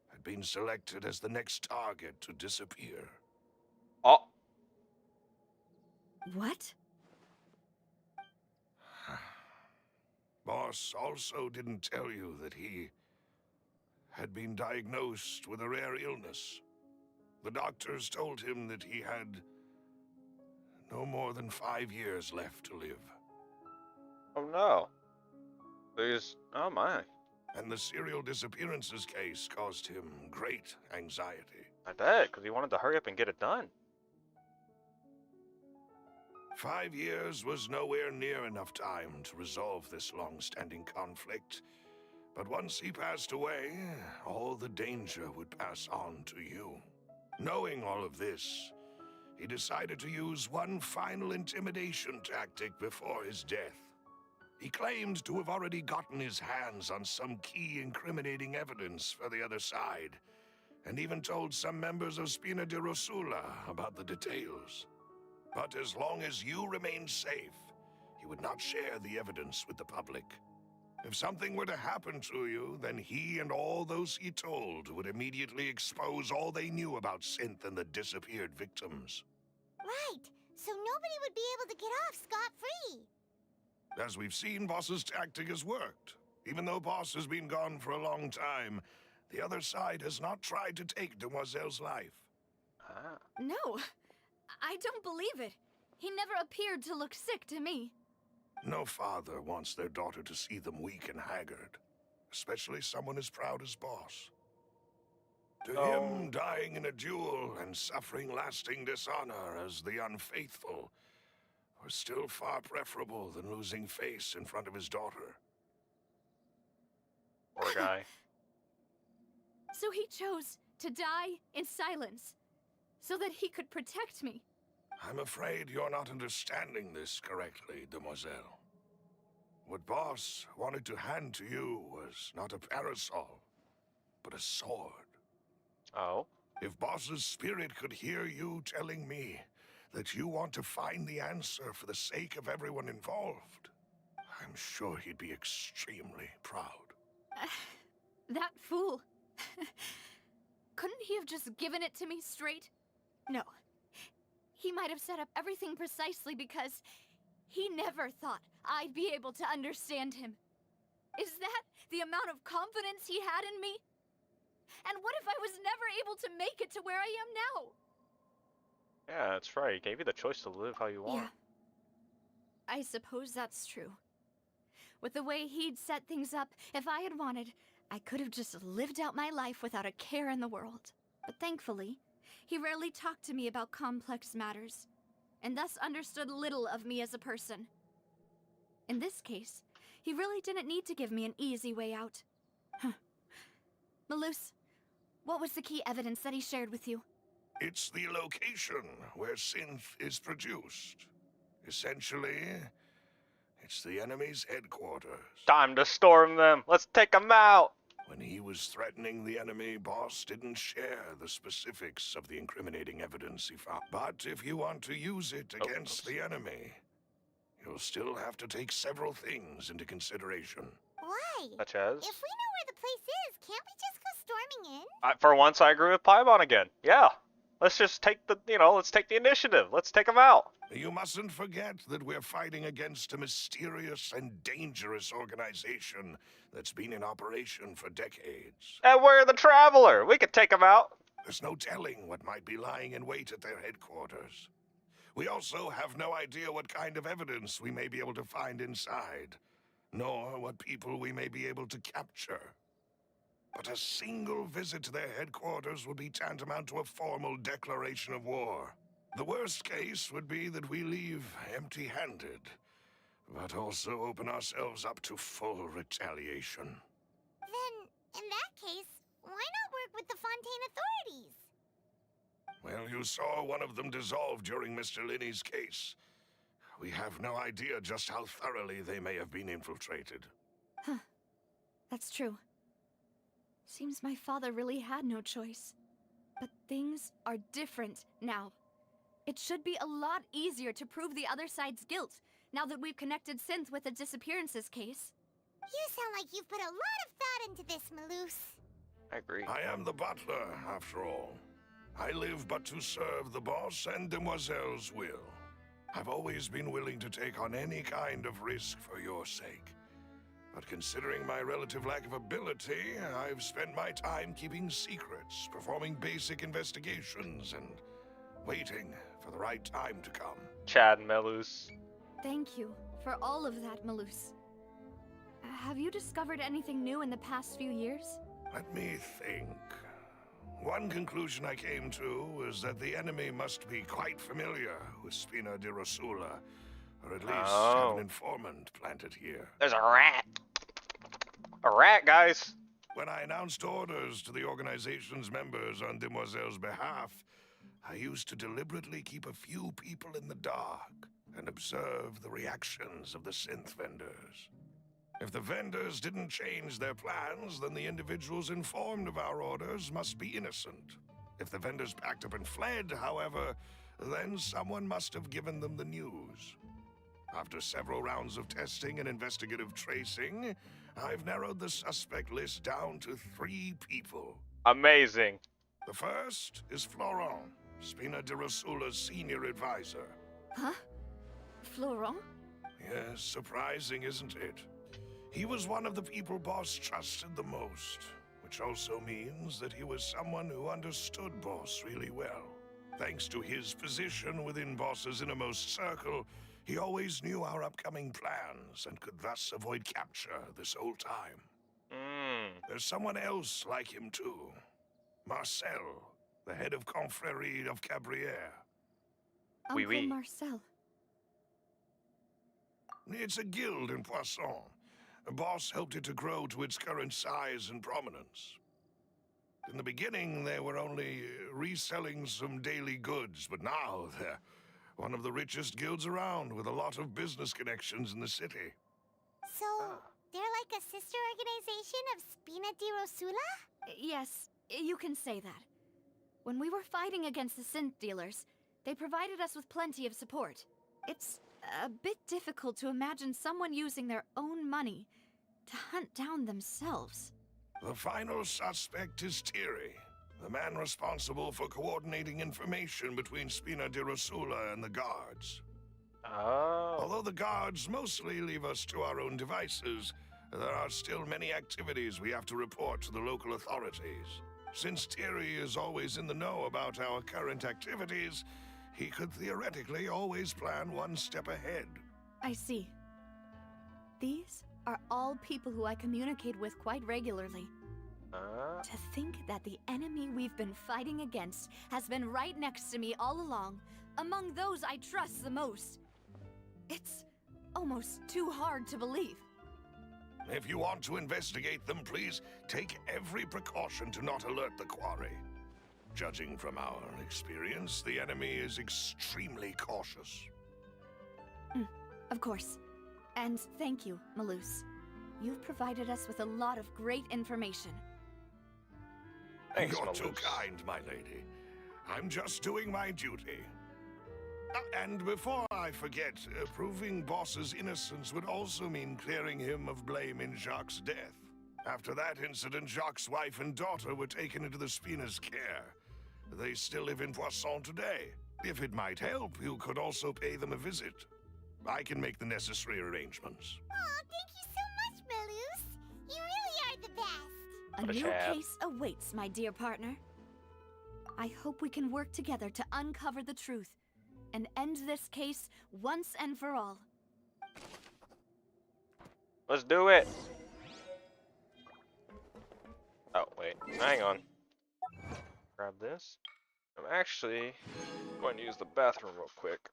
had been selected as the next target to disappear. Oh. What? Boss also didn't tell you that he had been diagnosed with a rare illness. The doctors told him that he had no more than 5 years left to live. Oh no. Oh my. And the serial disappearances case caused him great anxiety. I bet, because he wanted to hurry up and get it done. 5 years was nowhere near enough time to resolve this long-standing conflict. But once he passed away, all the danger would pass on to you. Knowing all of this, he decided to use one final intimidation tactic before his death. He claimed to have already gotten his hands on some key incriminating evidence for the other side, and even told some members of Spina di Rosula about the details. But as long as you remained safe, he would not share the evidence with the public. If something were to happen to you, then he and all those he told would immediately expose all they knew about Synth and the disappeared victims. Right, so nobody would be able to get off scot-free. As we've seen, Boss's tactic has worked. Even though Boss has been gone for a long time, the other side has not tried to take Demoiselle's life. Ah. No, I don't believe it. He never appeared to look sick to me. No father wants their daughter to see them weak and haggard, especially someone as proud as Boss. To him, dying in a duel and suffering lasting dishonor as the unfaithful was still far preferable than losing face in front of his daughter. Poor guy. So he chose to die in silence, so that he could protect me. I'm afraid you're not understanding this correctly, Demoiselle. What Boss wanted to hand to you was not a parasol, but a sword. Oh. If Boss's spirit could hear you telling me that you want to find the answer for the sake of everyone involved, I'm sure he'd be extremely proud. That fool. Couldn't he have just given it to me straight? No. He might have set up everything precisely because he never thought I'd be able to understand him. Is that the amount of confidence he had in me? And what if I was never able to make it to where I am now? Yeah, that's right. He gave you the choice to live how you want. Yeah. I suppose that's true. With the way he'd set things up, if I had wanted, I could have just lived out my life without a care in the world. But thankfully, he rarely talked to me about complex matters, and thus understood little of me as a person. In this case, he really didn't need to give me an easy way out. Maloose, what was the key evidence that he shared with you? It's the location where Synth is produced. Essentially, it's the enemy's headquarters. Time to storm them. Let's take them out. When he was threatening the enemy, Boss didn't share the specifics of the incriminating evidence he found. But if you want to use it against the enemy, you'll still have to take several things into consideration. Why? Such as? If we know where the place is, can't we just go storming in? For once, I agree with Paimon again. Yeah. Let's just take the, let's take the initiative. Let's take them out. You mustn't forget that we're fighting against a mysterious and dangerous organization that's been in operation for decades. And we're the Traveler. We could take them out. There's no telling what might be lying in wait at their headquarters. We also have no idea what kind of evidence we may be able to find inside, nor what people we may be able to capture. But a single visit to their headquarters would be tantamount to a formal declaration of war. The worst case would be that we leave empty-handed, but also open ourselves up to full retaliation. Then, in that case, why not work with the Fontaine authorities? Well, you saw one of them dissolve during Mr. Linney's case. We have no idea just how thoroughly they may have been infiltrated. Huh. That's true. Seems my father really had no choice. But things are different now. It should be a lot easier to prove the other side's guilt, now that we've connected Synth with the disappearances case. You sound like you've put a lot of thought into this, Maloose. I agree. I am the butler, after all. I live but to serve the boss and Demoiselle's will. I've always been willing to take on any kind of risk for your sake. But considering my relative lack of ability, I've spent my time keeping secrets, performing basic investigations, and waiting for the right time to come. Chad Melus. Thank you for all of that, Maloose. Have you discovered anything new in the past few years? Let me think. One conclusion I came to was that the enemy must be quite familiar with Spina di Rosula, or at least have an informant planted here. There's a rat. A rat, guys. When I announced orders to the organization's members on Demoiselle's behalf, I used to deliberately keep a few people in the dark and observe the reactions of the synth vendors. If the vendors didn't change their plans, then the individuals informed of our orders must be innocent. If the vendors packed up and fled, however, then someone must have given them the news. After several rounds of testing and investigative tracing, I've narrowed the suspect list down to 3 people. Amazing. The first is Florent, Spina di Rosula's senior advisor. Huh? Florent? Yes, surprising, isn't it? He was one of the people Boss trusted the most, which also means that he was someone who understood Boss really well. Thanks to his position within Boss's innermost circle, he always knew our upcoming plans and could thus avoid capture this whole time. There's someone else like him too. Marcel, the head of Confrérie of Cabrières. Uncle Marcel. It's a guild in Poisson. Boss helped it to grow to its current size and prominence. In the beginning, they were only reselling some daily goods, but now they're one of the richest guilds around, with a lot of business connections in the city. So, they're like a sister organization of Spina di Rosula? Yes, you can say that. When we were fighting against the synth dealers, they provided us with plenty of support. It's a bit difficult to imagine someone using their own money to hunt down themselves. The final suspect is Thierry, the man responsible for coordinating information between Spina di Rosula and the guards. Although the guards mostly leave us to our own devices, there are still many activities we have to report to the local authorities. Since Thierry is always in the know about our current activities, he could theoretically always plan one step ahead. I see. These are all people who I communicate with quite regularly. To think that the enemy we've been fighting against has been right next to me all along, among those I trust the most. It's almost too hard to believe. If you want to investigate them, please take every precaution to not alert the quarry. Judging from our experience, the enemy is extremely cautious. Of course. And thank you, Maloose. You've provided us with a lot of great information. Thanks, You're Maloose. too kind, my lady. I'm just doing my duty. And before I forget, proving Boss's innocence would also mean clearing him of blame in Jacques' death. After that incident, Jacques' wife and daughter were taken into the Spina's care. They still live in Poisson today. If it might help, you could also pay them a visit. I can make the necessary arrangements. Aw, thank you so much, Maloose. You really are the best. A What a new chap. case awaits, my dear partner. I hope we can work together to uncover the truth and end this case once and for all. Let's do it. Oh, wait. Hang on. Grab this. I'm actually going to use the bathroom real quick.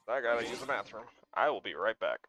I gotta use the bathroom. I will be right back.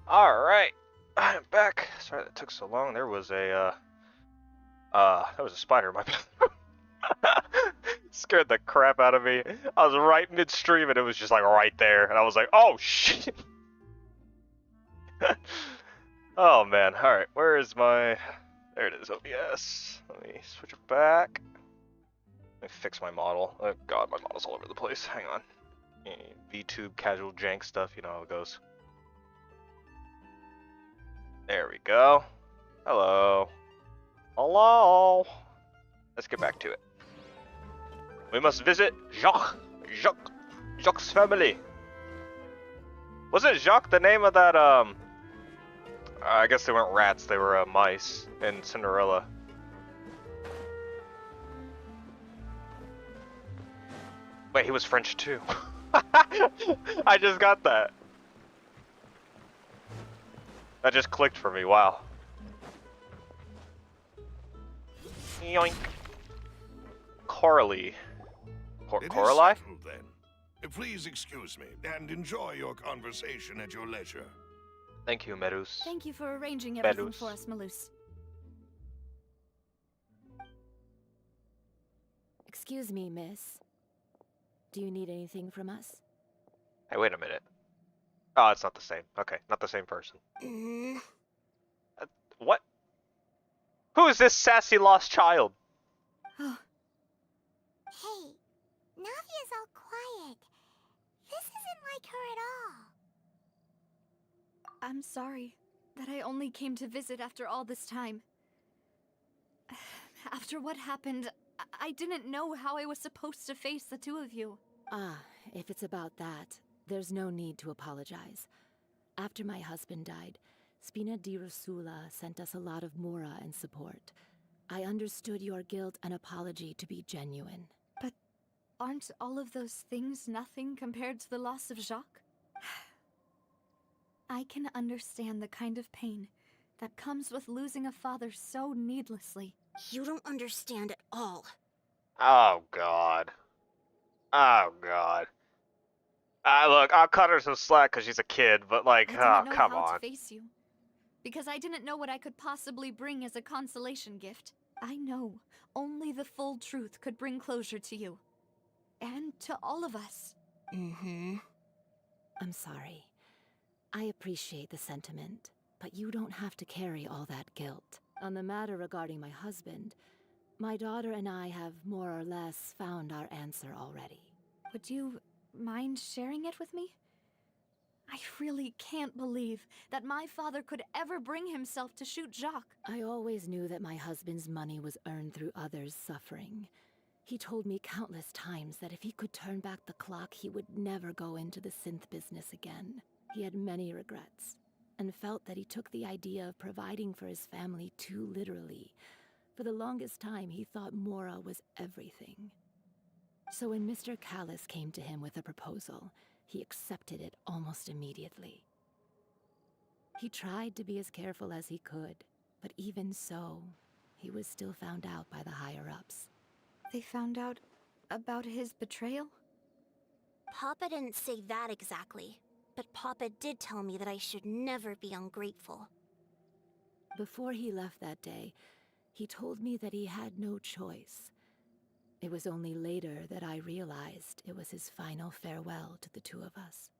Alright, I'm back. Sorry that took so long. There was a, that was a spider in my scared the crap out of me. I was right midstream and it was just like right there. And I was like, oh shit. Oh man, alright, where is my, there it is, OBS. Let me switch it back. Let me fix my model. Oh god, my model's all over the place. Hang on. VTube casual jank stuff, you know how it goes. There we go. Hello. Hello. Let's get back to it. We must visit Jacques' family. Wasn't Jacques the name of that, I guess they weren't rats, they were mice in Cinderella. Wait, he was French too. I just got that. That just clicked for me, wow. Yoink. Coralie. Coralie? Then. Please excuse me, and enjoy your conversation at your leisure. Thank you, Merus. Thank you for arranging everything Merus. for us, Malus. Excuse me, miss. Do you need anything from us? Hey, wait a minute. Oh, it's not the same. Okay, not the same person. What? Who is this sassy lost child? Hey, Navia's all quiet. This isn't like her at all. I'm sorry that I only came to visit after all this time. After what happened, I didn't know how I was supposed to face the two of you. Ah, if it's about that, there's no need to apologize. After my husband died, Spina di Rusula sent us a lot of mora and support. I understood your guilt and apology to be genuine. But aren't all of those things nothing compared to the loss of Jacques? I can understand the kind of pain that comes with losing a father so needlessly. You don't understand at all. Oh, God. Oh, God. Look, I'll cut her some slack because she's a kid, but like, I oh, didn't know come how on. to face you, because I didn't know what I could possibly bring as a consolation gift. I know only the full truth could bring closure to you. And to all of us. I'm sorry. I appreciate the sentiment, but you don't have to carry all that guilt. On the matter regarding my husband, my daughter and I have more or less found our answer already. Would you mind sharing it with me? I really can't believe that my father could ever bring himself to shoot Jacques. I always knew that my husband's money was earned through others' suffering. He told me countless times that if he could turn back the clock, he would never go into the synth business again. He had many regrets, and felt that he took the idea of providing for his family too literally. For the longest time, he thought Mora was everything. So when Mr. Callis came to him with a proposal, he accepted it almost immediately. He tried to be as careful as he could, but even so, he was still found out by the higher-ups. They found out about his betrayal? Papa didn't say that exactly, but Papa did tell me that I should never be ungrateful. Before he left that day, he told me that he had no choice. It was only later that I realized it was his final farewell to the two of us.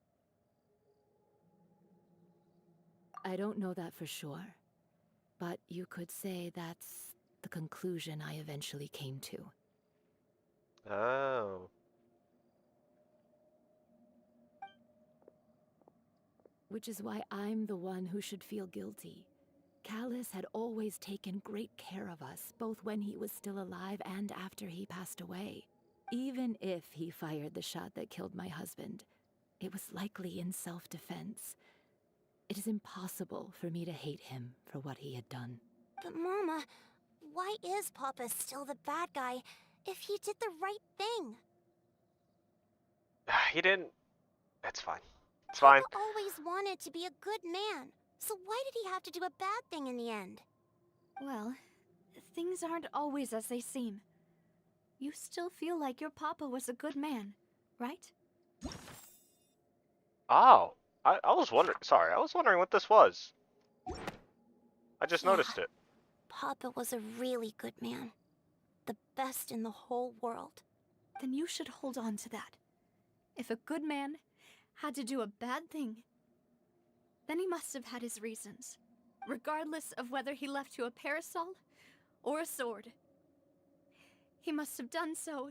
I don't know that for sure, but you could say that's the conclusion I eventually came to. Oh. Which is why I'm the one who should feel guilty. Callis had always taken great care of us, both when he was still alive and after he passed away. Even if he fired the shot that killed my husband, it was likely in self-defense. It is impossible for me to hate him for what he had done. But Mama, why is Papa still the bad guy if he did the right thing? He didn't. It's fine. It's fine. Papa always wanted to be a good man. So why did he have to do a bad thing in the end? Well, things aren't always as they seem. You still feel like your papa was a good man, right? Oh. I was wondering. Sorry, I was wondering what this was. I just noticed it. Papa was a really good man. The best in the whole world. Then you should hold on to that. If a good man had to do a bad thing, then he must have had his reasons, regardless of whether he left you a parasol or a sword. He must have done so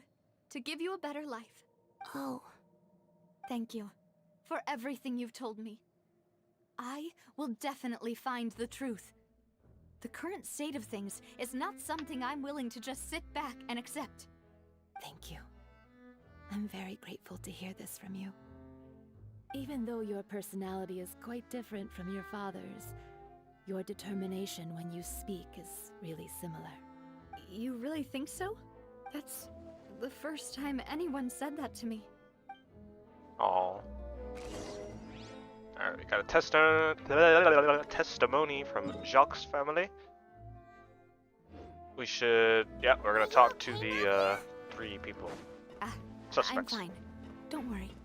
to give you a better life. Oh. Thank you for everything you've told me. I will definitely find the truth. The current state of things is not something I'm willing to just sit back and accept. Thank you. I'm very grateful to hear this from you. Even though your personality is quite different from your father's, your determination when you speak is really similar. You really think so? That's the first time anyone said that to me. Oh. Alright, we got a testimony from Jacques' family. We should... Yeah, we're gonna talk to the 3 people. Suspects. I'm fine. Don't worry.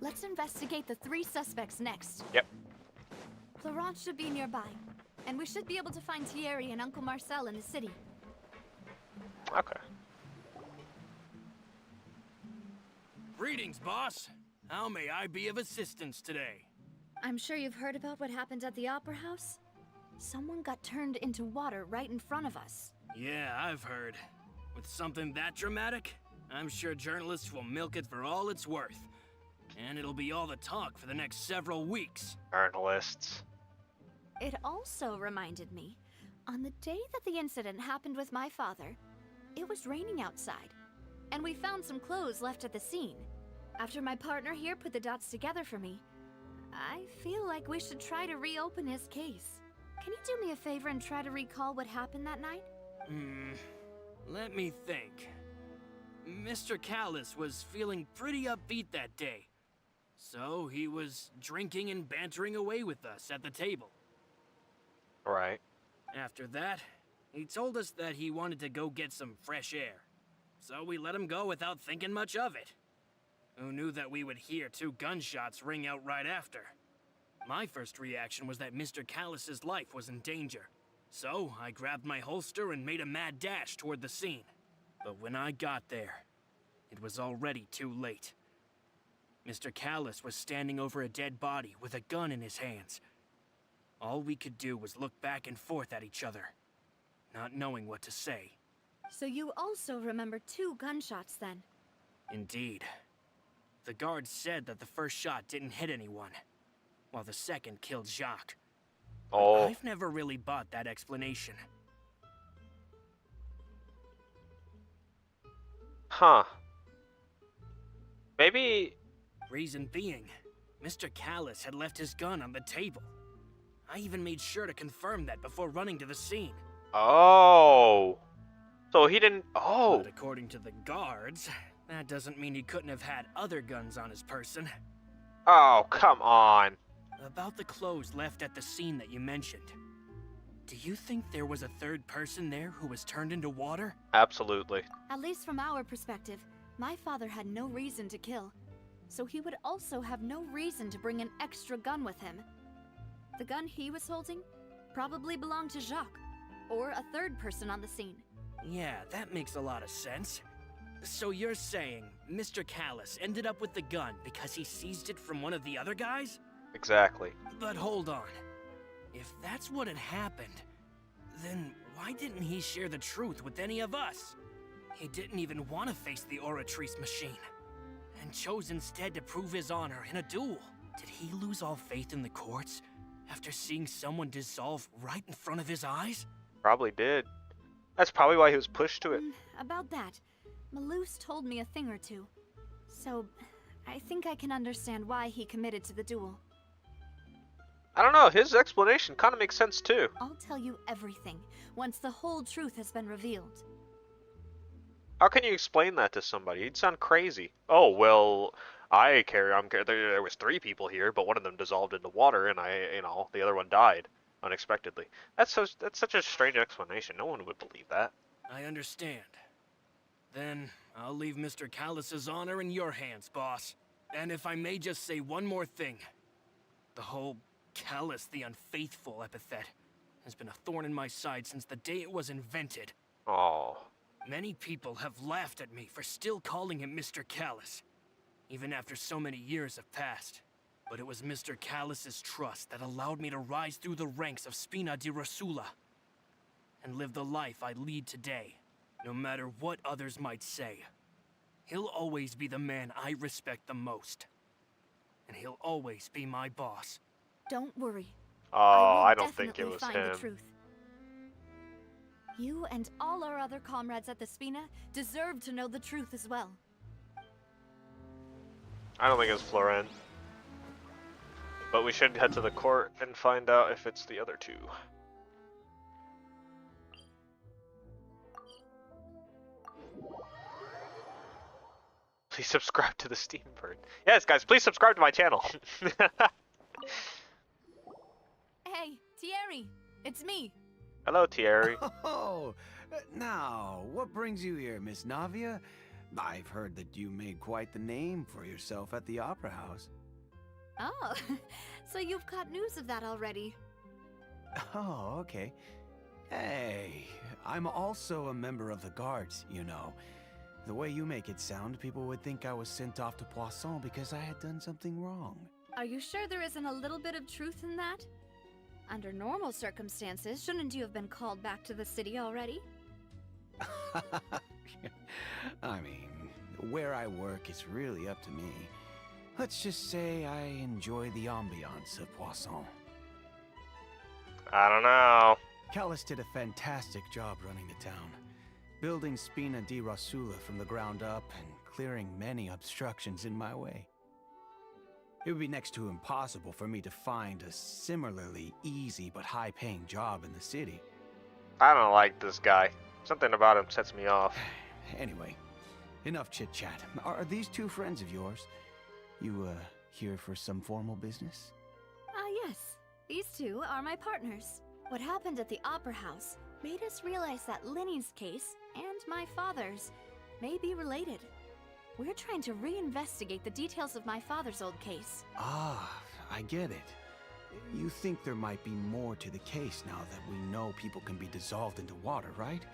Let's investigate the 3 suspects next. Yep. Florence should be nearby, and we should be able to find Thierry and Uncle Marcel in the city. Okay. Greetings, boss. How may I be of assistance today? I'm sure you've heard about what happened at the Opera House. Someone got turned into water right in front of us. Yeah, I've heard. With something that dramatic, I'm sure journalists will milk it for all it's worth. And it'll be all the talk for the next several weeks. Journalists. It also reminded me, on the day that the incident happened with my father, it was raining outside, and we found some clothes left at the scene. After my partner here put the dots together for me, I feel like we should try to reopen his case. Can you do me a favor and try to recall what happened that night? Let me think. Mr. Callus was feeling pretty upbeat that day. So he was drinking and bantering away with us at the table. Right. After that, he told us that he wanted to go get some fresh air. So we let him go without thinking much of it. Who knew that we would hear 2 gunshots ring out right after? My first reaction was that Mr. Callus's life was in danger. So I grabbed my holster and made a mad dash toward the scene. But when I got there, it was already too late. Mr. Callus was standing over a dead body with a gun in his hands. All we could do was look back and forth at each other, not knowing what to say. So you also remember 2 gunshots then? Indeed. The guards said that the first shot didn't hit anyone, while the second killed Jacques. Oh. I've never really bought that explanation. Huh. Maybe... Reason being, Mr. Callus had left his gun on the table. I even made sure to confirm that before running to the scene. Oh. So he didn't... Oh. But according to the guards, that doesn't mean he couldn't have had other guns on his person. Oh, come on. About the clothes left at the scene that you mentioned. Do you think there was a third person there who was turned into water? Absolutely. At least from our perspective, my father had no reason to kill. So he would also have no reason to bring an extra gun with him. The gun he was holding probably belonged to Jacques, or a third person on the scene. Yeah, that makes a lot of sense. So you're saying Mr. Callus ended up with the gun because he seized it from one of the other guys? Exactly. But hold on. If that's what had happened, then why didn't he share the truth with any of us? He didn't even want to face the Oratrice machine, and chose instead to prove his honor in a duel. Did he lose all faith in the courts after seeing someone dissolve right in front of his eyes? Probably did. That's probably why he was pushed to it. About that, Malus told me a thing or two. So, I think I can understand why he committed to the duel. I don't know, his explanation kind of makes sense too. I'll tell you everything once the whole truth has been revealed. How can you explain that to somebody? He'd sound crazy. Oh, well, there was 3 people here, but one of them dissolved into water and the other one died unexpectedly. That's such a strange explanation. No one would believe that. I understand. Then I'll leave Mr. Callus's honor in your hands, boss. And if I may just say one more thing. The whole Callus the Unfaithful epithet has been a thorn in my side since the day it was invented. Oh. Many people have laughed at me for still calling him Mr. Callus, even after so many years have passed. But it was Mr. Callus's trust that allowed me to rise through the ranks of Spina di Rosula and live the life I lead today, no matter what others might say. He'll always be the man I respect the most, and he'll always be my boss. Don't worry. Oh, I don't think it was find him. The truth. You and all our other comrades at the Spina deserve to know the truth as well. I don't think it was Florent. But we should head to the court and find out if it's the other 2. Please subscribe to the Steambird. Yes, guys, please subscribe to my channel. Hey, Thierry, it's me. Hello, Thierry. Oh, now, what brings you here, Miss Navia? I've heard that you made quite the name for yourself at the Opera House. Oh, so you've got news of that already. Oh, okay. Hey, I'm also a member of the guards, you know. The way you make it sound, people would think I was sent off to Poisson because I had done something wrong. Are you sure there isn't a little bit of truth in that? Under normal circumstances, shouldn't you have been called back to the city already? I mean, where I work is really up to me. Let's just say I enjoy the ambiance of Poisson. I don't know. Callus did a fantastic job running the town, building Spina di Rasula from the ground up and clearing many obstructions in my way. It would be next to impossible for me to find a similarly easy but high-paying job in the city. I don't like this guy. Something about him sets me off. Anyway, enough chit-chat. Are these two friends of yours? You, here for some formal business? Yes. These two are my partners. What happened at the Opera House made us realize that Linny's case and my father's may be related. We're trying to reinvestigate the details of my father's old case. Ah, I get it. You think there might be more to the case now that we know people can be dissolved into water, right?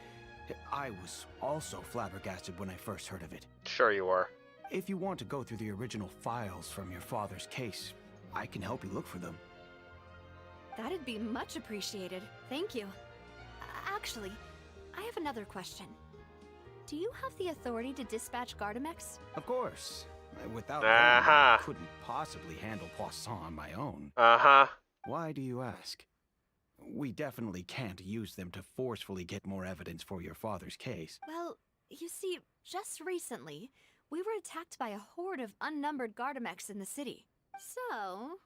I was also flabbergasted when I first heard of it. Sure you were. If you want to go through the original files from your father's case, I can help you look for them. That'd be much appreciated. Thank you. Actually, I have another question. Do you have the authority to dispatch Gardamex? Of course. Without them, I couldn't possibly handle Poisson on my own. Why do you ask? We definitely can't use them to forcefully get more evidence for your father's case. Well, you see, just recently, we were attacked by a horde of unnumbered Gardamex in the city. So,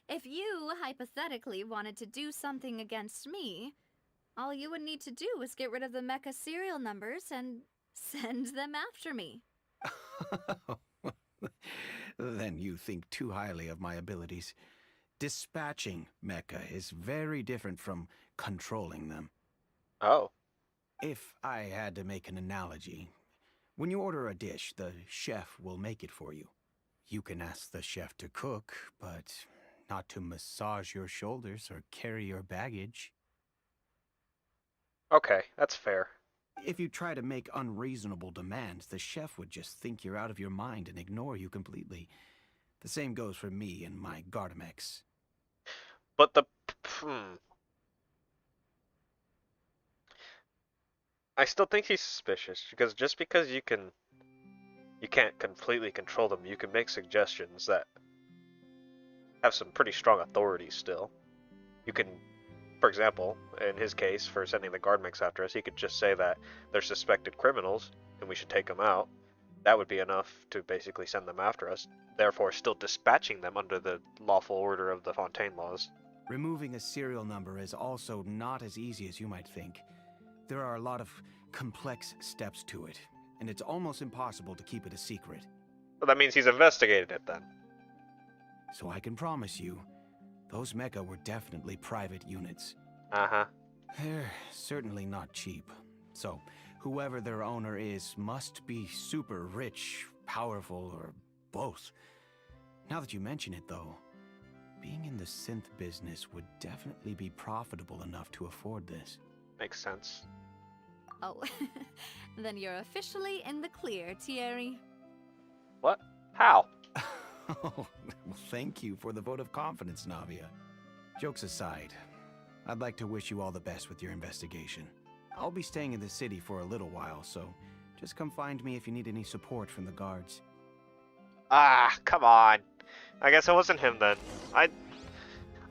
if you hypothetically wanted to do something against me, all you would need to do is get rid of the mecha serial numbers and send them after me. Then you think too highly of my abilities. Dispatching mecha is very different from controlling them. Oh. If I had to make an analogy, when you order a dish, the chef will make it for you. You can ask the chef to cook, but not to massage your shoulders or carry your baggage. Okay, that's fair. If you try to make unreasonable demands, the chef would just think you're out of your mind and ignore you completely. The same goes for me and my Gardamex. But I still think he's suspicious, because just because you can't completely control them, you can make suggestions that have some pretty strong authority still. You can, for example, in his case, for sending the Guardmix after us, he could just say that they're suspected criminals and we should take them out. That would be enough to basically send them after us, therefore still dispatching them under the lawful order of the Fontaine laws. Removing a serial number is also not as easy as you might think. There are a lot of complex steps to it, and it's almost impossible to keep it a secret. Well, that means he's investigated it then. So I can promise you, those mecha were definitely private units. They're certainly not cheap. So, whoever their owner is must be super rich, powerful, or both. Now that you mention it, though, being in the synth business would definitely be profitable enough to afford this. Makes sense. Oh, then you're officially in the clear, Thierry. What? How? Oh, well, thank you for the vote of confidence, Navia. Jokes aside, I'd like to wish you all the best with your investigation. I'll be staying in the city for a little while, so just come find me if you need any support from the guards. Ah, come on. I guess it wasn't him then.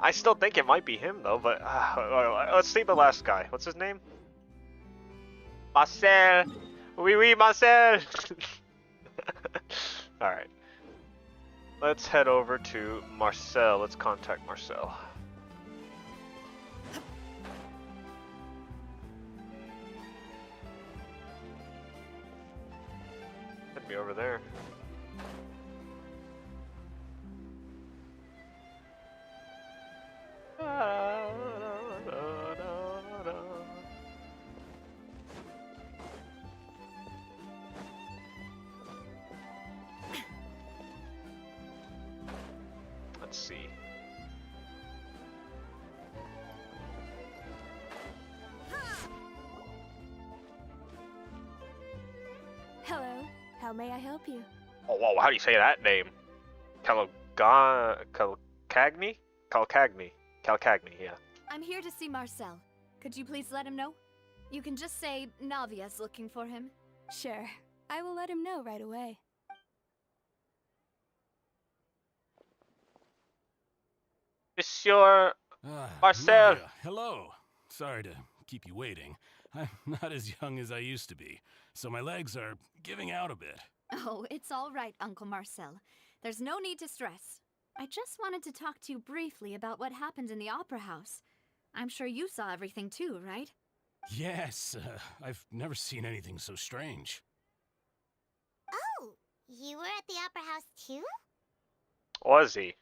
I still think it might be him though, but let's see the last guy. What's his name? Marcel. Oui, oui, Marcel. All right. Let's head over to Marcel. Let's contact Marcel. Could be over there. Let's see. How may I help you? Oh, whoa, how do you say that name? Calcagni? Calcagni, yeah. I'm here to see Marcel. Could you please let him know? You can just say Navia's looking for him. Sure. I will let him know right away. Monsieur Marcel. Navia, hello. Sorry to keep you waiting. I'm not as young as I used to be, so my legs are giving out a bit. Oh, it's all right, Uncle Marcel. There's no need to stress. I just wanted to talk to you briefly about what happened in the Opera House. I'm sure you saw everything too, right? Yes, I've never seen anything so strange. Oh, you were at the Opera House too? Was he?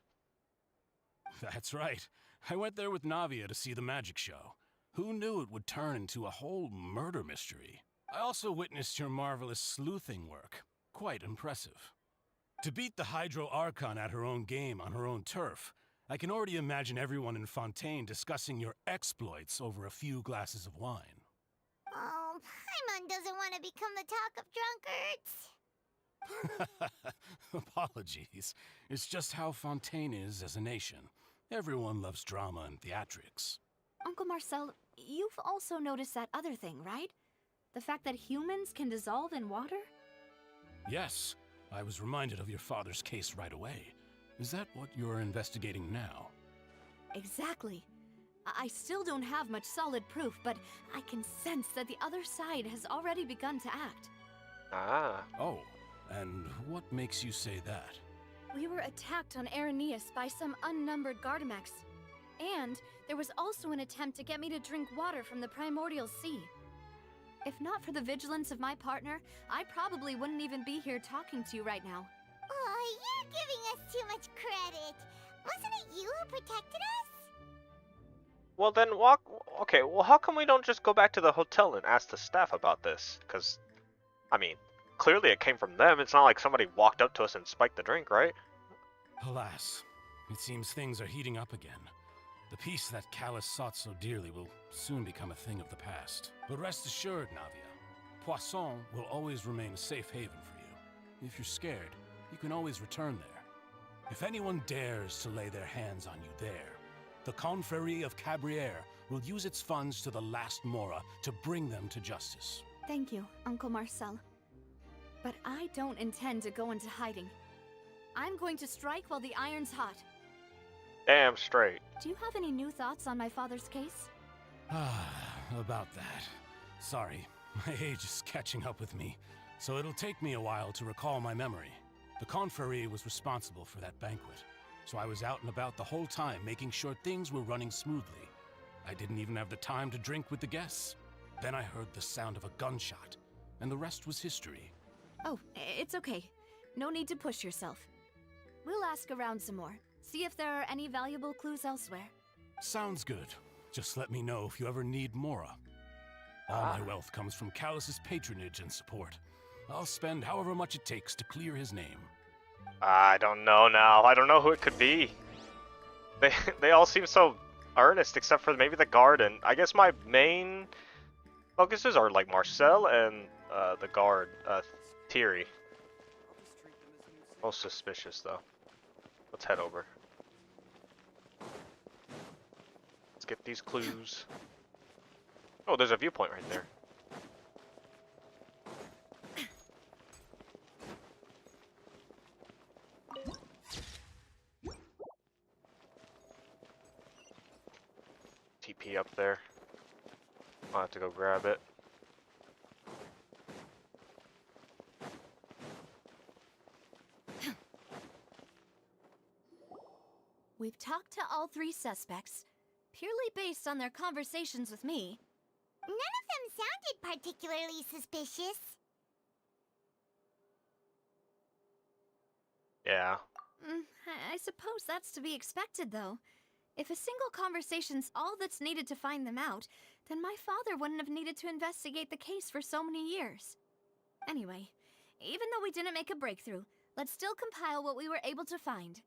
That's right. I went there with Navia to see the magic show. Who knew it would turn into a whole murder mystery? I also witnessed your marvelous sleuthing work. Quite impressive. To beat the Hydro Archon at her own game on her own turf, I can already imagine everyone in Fontaine discussing your exploits over a few glasses of wine. Oh, Paimon doesn't want to become the talk of drunkards. Apologies. It's just how Fontaine is as a nation. Everyone loves drama and theatrics. Uncle Marcel, you've also noticed that other thing, right? The fact that humans can dissolve in water? Yes, I was reminded of your father's case right away. Is that what you're investigating now? Exactly. I still don't have much solid proof, but I can sense that the other side has already begun to act. Ah. Oh, and what makes you say that? We were attacked on Araneus by some unnumbered Gardamex. And there was also an attempt to get me to drink water from the primordial sea. If not for the vigilance of my partner, I probably wouldn't even be here talking to you right now. Oh, you're giving us too much credit. Wasn't it you who protected us? Well then, walk. Okay, well how come we don't just go back to the hotel and ask the staff about this? Because, I mean, clearly it came from them. It's not like somebody walked up to us and spiked the drink, right? Alas, it seems things are heating up again. The peace that Callus sought so dearly will soon become a thing of the past. But rest assured, Navia, Poisson will always remain a safe haven for you. If you're scared, you can always return there. If anyone dares to lay their hands on you there, the Confrérie of Cabrières will use its funds to the last Mora to bring them to justice. Thank you, Uncle Marcel. But I don't intend to go into hiding. I'm going to strike while the iron's hot. Damn straight. Do you have any new thoughts on my father's case? About that. Sorry, my age is catching up with me, so it'll take me a while to recall my memory. The Confrérie was responsible for that banquet, so I was out and about the whole time making sure things were running smoothly. I didn't even have the time to drink with the guests. Then I heard the sound of a gunshot, and the rest was history. Oh, it's okay. No need to push yourself. We'll ask around some more. See if there are any valuable clues elsewhere. Sounds good. Just let me know if you ever need Mora. All my wealth comes from Callus's patronage and support. I'll spend however much it takes to clear his name. I don't know now. I don't know who it could be. They all seem so earnest, except for maybe the guard, and I guess my main focuses are like Marcel and the guard, Thierry. Most suspicious though. Let's head over. Let's get these clues. Oh, there's a viewpoint right there. TP up there. I'll have to go grab it. We've talked to all three suspects, purely based on their conversations with me. None of them sounded particularly suspicious. Yeah. I suppose that's to be expected, though. If a single conversation's all that's needed to find them out, then my father wouldn't have needed to investigate the case for so many years. Anyway, even though we didn't make a breakthrough, let's still compile what we were able to find.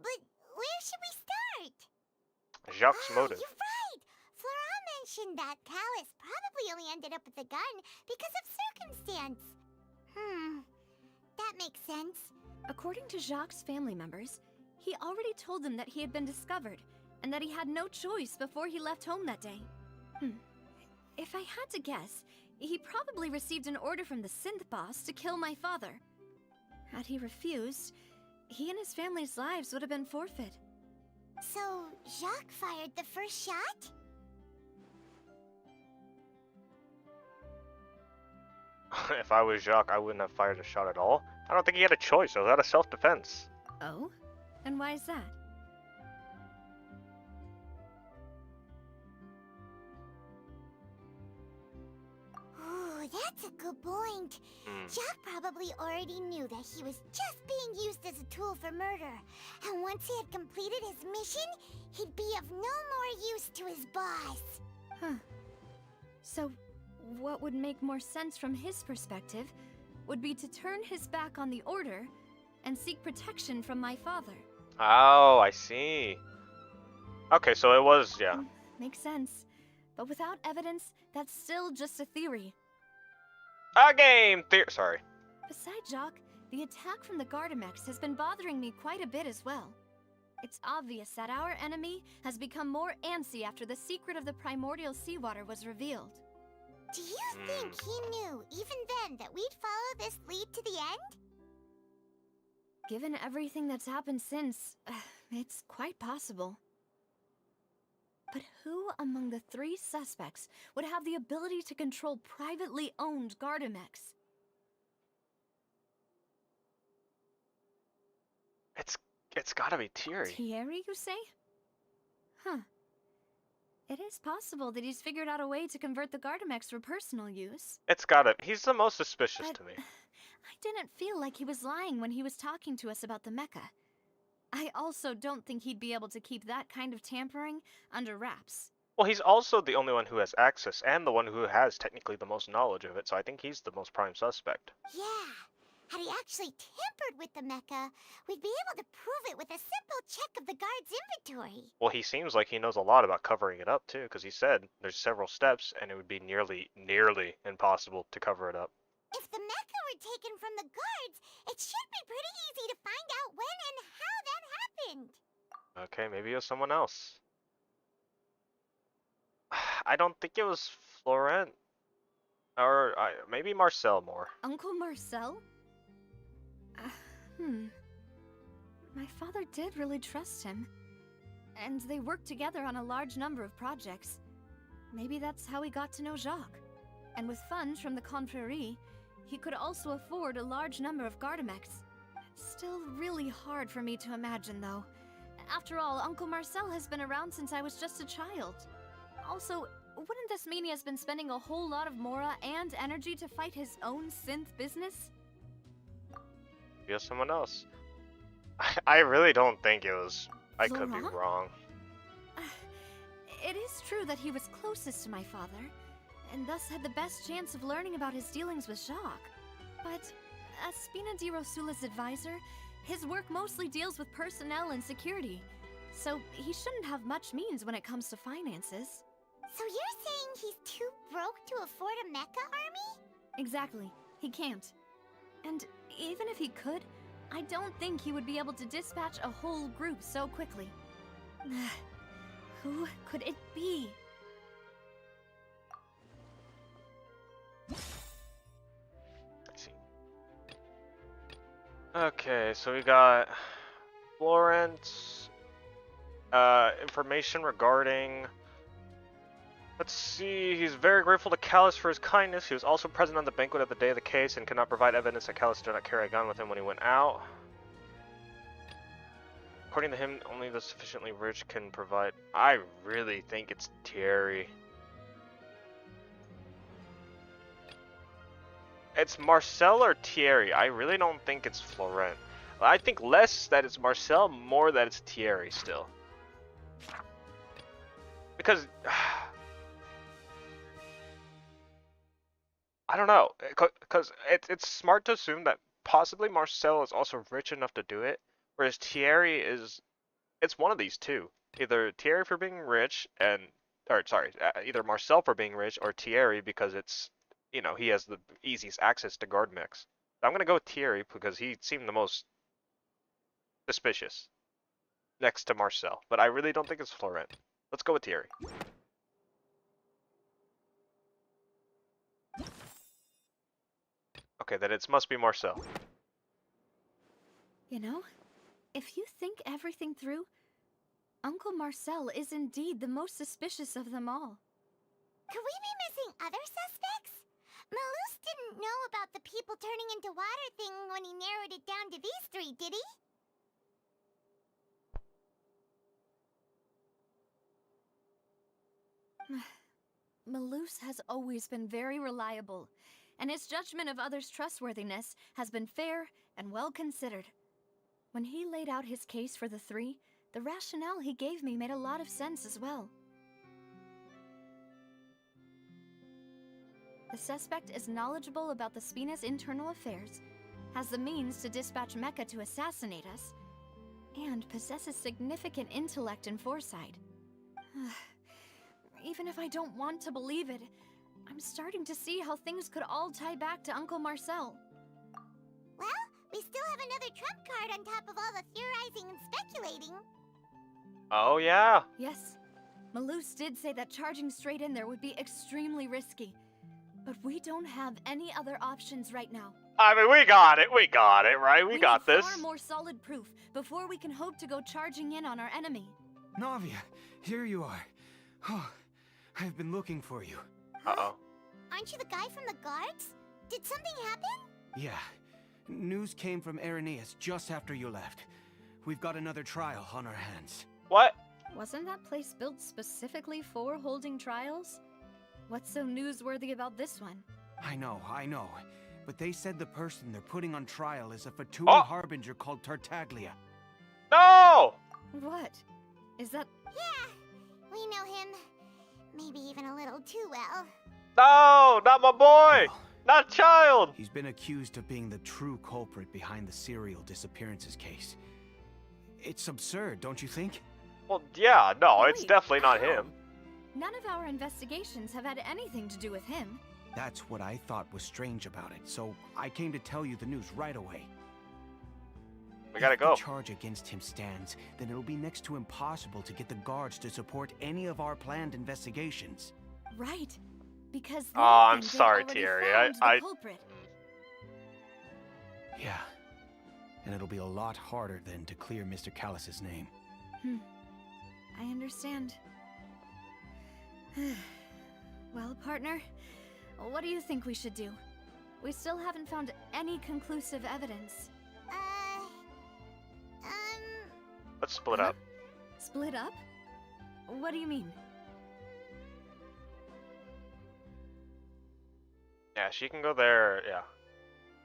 But where should we start? Jacques' motive. You're right! Florent mentioned that Callus probably only ended up with the gun because of circumstance. That makes sense. According to Jacques' family members, he already told them that he had been discovered, and that he had no choice before he left home that day. If I had to guess, he probably received an order from the synth boss to kill my father. Had he refused, he and his family's lives would have been forfeit. So, Jacques fired the first shot? If I was Jacques, I wouldn't have fired a shot at all. I don't think he had a choice. It was out of self-defense. Oh? And why is that? Ooh, that's a good point. Jacques probably already knew that he was just being used as a tool for murder. And once he had completed his mission, he'd be of no more use to his boss. So, what would make more sense from his perspective would be to turn his back on the order and seek protection from my father. Oh, I see. Okay, so it was, yeah. Makes sense. But without evidence, that's still just a theory. A game theory. Sorry. Besides Jacques, the attack from the Gardamex has been bothering me quite a bit as well. It's obvious that our enemy has become more antsy after the secret of the primordial seawater was revealed. Do you think he knew, even then, that we'd follow this lead to the end? Given everything that's happened since, it's quite possible. But who among the 3 suspects would have the ability to control privately owned Gardamex? It's gotta be Thierry. Thierry, you say? It is possible that he's figured out a way to convert the Gardamex for personal use. It's gotta. He's the most suspicious to me. I didn't feel like he was lying when he was talking to us about the mecha. I also don't think he'd be able to keep that kind of tampering under wraps. Well, he's also the only one who has access and the one who has technically the most knowledge of it, so I think he's the most prime suspect. Yeah. Had he actually tampered with the mecha, we'd be able to prove it with a simple check of the guard's inventory. Well, he seems like he knows a lot about covering it up, too, because he said there's several steps, and it would be nearly impossible to cover it up. If the mecha were taken from the guards, it should be pretty easy to find out when and how that happened. Okay, maybe it was someone else. I don't think it was Florent. Or maybe Marcel more. Uncle Marcel? My father did really trust him. And they worked together on a large number of projects. Maybe that's how he got to know Jacques. And with funds from the Confrérie, he could also afford a large number of Gardamex. It's still really hard for me to imagine, though. After all, Uncle Marcel has been around since I was just a child. Also, wouldn't this mean he has been spending a whole lot of mora and energy to fight his own synth business? Maybe someone else. I really don't think it was. I could be Laurent? wrong. It is true that he was closest to my father, and thus had the best chance of learning about his dealings with Jacques. But as Spina di Rosula's advisor, his work mostly deals with personnel and security, so he shouldn't have much means when it comes to finances. So you're saying he's too broke to afford a mecha army? Exactly. He can't. And even if he could, I don't think he would be able to dispatch a whole group so quickly. Who could it be? Let's see. Okay, so we got Florence. Information regarding. Let's see, he's very grateful to Callus for his kindness. He was also present on the banquet at the day of the case and could not provide evidence that Callus did not carry a gun with him when he went out. According to him, only the sufficiently rich can provide. I really think it's Thierry. It's Marcel or Thierry. I really don't think it's Florent. I think less that it's Marcel, more that it's Thierry still. Because I don't know, because it's smart to assume that possibly Marcel is also rich enough to do it, whereas Thierry is, it's one of these two. Either Thierry for being rich either Marcel for being rich or Thierry because it's, you know, he has the easiest access to guard mix. I'm gonna go with Thierry because he seemed the most suspicious next to Marcel, but I really don't think it's Florent. Let's go with Thierry. Okay, then it must be Marcel. You know, if you think everything through, Uncle Marcel is indeed the most suspicious of them all. Could we be missing other suspects? Malus didn't know about the people turning into water thing when he narrowed it down to these three, did he? Malus has always been very reliable, and his judgment of others' trustworthiness has been fair and well considered. When he laid out his case for the three, the rationale he gave me made a lot of sense as well. The suspect is knowledgeable about the Spina's internal affairs, has the means to dispatch Mecha to assassinate us, and possesses significant intellect and foresight. Even if I don't want to believe it, I'm starting to see how things could all tie back to Uncle Marcel. Well, we still have another trump card on top of all the theorizing and speculating. Oh, yeah. Yes, Malus did say that charging straight in there would be extremely risky. But we don't have any other options right now. I mean, we got it, right? We got need this. Far more solid proof before we can hope to go charging in on our enemy. Navia, here you are. Oh, I've been looking for you. Uh-oh. Aren't you the guy from the guards? Did something happen? Yeah. News came from Irenaeus just after you left. We've got another trial on our hands. What? Wasn't that place built specifically for holding trials? What's so newsworthy about this one? I know. But they said the person they're putting on trial is a Fatui harbinger called Tartaglia. No! What? Is that... Yeah, we know him. Maybe even a little too well. No, not my boy! Not child! He's been accused of being the true culprit behind the serial disappearances case. It's absurd, don't you think? Well, yeah, no, it's definitely not him. None of our investigations have had anything to do with him. That's what I thought was strange about it, so I came to tell you the news right away. We gotta go. If the charge against him stands, then it'll be next to impossible to get the guards to support any of our planned investigations. Right, because oh, I'm sorry, Thierry. I culprit. Yeah, and it'll be a lot harder then to clear Mr. Callus's name. I understand. Well, partner, what do you think we should do? We still haven't found any conclusive evidence. Let's split up. Split up? What do you mean? Yeah, she can go there, yeah.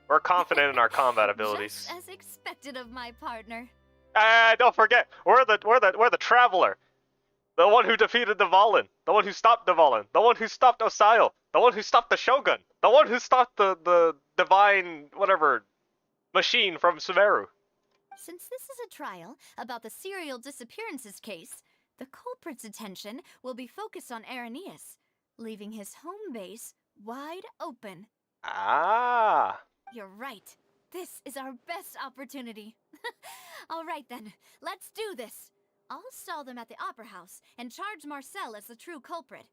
We're confident in our combat abilities. Just as expected of my partner. Don't forget, we're the traveler. The one who defeated the Valen. The one who stopped the Valen. The one who stopped Osail. The one who stopped the Shogun. The one who stopped the divine, whatever, machine from Sumeru. Since this is a trial about the serial disappearances case, the culprit's attention will be focused on Irenaeus, leaving his home base wide open. Ah. You're right. This is our best opportunity. All right then, let's do this. I'll stall them at the Opera House and charge Marcel as the true culprit.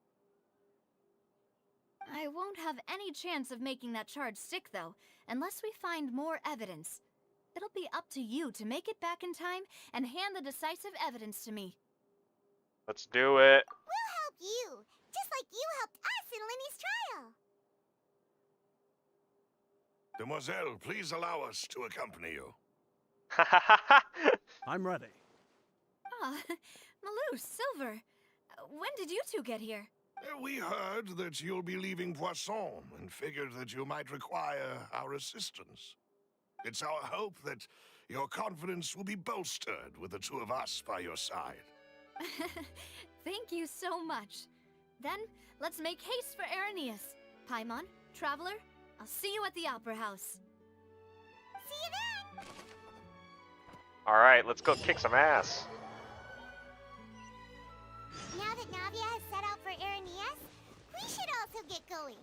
I won't have any chance of making that charge stick, though, unless we find more evidence. It'll be up to you to make it back in time and hand the decisive evidence to me. Let's do it. We'll help you, just like you helped us in Linny's trial. Demoiselle, please allow us to accompany you. I'm ready. Ah, Malus, Silver. When did you two get here? We heard that you'll be leaving Poisson and figured that you might require our assistance. It's our hope that your confidence will be bolstered with the two of us by your side. Thank you so much. Then, let's make haste for Irenaeus. Paimon, Traveler, I'll see you at the Opera House. See you then! Alright, let's go kick some ass. Now that Navia has set out for Irenaeus, we should also get going.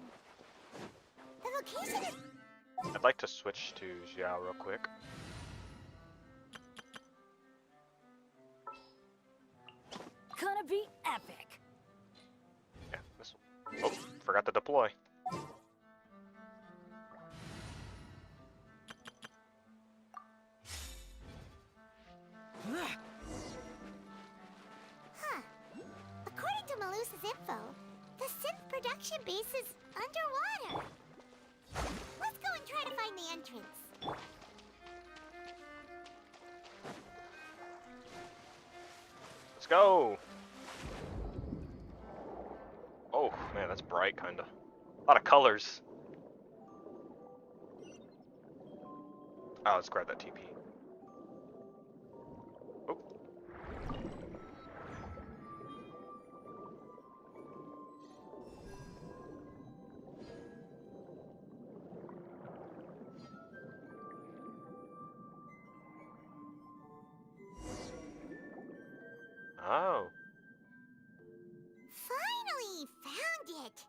The location is... I'd like to switch to Xiao real quick. Gonna be epic. Yeah, this one. Oh, forgot to deploy. Huh. According to Malusa's info, the synth production base is underwater. Let's go and try to find the entrance. Let's go! Oh, man, that's bright, kinda. A lot of colors. Oh, let's grab that TP. Oh. Oh. Finally found it.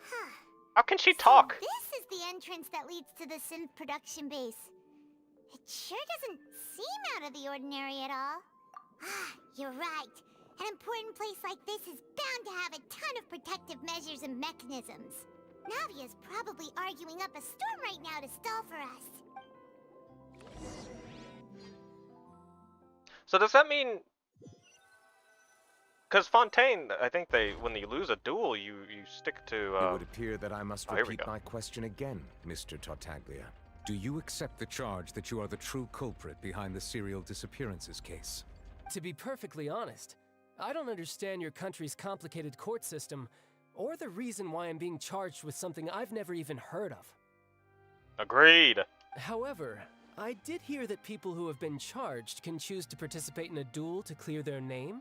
Huh. How can she talk? So this is the entrance that leads to the synth production base. It sure doesn't seem out of the ordinary at all. Ah, you're right. An important place like this is bound to have a ton of protective measures and mechanisms. Navia's probably arguing up a storm right now to stall for us. So does that mean... Because Fontaine, I think when you lose a duel, you stick to... It would appear that I must here we repeat go. my question again, Mr. Tartaglia. Do you accept the charge that you are the true culprit behind the serial disappearances case? To be perfectly honest, I don't understand your country's complicated court system, or the reason why I'm being charged with something I've never even heard of. Agreed. However, I did hear that people who have been charged can choose to participate in a duel to clear their name.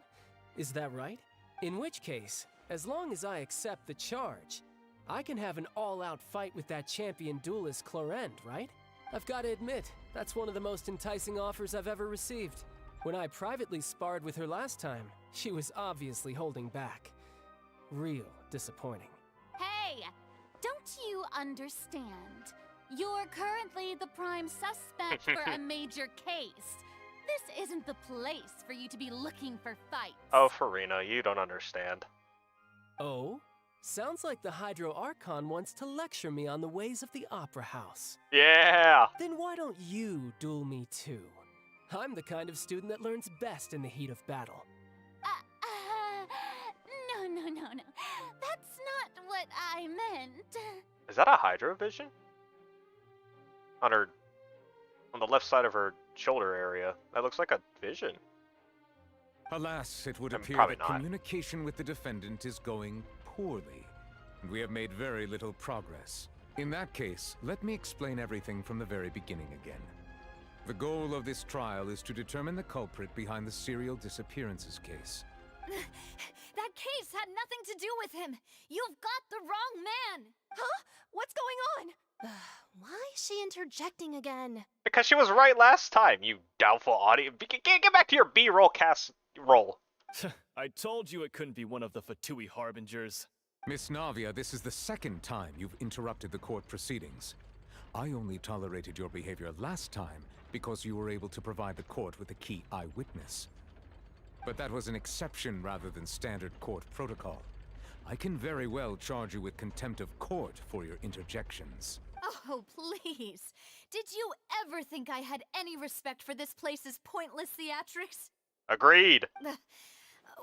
Is that right? In which case, as long as I accept the charge, I can have an all-out fight with that champion duelist Clorend, right? I've got to admit, that's one of the most enticing offers I've ever received. When I privately sparred with her last time, she was obviously holding back. Real disappointing. Hey! Don't you understand? You're currently the prime suspect for a major case. This isn't the place for you to be looking for fights. Oh, Farina, you don't understand. Oh? Sounds like the Hydro Archon wants to lecture me on the ways of the Opera House. Yeah! Then why don't you duel me too? I'm the kind of student that learns best in the heat of battle. No. That's not what I meant. Is that a Hydro vision? On the left side of her shoulder area. That looks like a vision. Alas, it would appear probably that not. communication with the defendant is going poorly, and we have made very little progress. In that case, let me explain everything from the very beginning again. The goal of this trial is to determine the culprit behind the serial disappearances case. That case had nothing to do with him. You've got the wrong man. Huh? What's going on? Why is she interjecting again? Because she was right last time, you doubtful audience. Get back to your B-roll cast roll. I told you it couldn't be one of the Fatui Harbingers. Miss Navia, this is the second time you've interrupted the court proceedings. I only tolerated your behavior last time because you were able to provide the court with a key eyewitness. But that was an exception rather than standard court protocol. I can very well charge you with contempt of court for your interjections. Oh, please. Did you ever think I had any respect for this place's pointless theatrics? Agreed.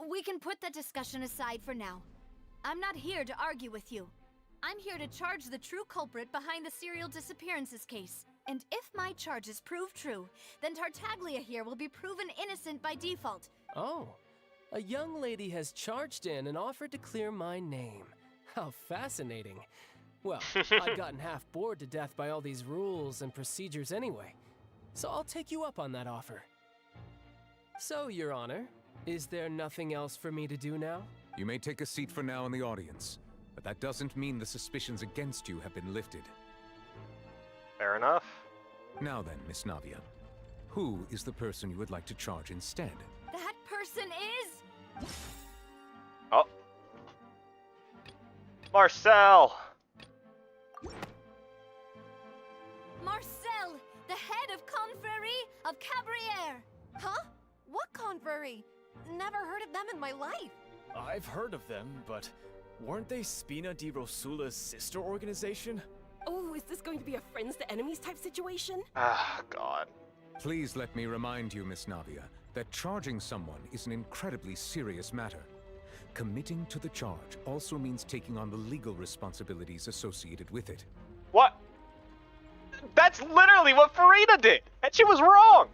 We can put that discussion aside for now. I'm not here to argue with you. I'm here to charge the true culprit behind the serial disappearances case. And if my charges prove true, then Tartaglia here will be proven innocent by default. Oh, a young lady has charged in and offered to clear my name. How fascinating. Well, I've gotten half bored to death by all these rules and procedures anyway, so I'll take you up on that offer. So, Your Honor, is there nothing else for me to do now? You may take a seat for now in the audience, but that doesn't mean the suspicions against you have been lifted. Fair enough. Now then, Miss Navia, who is the person you would like to charge instead? That person is... Oh. of Cabriere. Huh? What confrery? Never heard of them in my life. I've heard of them, but weren't they Spina di Rosula's sister organization? Oh, is this going to be a friends to enemies type situation? Ah, God. Please let me remind you, Miss Navia, that charging someone is an incredibly serious matter. Committing to the charge also means taking on the legal responsibilities associated with it. What? That's literally what Farida did, and she was wrong!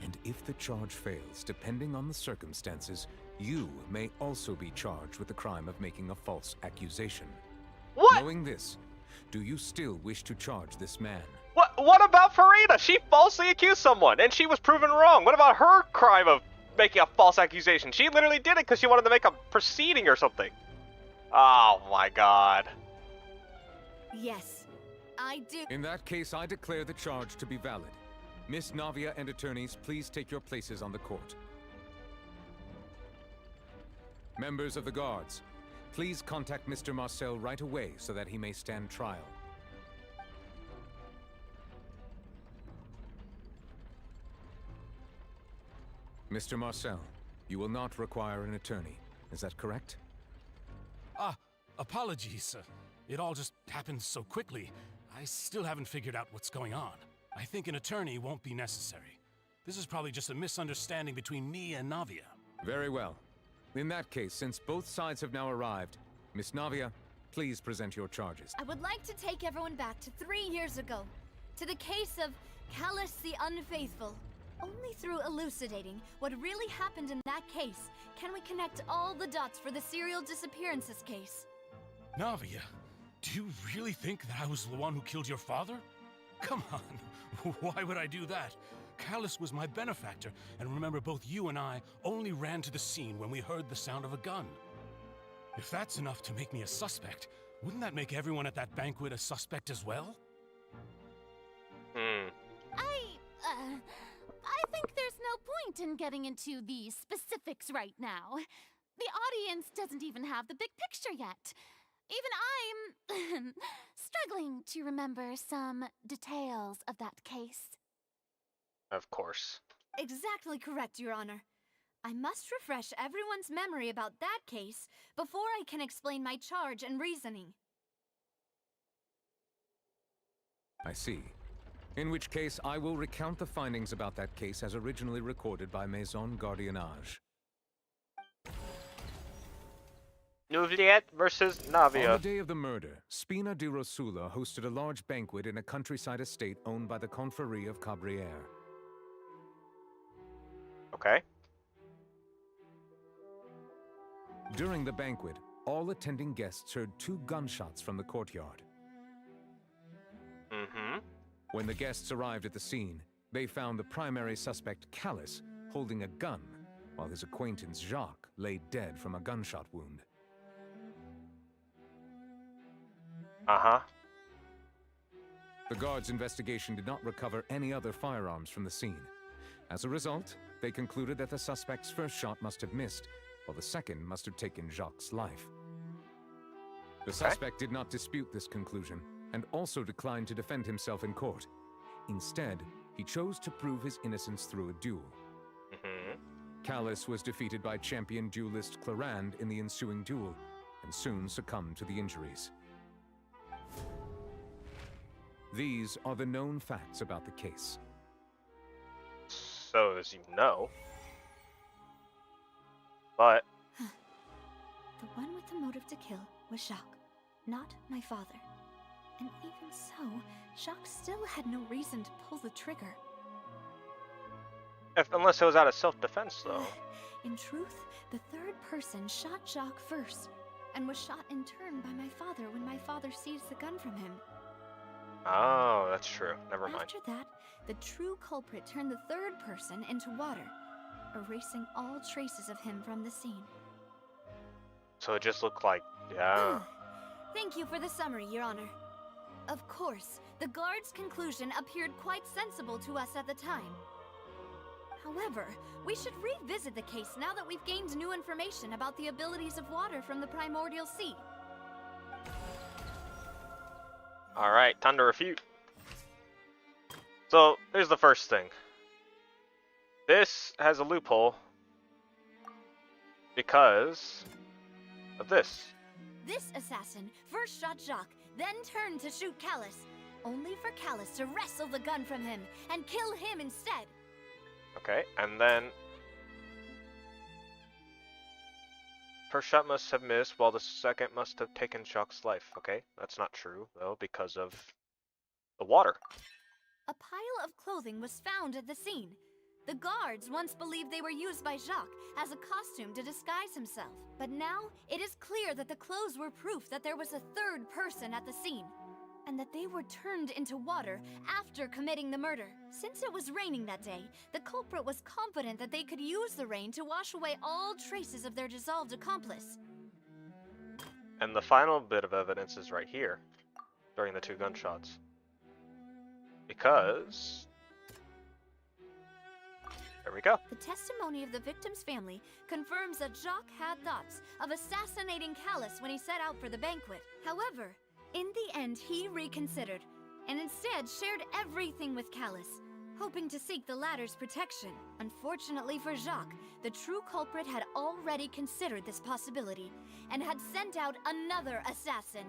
And if the charge fails, depending on the circumstances, you may also be charged with the crime of making a false accusation. What? Knowing this, do you still wish to charge this man? What about Farida? She falsely accused someone, and she was proven wrong. What about her crime of making a false accusation? She literally did it because she wanted to make a proceeding or something. Oh my God. Yes, I do. In that case, I declare the charge to be valid. Miss Navia and attorneys, please take your places on the court. Members of the guards, please contact Mr. Marcel right away so that he may stand trial. Mr. Marcel, you will not require an attorney. Is that correct? Apologies. It all just happened so quickly. I still haven't figured out what's going on. I think an attorney won't be necessary. This is probably just a misunderstanding between me and Navia. Very well. In that case, since both sides have now arrived, Miss Navia, please present your charges. I would like to take everyone back to 3 years ago, to the case of Callus the Unfaithful. Only through elucidating what really happened in that case can we connect all the dots for the serial disappearances case. Navia, do you really think that I was the one who killed your father? Come on, why would I do that? Callus was my benefactor, and remember both you and I only ran to the scene when we heard the sound of a gun. If that's enough to make me a suspect, wouldn't that make everyone at that banquet a suspect as well? I think there's no point in getting into the specifics right now. The audience doesn't even have the big picture yet. Even I'm struggling to remember some details of that case. Of course. Exactly correct, Your Honor. I must refresh everyone's memory about that case before I can explain my charge and reasoning. I see. In which case, I will recount the findings about that case as originally recorded by Maison Gardiennage. Juliet versus Navia. On the day of the murder, Spina di Rosula hosted a large banquet in a countryside estate owned by the Confrérie of Cabriere. Okay. During the banquet, all attending guests heard 2 gunshots from the courtyard. Mm-hmm. When the guests arrived at the scene, they found the primary suspect, Callus, holding a gun, while his acquaintance, Jacques, lay dead from a gunshot wound. Uh-huh. The guards' investigation did not recover any other firearms from the scene. As a result, they concluded that the suspect's first shot must have missed, while the second must have taken Jacques' life. The suspect did not dispute this conclusion, and also declined to defend himself in court. Instead, he chose to prove his innocence through a duel. Callus was defeated by champion duelist Clarand in the ensuing duel, and soon succumbed to the injuries. These are the known facts about the case. So, as you know. But... The one with the motive to kill was Jacques, not my father. And even so, Jacques still had no reason to pull the trigger. Unless it was out of self-defense, though. In truth, the third person shot Jacques first, and was shot in turn by my father when my father seized the gun from him. Oh, that's true. Never mind. After that, the true culprit turned the third person into water, erasing all traces of him from the scene. So it just looked like, yeah. Thank you for the summary, Your Honor. Of course, the guard's conclusion appeared quite sensible to us at the time. However, we should revisit the case now that we've gained new information about the abilities of water from the primordial sea. Alright, time to refute. So, here's the first thing. This has a loophole because of this. This assassin first shot Jacques, then turned to shoot Callus, only for Callus to wrestle the gun from him and kill him instead. Okay, and then first shot must have missed, while the second must have taken Jacques' life. Okay, that's not true, though, because of the water. A pile of clothing was found at the scene. The guards once believed they were used by Jacques as a costume to disguise himself. But now, it is clear that the clothes were proof that there was a third person at the scene, and that they were turned into water after committing the murder. Since it was raining that day, the culprit was confident that they could use the rain to wash away all traces of their dissolved accomplice. And the final bit of evidence is right here, during the 2 gunshots. Because there we go. The testimony of the victim's family confirms that Jacques had thoughts of assassinating Callus when he set out for the banquet. However, in the end, he reconsidered, and instead shared everything with Callus, hoping to seek the latter's protection. Unfortunately for Jacques, the true culprit had already considered this possibility, and had sent out another assassin.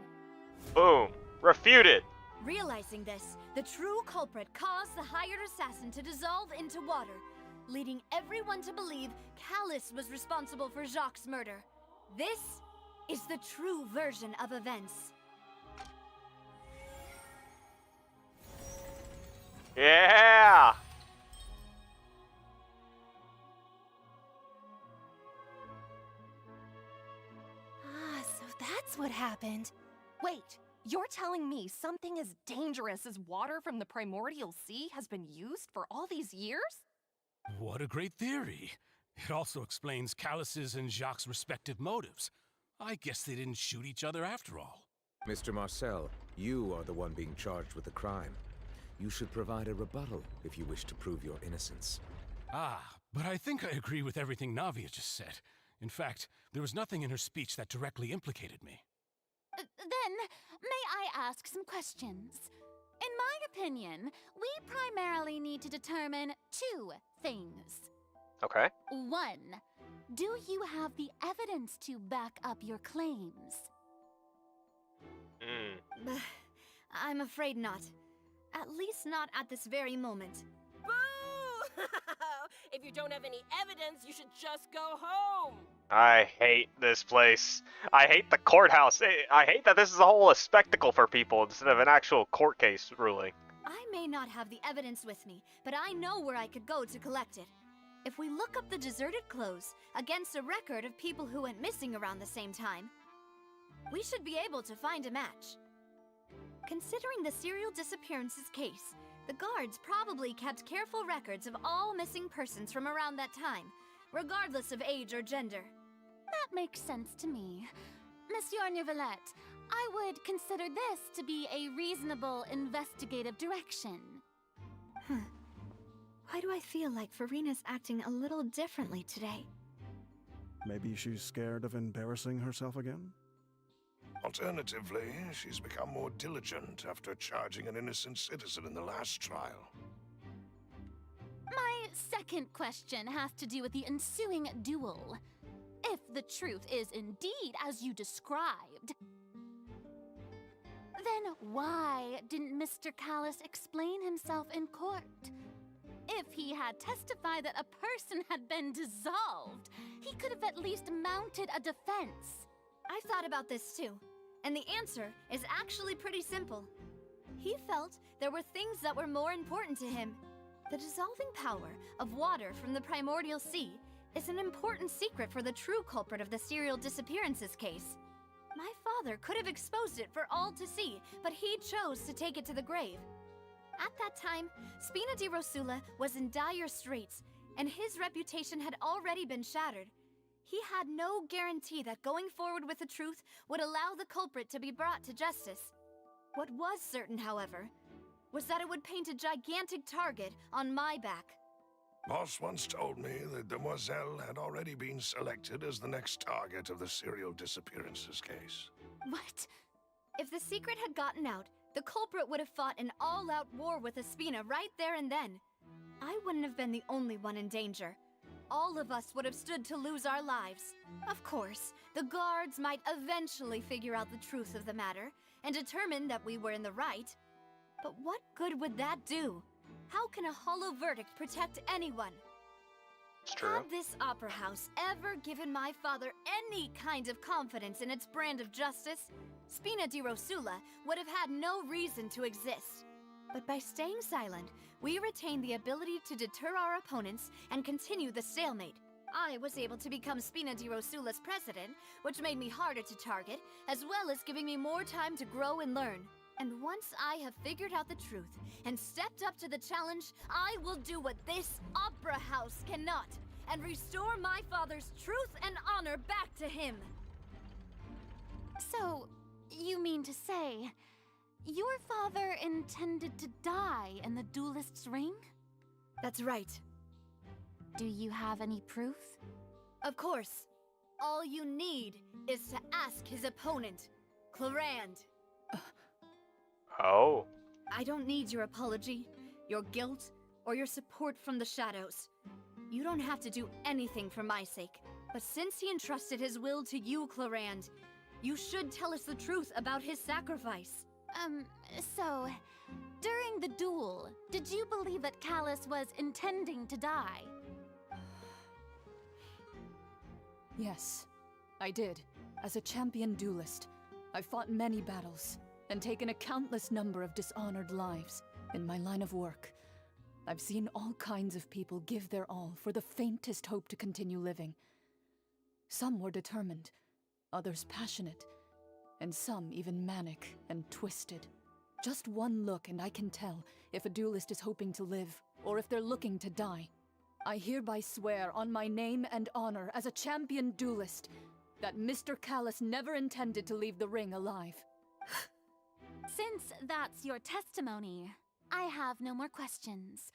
Boom! Refuted! Realizing this, the true culprit caused the hired assassin to dissolve into water, leading everyone to believe Callus was responsible for Jacques' murder. This is the true version of events. Yeah! Ah, so that's what happened. Wait, you're telling me something as dangerous as water from the primordial sea has been used for all these years? What a great theory. It also explains Callus's and Jacques' respective motives. I guess they didn't shoot each other after all. Mr. Marcel, you are the one being charged with the crime. You should provide a rebuttal if you wish to prove your innocence. Ah, but I think I agree with everything Navia just said. In fact, there was nothing in her speech that directly implicated me. Then, may I ask some questions? In my opinion, we primarily need to determine 2 things. Okay. 1, do you have the evidence to back up your claims? I'm afraid not. At least not at this very moment. Boo! If you don't have any evidence, you should just go home. I hate this place. I hate the courthouse. I hate that this is a spectacle for people instead of an actual court case ruling. I may not have the evidence with me, but I know where I could go to collect it. If we look up the deserted clothes against a record of people who went missing around the same time, we should be able to find a match. Considering the serial disappearances case, the guards probably kept careful records of all missing persons from around that time, regardless of age or gender. That makes sense to me. Monsieur Neuvillette, I would consider this to be a reasonable investigative direction. Why do I feel like Farina's acting a little differently today? Maybe she's scared of embarrassing herself again? Alternatively, she's become more diligent after charging an innocent citizen in the last trial. My second question has to do with the ensuing duel. If the truth is indeed as you described, then why didn't Mr. Callus explain himself in court? If he had testified that a person had been dissolved, he could have at least mounted a defense. I've thought about this too, and the answer is actually pretty simple. He felt there were things that were more important to him. The dissolving power of water from the primordial sea is an important secret for the true culprit of the serial disappearances case. My father could have exposed it for all to see, but he chose to take it to the grave. At that time, Spina di Rosula was in dire straits, and his reputation had already been shattered. He had no guarantee that going forward with the truth would allow the culprit to be brought to justice. What was certain, however, was that it would paint a gigantic target on my back. Boss once told me that Demoiselle had already been selected as the next target of the serial disappearances case. What? If the secret had gotten out, the culprit would have fought an all-out war with Espina right there and then. I wouldn't have been the only one in danger. All of us would have stood to lose our lives. Of course, the guards might eventually figure out the truth of the matter and determine that we were in the right. But what good would that do? How can a hollow verdict protect anyone? It's true. Had this opera house ever given my father any kind of confidence in its brand of justice, Spina di Rosula would have had no reason to exist. But by staying silent, we retained the ability to deter our opponents and continue the stalemate. I was able to become Spina di Rosula's president, which made me harder to target, as well as giving me more time to grow and learn. And once I have figured out the truth and stepped up to the challenge, I will do what this opera house cannot, and restore my father's truth and honor back to him. So, you mean to say, your father intended to die in the duelist's ring? That's right. Do you have any proof? Of course. All you need is to ask his opponent, Clarand. Oh. I don't need your apology, your guilt, or your support from the shadows. You don't have to do anything for my sake. But since he entrusted his will to you, Clarand, you should tell us the truth about his sacrifice. So, during the duel, did you believe that Callus was intending to die? Yes, I did. As a champion duelist, I've fought many battles and taken a countless number of dishonored lives. In my line of work, I've seen all kinds of people give their all for the faintest hope to continue living. Some were determined, others passionate, and some even manic and twisted. Just one look and I can tell if a duelist is hoping to live or if they're looking to die. I hereby swear on my name and honor as a champion duelist that Mr. Callus never intended to leave the ring alive. Since that's your testimony, I have no more questions.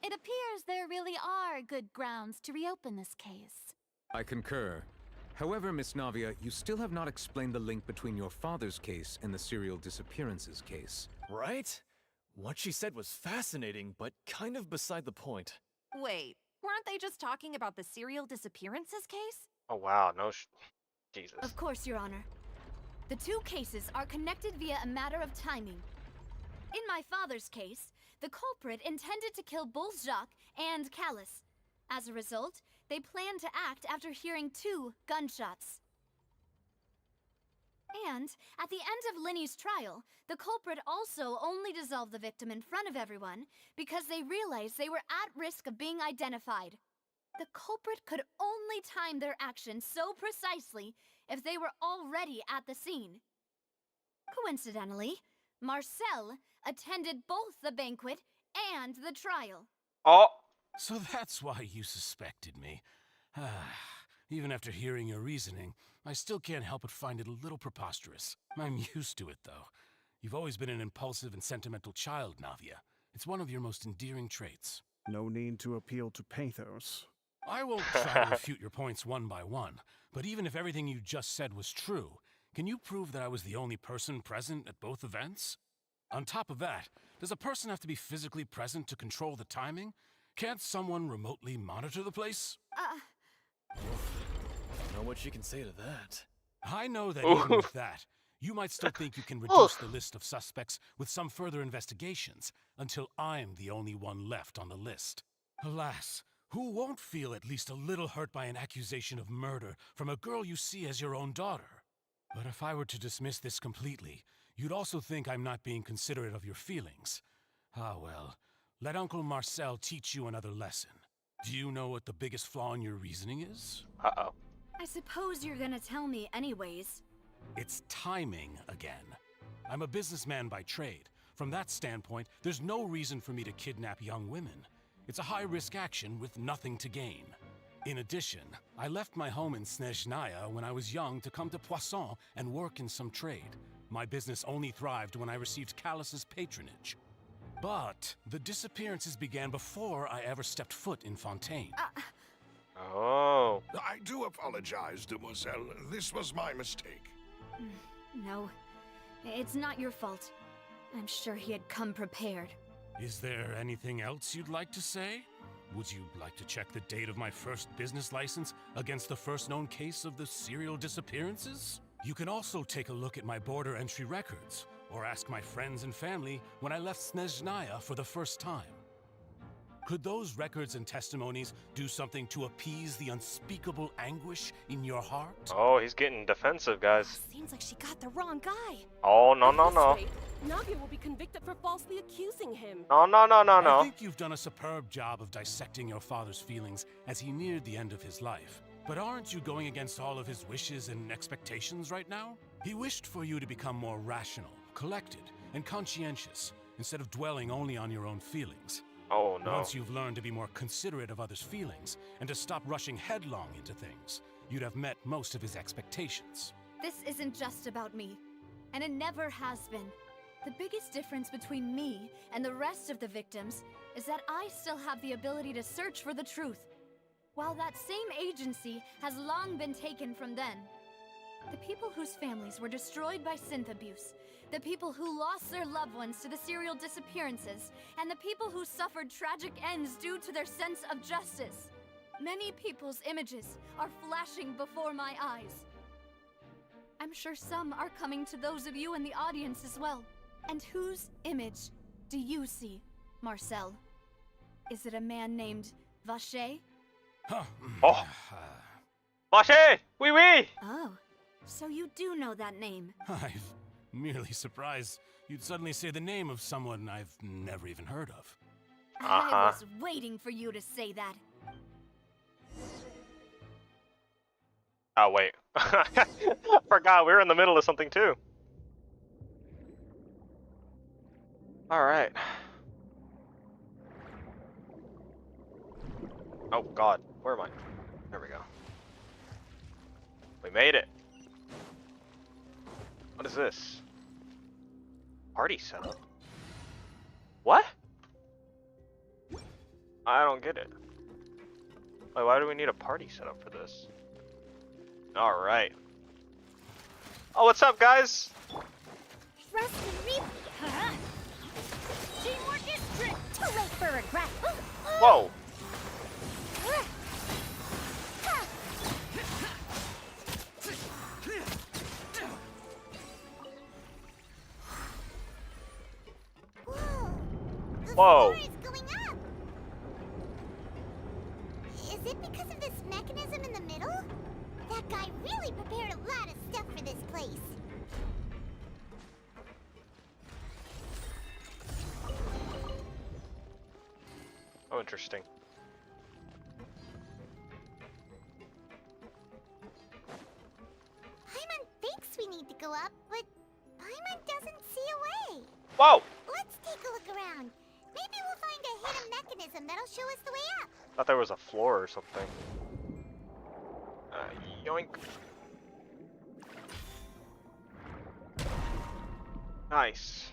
It appears there really are good grounds to reopen this case. I concur. However, Miss Navia, you still have not explained the link between your father's case and the serial disappearances case. Right? What she said was fascinating, but kind of beside the point. Wait, weren't they just talking about the serial disappearances case? Oh wow, no Jesus. Of course, Your Honor. The two cases are connected via a matter of timing. In my father's case, the culprit intended to kill both Jacques and Callus. As a result, they planned to act after hearing 2 gunshots. And, at the end of Linny's trial, the culprit also only dissolved the victim in front of everyone because they realized they were at risk of being identified. The culprit could only time their actions so precisely if they were already at the scene. Coincidentally, Marcel attended both the banquet and the trial. Oh! So that's why you suspected me. Even after hearing your reasoning, I still can't help but find it a little preposterous. I'm used to it, though. You've always been an impulsive and sentimental child, Navia. It's one of your most endearing traits. No need to appeal to pathos. I won't try to refute your points one by one, but even if everything you just said was true, can you prove that I was the only person present at both events? On top of that, does a person have to be physically present to control the timing? Can't someone remotely monitor the place? I don't know what she can say to that. I know that even with that, you might still think you can reduce the list of suspects with some further investigations, until I'm the only one left on the list. Alas, who won't feel at least a little hurt by an accusation of murder from a girl you see as your own daughter? But if I were to dismiss this completely, you'd also think I'm not being considerate of your feelings. Ah well, let Uncle Marcel teach you another lesson. Do you know what the biggest flaw in your reasoning is? Uh-oh. I suppose you're gonna tell me anyways. It's timing again. I'm a businessman by trade. From that standpoint, there's no reason for me to kidnap young women. It's a high-risk action with nothing to gain. In addition, I left my home in Snezhnaya when I was young to come to Poisson and work in some trade. My business only thrived when I received Callus's patronage. But the disappearances began before I ever stepped foot in Fontaine. Oh. I do apologize, demoiselle. This was my mistake. No, it's not your fault. I'm sure he had come prepared. Is there anything else you'd like to say? Would you like to check the date of my first business license against the first known case of the serial disappearances? You can also take a look at my border entry records, or ask my friends and family when I left Snezhnaya for the first time. Could those records and testimonies do something to appease the unspeakable anguish in your heart? Oh, he's getting defensive, guys. Seems like she got the wrong guy. Oh, no, no, At this no. rate, Navia will be convicted for falsely accusing him. No, no, no, no, I no. think you've done a superb job of dissecting your father's feelings as he neared the end of his life. But aren't you going against all of his wishes and expectations right now? He wished for you to become more rational, collected, and conscientious, instead of dwelling only on your own feelings. Oh, no. Once you've learned to be more considerate of others' feelings, and to stop rushing headlong into things, you'd have met most of his expectations. This isn't just about me, and it never has been. The biggest difference between me and the rest of the victims is that I still have the ability to search for the truth, while that same agency has long been taken from them. The people whose families were destroyed by synth abuse, the people who lost their loved ones to the serial disappearances, and the people who suffered tragic ends due to their sense of justice. Many people's images are flashing before my eyes. I'm sure some are coming to those of you in the audience as well. And whose image do you see, Marcel? Is it a man named Vacher? Oh! Vacher! Oui, oui! Oh, so you do know that name. I'm merely surprised you'd suddenly say the name of someone I've never even heard of. I was waiting for you to say that. Oh, wait. Forgot, we were in the middle of something, too. Alright. Oh, God. Where am I? There we go. We made it. What is this? Party setup? What? I don't get it. Wait, why do we need a party setup for this? Alright. Oh, what's up, guys? Trust and reap. Teamwork is strict. Too late for regret. Whoa. Whoa. The floor is going up. Is it because of this mechanism in the middle? That guy really prepared a lot of stuff for this place. Oh, interesting. Paimon thinks we need to go up, but Paimon doesn't see a way. Whoa! Let's take a look around. Maybe we'll find a hidden mechanism that'll show us the way up. Thought there was a floor or something. Yoink. Nice.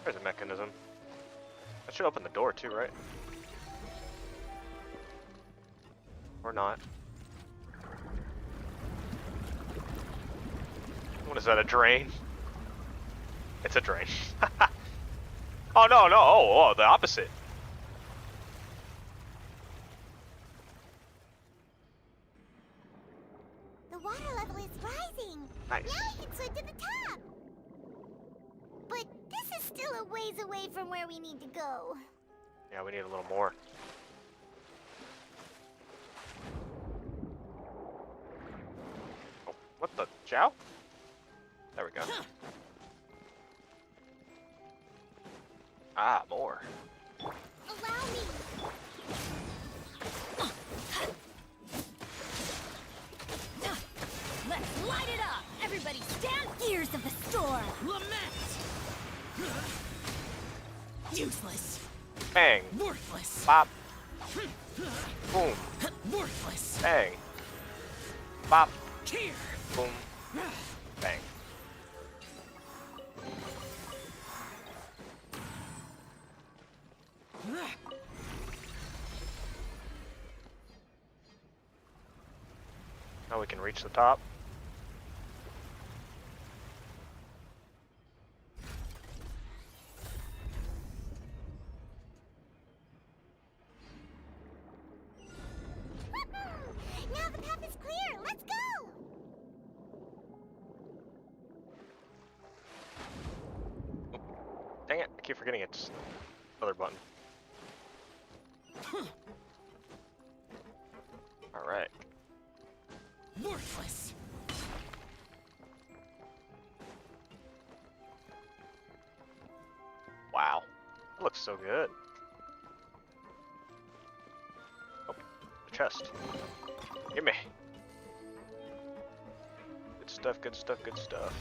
There's a mechanism. That should open the door too, right? Or not. What is that, a drain? It's a drain. Oh, no, no. Oh, the opposite. The water level is rising. Nice. Now we can swim to the top. But this is still a ways away from where we need to go. Yeah, we need a little more. Oh, what the? Chow? There we go. Ah, more. Allow me. Let's light it up! Everybody stand! Gears of the storm. Lament! Useless. Bang. Worthless. Bop. Boom. Worthless. Bang. Bop. Here. Boom. Bang. Now we can reach the top. forgetting it's other button. Alright. Worthless. Wow. That looks so good. Oh, the chest. Gimme. Good stuff, good stuff, good stuff.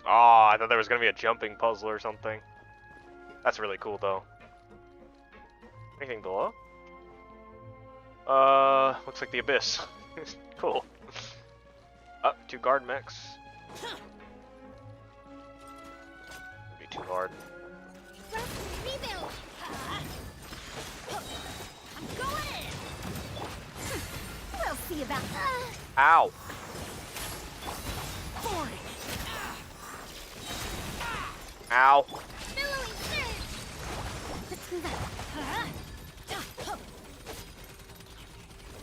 Oh, I thought there was gonna be a jumping puzzle or something. That's really cool though. Anything below? Looks like the abyss. Cool. Up, 2 guard mechs. Be too hard. Rebuild. I'm going in. We'll see about that. Ow! Ow! Billowing surge. Let's move out.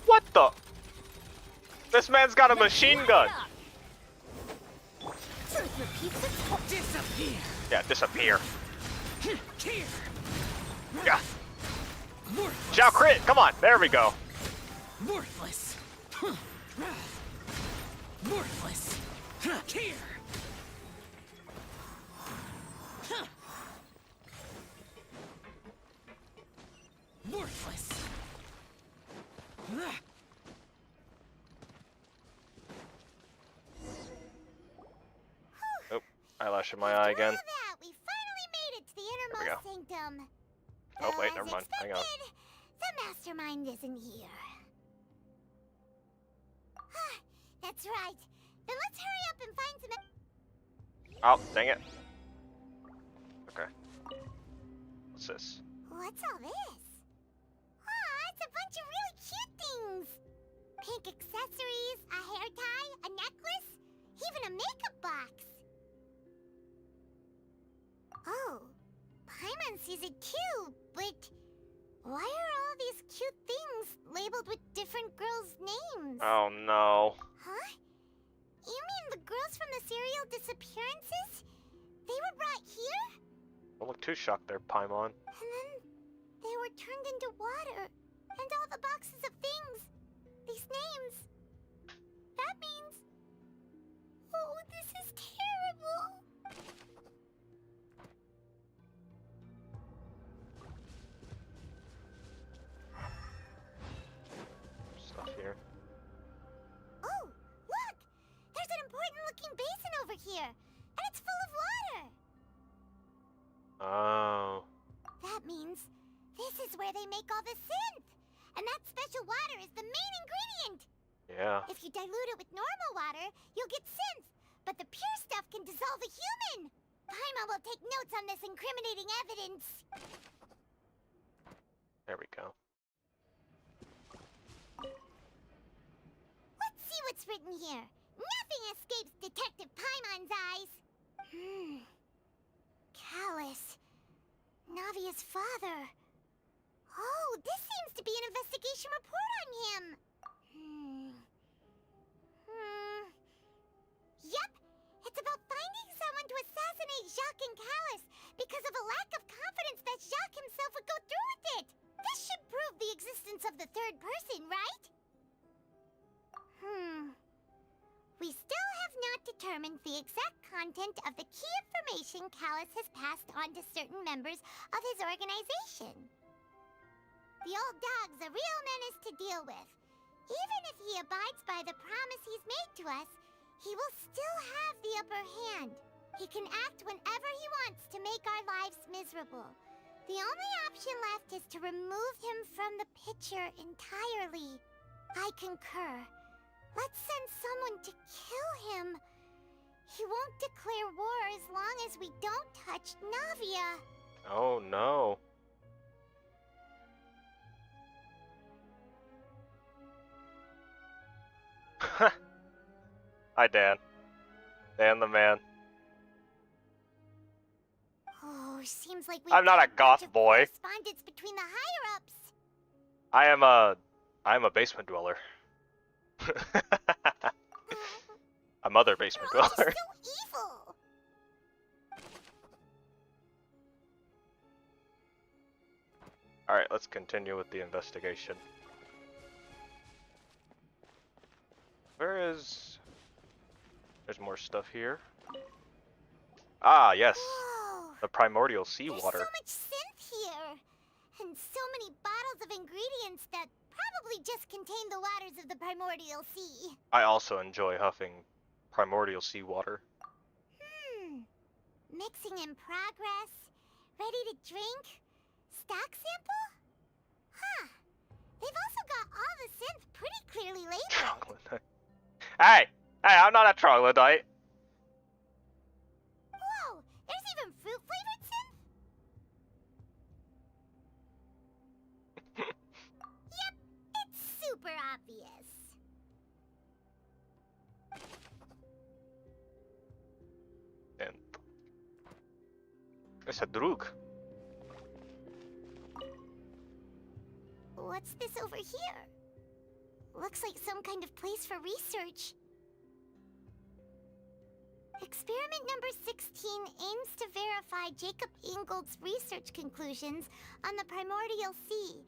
What the? This man's got a machine gun. Truth repeats itself. Disappear. Yeah, disappear. Here. Yeah. Shao crit! Come on, there we go. Worthless. Worthless. Here. Worthless. Oh, eyelash in my eye again. That, we finally made it to the There we innermost sanctum. Oh Though, wait, as never mind. Hang on. expected, the mastermind isn't here. That's right. Then let's hurry up and find some. Oh, dang it. Okay. What's this? What's all this? Ah, it's a bunch of really cute things. Pink accessories, a hair tie, a necklace, even a makeup box. Oh, Paimon sees it too, but why are all these cute things labeled with different girls' names? Oh no. Huh? You mean the girls from the serial disappearances? They were brought here? Don't look too shocked there, Paimon. And then they were turned into water. And all the boxes of things. These names. That means... Oh, this is terrible. Stuff here. Oh, look! There's an important-looking basin over here. And it's full of water. Oh. That means this is where they make all the synth. And that special water is the main ingredient. Yeah. If you dilute it with normal water, you'll get synth. But the pure stuff can dissolve a human. Paimon will take notes on this incriminating evidence. There we go. Let's see what's written here. Nothing escapes Detective Paimon's eyes. Callus. Navia's father. Oh, this seems to be an investigation report on him. Yep, it's about finding someone to assassinate Jacques and Callus because of a lack of confidence that Jacques himself would go through with it. This should prove the existence of the third person, right? We still have not determined the exact content of the key information Callus has passed on to certain members of his organization. The old dog's a real menace to deal with. Even if he abides by the promise he's made to us, he will still have the upper hand. He can act whenever he wants to make our lives miserable. The only option left is to remove him from the picture entirely. I concur. Let's send someone to kill him. He won't declare war as long as we don't touch Navia. Oh no. Hi, Dan. Dan the man. Oh, seems like I'm not a goth boy. Correspondence between the higher-ups. I am a basement dweller. I'm other basement They're all dweller. just so evil. Alright, let's continue with the investigation. Where is... There's more stuff here. Ah, yes. Whoa. The primordial seawater. There's so much synth here. And so many bottles of ingredients that probably just contain the waters of the primordial sea. I also enjoy huffing primordial seawater. Mixing in progress. Ready to drink? Stock sample? Huh. They've also got all the synth pretty clearly labeled. Hey! Hey, I'm not a troglodyte! Whoa! There's even fruit-flavored synth? Yep, it's super obvious. Synth. It's a drug. What's this over here? Looks like some kind of place for research. Experiment number 16 aims to verify Jacob Ingold's research conclusions on the primordial sea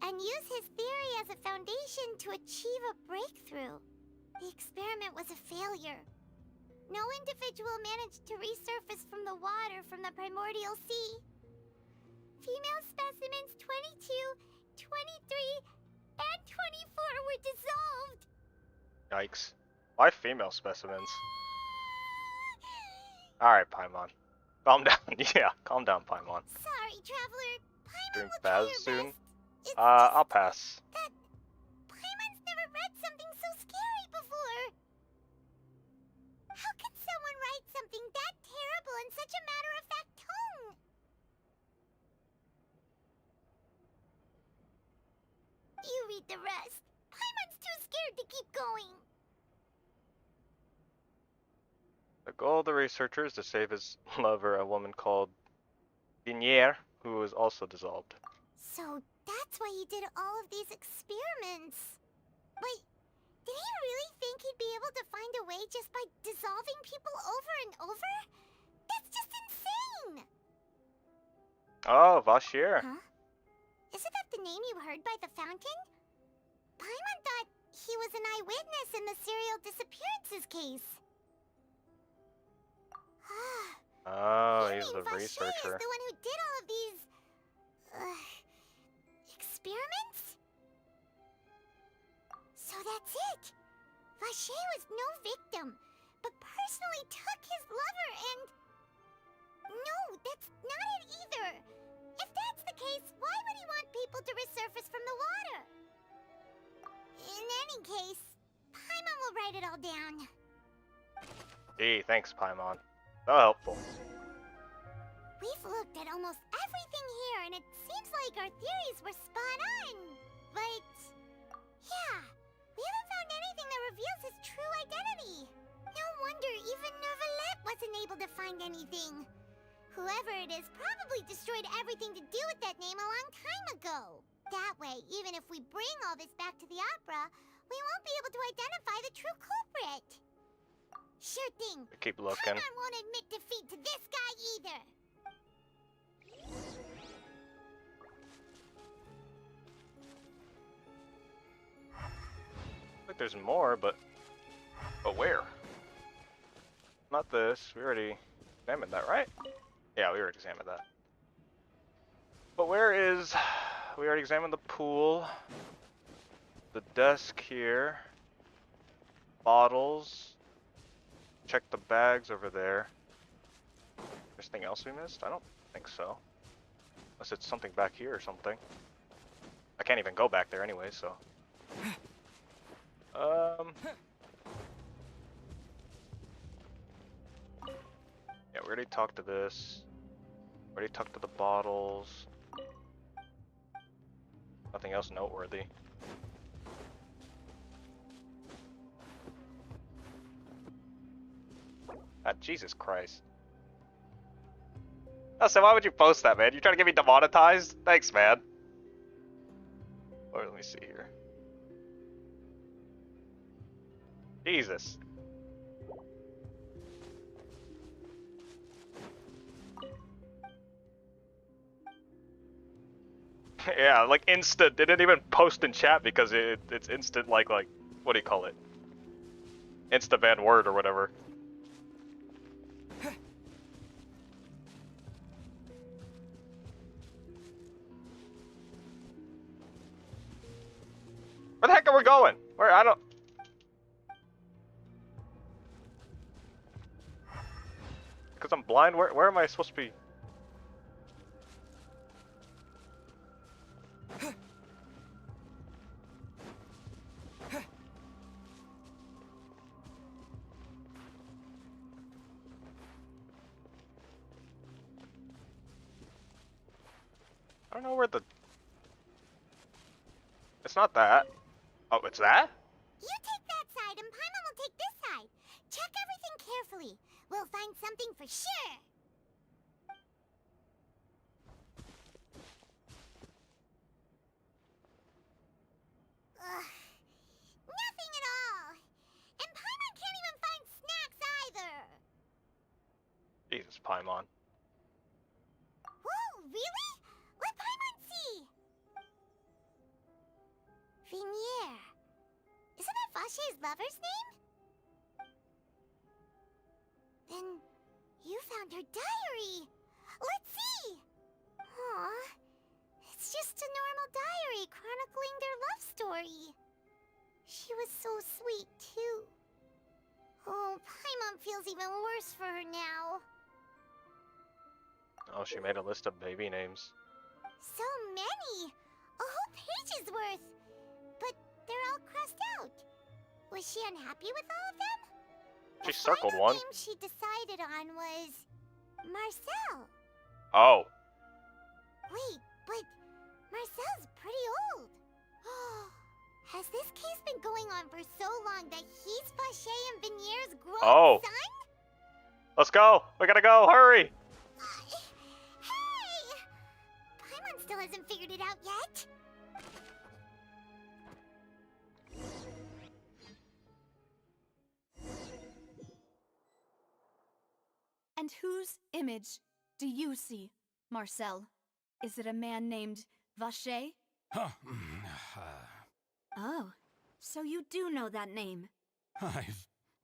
and use his theory as a foundation to achieve a breakthrough. The experiment was a failure. No individual managed to resurface from the water from the primordial sea. Female specimens 22, 23, and 24 were dissolved. Yikes. Why female specimens? Alright, Paimon. Calm down. Yeah, calm down, Paimon. Sorry, Traveler. Paimon Doing will try Baz her soon? best. I'll pass. That Paimon's never read something so scary before. How can someone write something that terrible in such a matter-of-fact tone? You read the rest. Paimon's too scared to keep going. The goal of the researcher is to save his lover, a woman called Biniere, who was also dissolved. So that's why he did all of these experiments. But did he really think he'd be able to find a way just by dissolving people over and over? That's just insane! Oh, Vashier. Huh? Isn't that the name you heard by the fountain? Paimon thought he was an eyewitness in the serial disappearances case. Oh, he's You the mean Vashier researcher. is the one who did all of these... experiments? So that's it! Vashier was no victim, but personally took his lover and... No, that's not it either! If that's the case, why would he want people to resurface from the water? In any case, Paimon will write it all down. Gee, thanks, Paimon. So helpful. We've looked at almost everything here, and it seems like our theories were spot on. But... yeah, we haven't found anything that reveals his true identity. No wonder even Neuvillette wasn't able to find anything. Whoever it is probably destroyed everything to do with that name a long time ago. That way, even if we bring all this back to the opera, we won't be able to identify the true culprit. Sure thing. Keep looking. Paimon won't admit defeat to this guy either. Like there's more, but where? Not this. We already examined that, right? Yeah, we already examined that. But where is... We already examined the pool. The desk here. Bottles. Check the bags over there. There's anything else we missed? I don't think so. Unless it's something back here or something. I can't even go back there anyway, so... Yeah, we already talked to this. Already talked to the bottles. Nothing else noteworthy. Ah, Jesus Christ. Oh, so why would you post that, man? You trying to get me demonetized? Thanks, man. Or let me see here. Jesus. Yeah, like instant. They didn't even post in chat because it's instant. Like what do you call it? Insta ban word or whatever. Where the heck are we going? Where I don't. Because I'm blind. Where am I supposed to be? I don't know where the... It's not that. Oh, it's that? You take that side and Paimon will take this side. Check everything carefully. We'll find something for sure. Ugh. Nothing at all. And Paimon can't even find snacks either. Jesus, Paimon. Whoa, really? Let Paimon see. Vinier. Isn't that Vache's lover's name? Then you found her diary. Let's see. Aw. It's just a normal diary chronicling their love story. She was so sweet, too. Oh, Paimon feels even worse for her now. Oh, she made a list of baby names. So many! A whole page's worth! But they're all crossed out. Was she unhappy with all of them? She circled one. The name she decided on was... Marcel. Oh. Wait, but Marcel's pretty old. Has this case been going on for so long that he's Vache and Vinier's grown son? Let's go! We gotta go! Hurry! Hey! Paimon still hasn't figured it out yet. And whose image do you see, Marcel? Is it a man named Vache? Huh. Oh, so you do know that name. I'm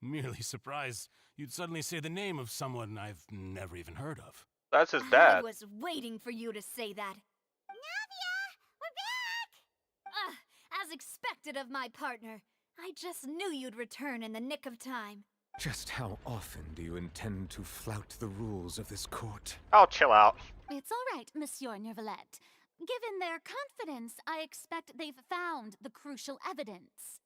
merely surprised you'd suddenly say the name of someone I've never even heard of. That's his dad. I was waiting for you to say that. Navia! We're back! As expected of my partner. I just knew you'd return in the nick of time. Just how often do you intend to flout the rules of this court? Oh, chill out. It's all right, Monsieur Neuvillette. Given their confidence, I expect they've found the crucial evidence.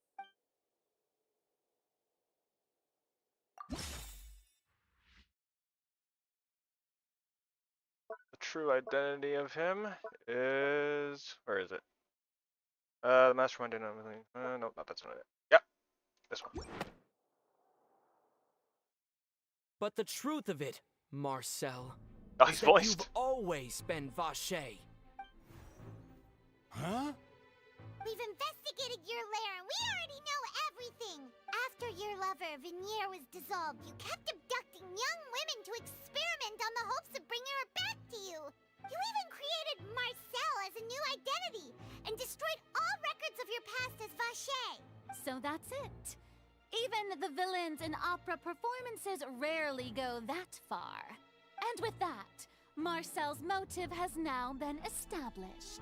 The true identity of him is... Where is it? The mastermind didn't have anything. No, that's not it. Yep. This one. But the truth of it, Marcel, Oh, is he's that voiced. you've always been Vache. Huh? We've investigated your lair and we already know everything. After your lover, Vinier, was dissolved, you kept abducting young women to experiment on the hopes of bringing her back to you. You even created Marcel as a new identity and destroyed all records of your past as Vache. So that's it. Even the villains in opera performances rarely go that far. And with that, Marcel's motive has now been established.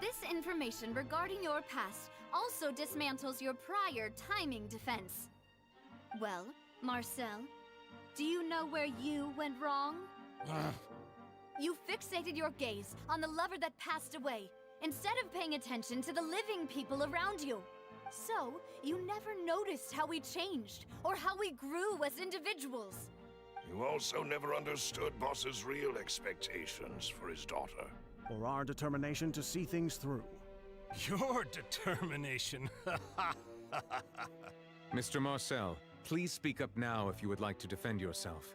This information regarding your past also dismantles your prior timing defense. Well, Marcel, do you know where you went wrong? You fixated your gaze on the lover that passed away, instead of paying attention to the living people around you. So, you never noticed how we changed, or how we grew as individuals. You also never understood Boss's real expectations for his daughter. Or our determination to see things through. Your determination. Mr. Marcel, please speak up now if you would like to defend yourself.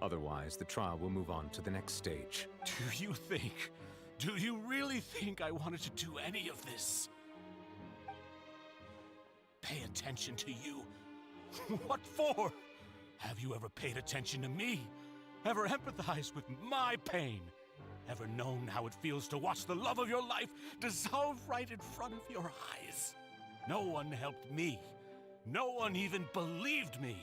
Otherwise, the trial will move on to the next stage. Do you really think I wanted to do any of this? Pay attention to you? What for? Have you ever paid attention to me? Ever empathized with my pain? Ever known how it feels to watch the love of your life dissolve right in front of your eyes? No one helped me. No one even believed me.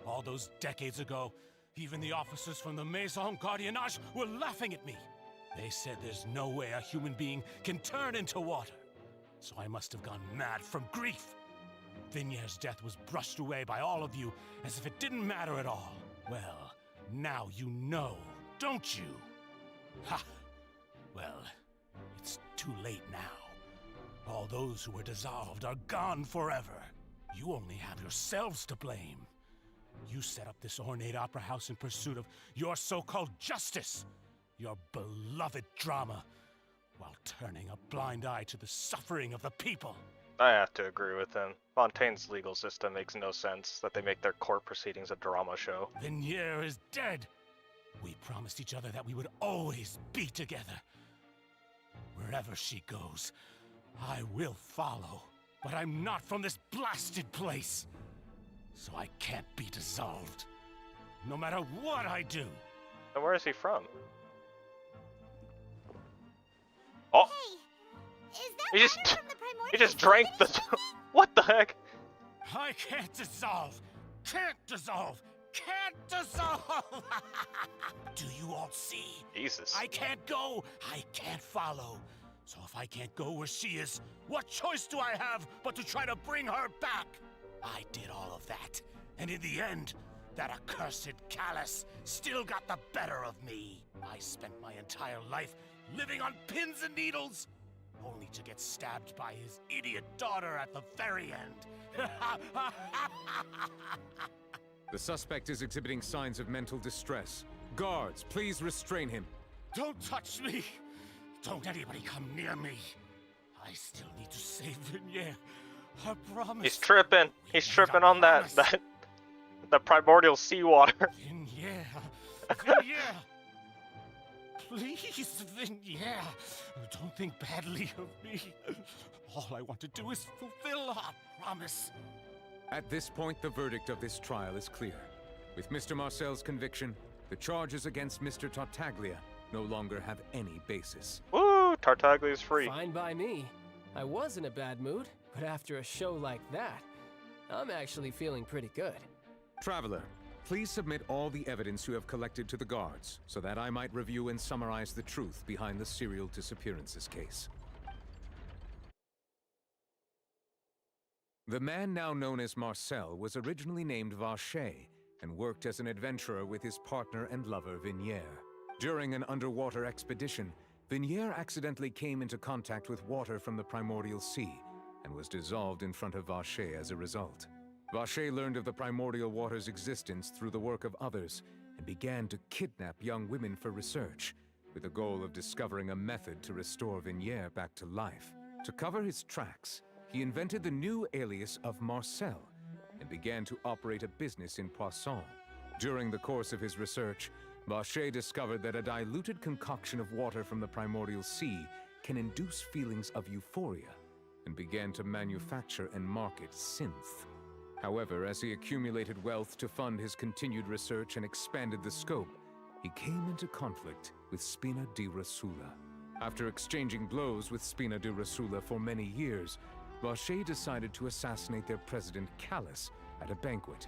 All those decades ago, even the officers from the Maison Gardiennage were laughing at me. They said there's no way a human being can turn into water. So I must have gone mad from grief. Vignère's death was brushed away by all of you as if it didn't matter at all. Well, now you know, don't you? Ha! Well, it's too late now. All those who were dissolved are gone forever. You only have yourselves to blame. You set up this ornate opera house in pursuit of your so-called justice, your beloved drama, while turning a blind eye to the suffering of the people. I have to agree with him. Fontaine's legal system makes no sense that they make their court proceedings a drama show. Vignère is dead. We promised each other that we would always be together. Wherever she goes, I will follow. But I'm not from this blasted place. So I can't be dissolved. No matter what I do. And where is he from? Oh! Hey, is that water from the primordial he just drank the... What the heck? I can't dissolve. Can't dissolve. Can't dissolve. Do you all see? Jesus. I can't go. I can't follow. So if I can't go where she is, what choice do I have but to try to bring her back? I did all of that, and in the end, that accursed Callus still got the better of me. I spent my entire life living on pins and needles, only to get stabbed by his idiot daughter at the very end. The suspect is exhibiting signs of mental distress. Guards, please restrain him. Don't touch me! Don't anybody come near me. I still need to save Vignère. I promise. He's tripping. He's tripping on the primordial seawater. Vignère. Vignère. Please, Vignère. Don't think badly of me. All I want to do is fulfill our promise. At this point, the verdict of this trial is clear. With Mr. Marcel's conviction, the charges against Mr. Tartaglia no longer have any basis. Woo! Tartaglia's free. Fine by me. I was in a bad mood, but after a show like that, I'm actually feeling pretty good. Traveler, please submit all the evidence you have collected to the guards, so that I might review and summarize the truth behind the serial disappearances case. The man now known as Marcel was originally named Vacher and worked as an adventurer with his partner and lover Vignère. During an underwater expedition, Vignère accidentally came into contact with water from the primordial sea and was dissolved in front of Vacher as a result. Vacher learned of the primordial water's existence through the work of others and began to kidnap young women for research, with the goal of discovering a method to restore Vignère back to life. To cover his tracks, he invented the new alias of Marcel and began to operate a business in Poisson. During the course of his research, Vacher discovered that a diluted concoction of water from the primordial sea can induce feelings of euphoria and began to manufacture and market synth. However, as he accumulated wealth to fund his continued research and expanded the scope, he came into conflict with Spina di Rosula. After exchanging blows with Spina di Rosula for many years, Vacher decided to assassinate their president Callus at a banquet.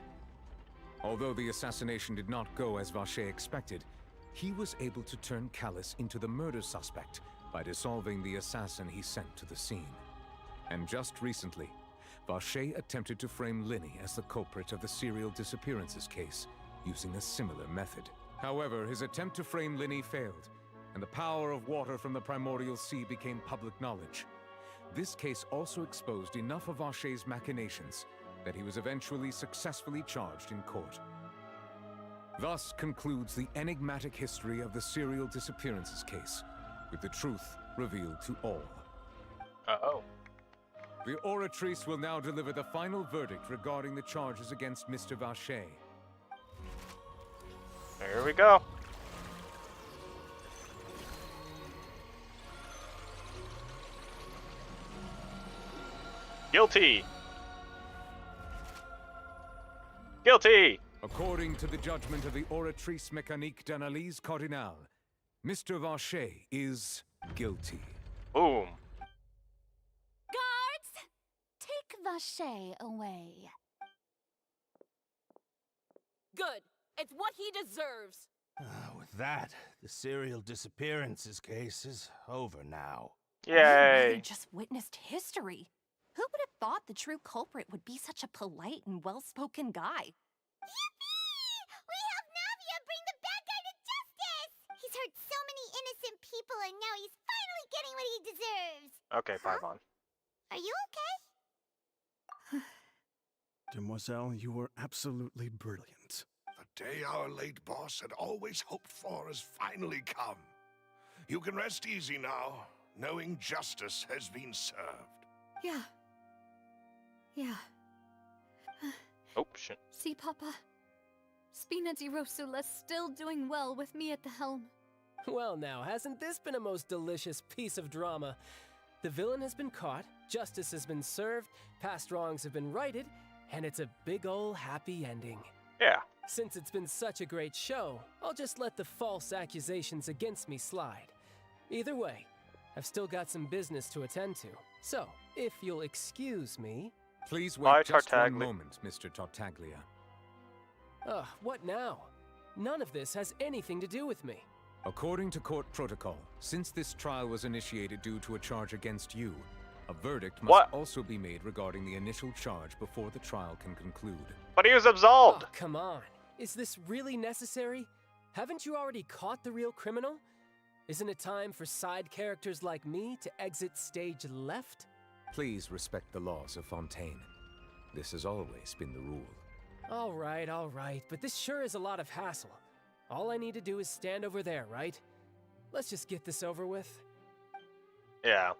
Although the assassination did not go as Vacher expected, he was able to turn Callus into the murder suspect by dissolving the assassin he sent to the scene. And just recently, Vacher attempted to frame Linny as the culprit of the serial disappearances case, using a similar method. However, his attempt to frame Linny failed, and the power of water from the primordial sea became public knowledge. This case also exposed enough of Vacher's machinations that he was eventually successfully charged in court. Thus concludes the enigmatic history of the serial disappearances case, with the truth revealed to all. Uh-oh. The Oratrice will now deliver the final verdict regarding the charges against Mr. Vacher. Here we go. Guilty. Guilty. According to the judgment of the Oratrice Mécanique d'Analyse Cardinale, Mr. Vacher is guilty. Boom. Guards, take Vacher away. Good. It's what he deserves. With that, the serial disappearances case is over now. We Yay. just witnessed history. Who would have thought the true culprit would be such a polite and well-spoken guy? Yippee! We helped Navia bring the bad guy to justice! He's hurt so many innocent people and now he's finally getting what he deserves! Okay, Paimon. Are you okay? Demoiselle, you were absolutely brilliant. The day our late boss had always hoped for has finally come. You can rest easy now, knowing justice has been served. Yeah. Yeah. Oh, shit. See, Papa? Spina di Rosula's still doing well with me at the helm. Well now, hasn't this been a most delicious piece of drama? The villain has been caught, justice has been served, past wrongs have been righted, and it's a big ol' happy ending. Yeah. Since it's been such a great show, I'll just let the false accusations against me slide. Either way, I've still got some business to attend to. So, if you'll excuse me... Please Bye, wait just one Tartaglia. moment, Mr. Tartaglia. Ugh, what now? None of this has anything to do with me. According to court protocol, since this trial was initiated due to a charge against you, a verdict must also be made regarding the initial charge before the trial can conclude. But he was absolved! Oh, come on. Is this really necessary? Haven't you already caught the real criminal? Isn't it time for side characters like me to exit stage left? Please respect the laws of Fontaine. This has always been the rule. All right, but this sure is a lot of hassle. All I need to do is stand over there, right? Let's just get this over with. Yeah.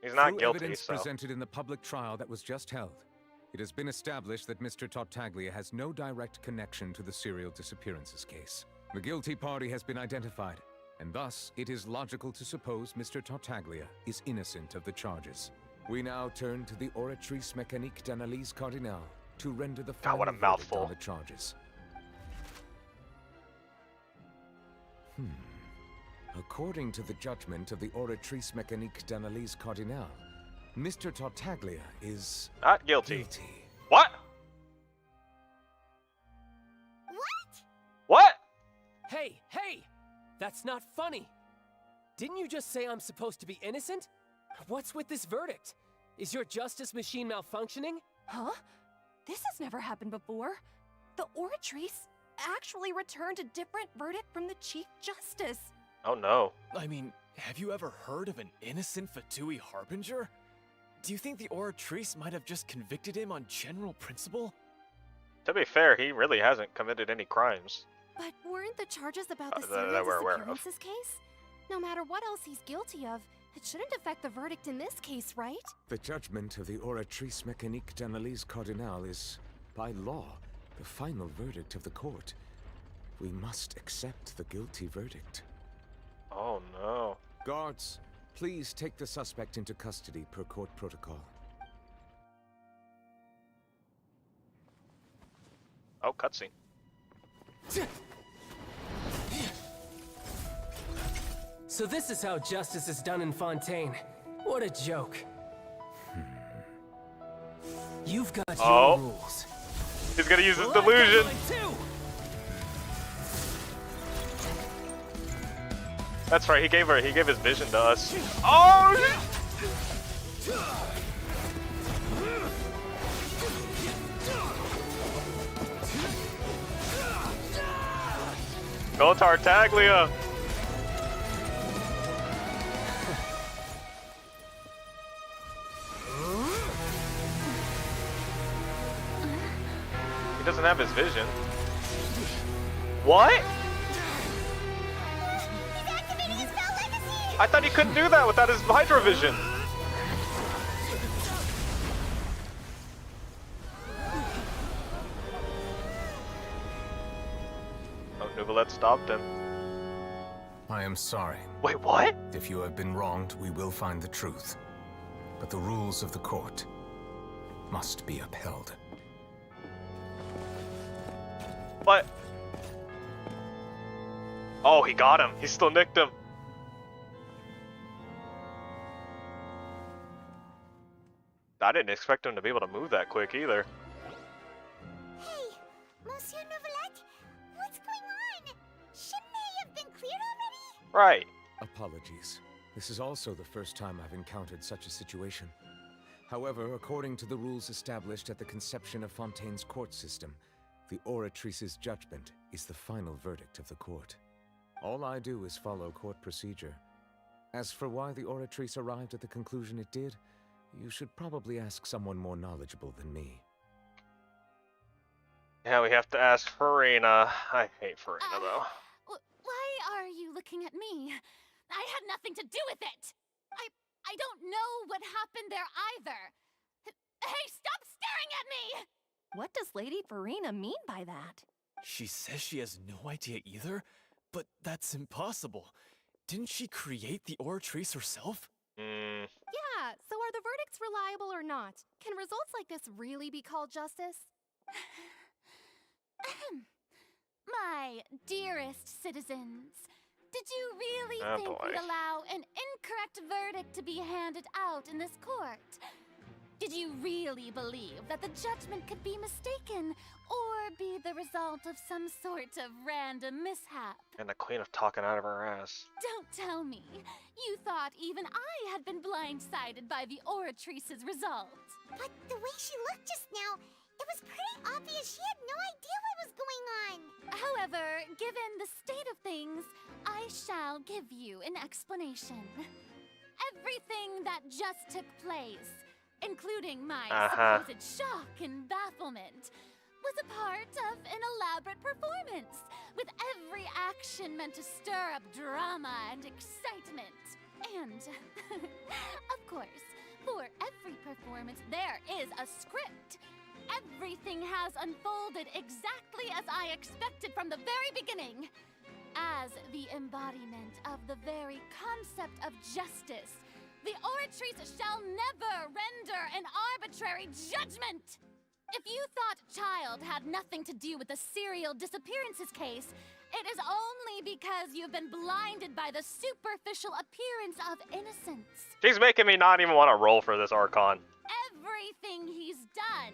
He's not Through guilty, evidence so... presented in the public trial that was just held, it has been established that Mr. Tartaglia has no direct connection to the serial disappearances case. The guilty party has been identified, and thus it is logical to suppose Mr. Tartaglia is innocent of the charges. We now turn to the Oratrice Mécanique d'Analyse Cardinale to render the final what a verdict mouthful. on the charges. According to the judgment of the Oratrice Mécanique d'Analyse Cardinale, Mr. Tartaglia is... not guilty. What? What? Hey! That's not funny! Didn't you just say I'm supposed to be innocent? What's with this verdict? Is your justice machine malfunctioning? Huh? This has never happened before. The Oratrice actually returned a different verdict from the Chief Justice. Oh no. I mean, have you ever heard of an innocent Fatui Harbinger? Do you think the Oratrice might have just convicted him on general principle? To be fair, he really hasn't committed any crimes. But weren't the charges about the that serial we're aware of. disappearances case? No matter what else he's guilty of, it shouldn't affect the verdict in this case, right? The judgment of the Oratrice Mécanique d'Analyse Cardinale is, by law, the final verdict of the court. We must accept the guilty verdict. Oh no. Guards, please take the suspect into custody per court protocol. Oh, cutscene. So this is how justice is done in Fontaine. What a joke. You've got your rules. He's gonna use his delusion. That's right, he gave his vision to us. Oh! Go Tartaglia! He doesn't have his vision. What? I thought he couldn't do that without his Hydro Vision. Oh, Nuvalet stopped him. I am sorry. Wait, what? If you have been wronged, we will find the truth. But the rules of the court must be upheld. What? Oh, he got him. He still nicked him. I didn't expect him to be able to move that quick either. Hey, Monsieur Novelette, what's going on? Shouldn't they have been cleared already? Right. Apologies. This is also the first time I've encountered such a situation. However, according to the rules established at the conception of Fontaine's court system, the Oratrice's judgment is the final verdict of the court. All I do is follow court procedure. As for why the Oratrice arrived at the conclusion it did, you should probably ask someone more knowledgeable than me. Yeah, we have to ask Farina. I hate Farina, though. Why are you looking at me? I had nothing to do with it! I don't know what happened there either! Hey, stop staring at me! What does Lady Farina mean by that? She says she has no idea either, but that's impossible. Didn't she create the Oratrice herself? Yeah, so are the verdicts reliable or not? Can results like this really be called justice? My dearest citizens, did you really think we'd allow an incorrect verdict to be handed out in this court? Did you really believe that the judgment could be mistaken or be the result of some sort of random mishap? And the queen of talking out of her ass. Don't tell me. You thought even I had been blindsided by the Oratrice's result. But the way she looked just now, it was pretty obvious she had no idea what was going on. However, given the state of things, I shall give you an explanation. Everything that just took place, including my supposed shock and bafflement, was a part of an elaborate performance, with every action meant to stir up drama and excitement. And, of course, for every performance there is a script. Everything has unfolded exactly as I expected from the very beginning. As the embodiment of the very concept of justice, the Oratrice shall never render an arbitrary judgment! If you thought Child had nothing to do with the serial disappearances case, it is only because you've been blinded by the superficial appearance of innocence. She's making me not even want to roll for this Archon. Everything he's done,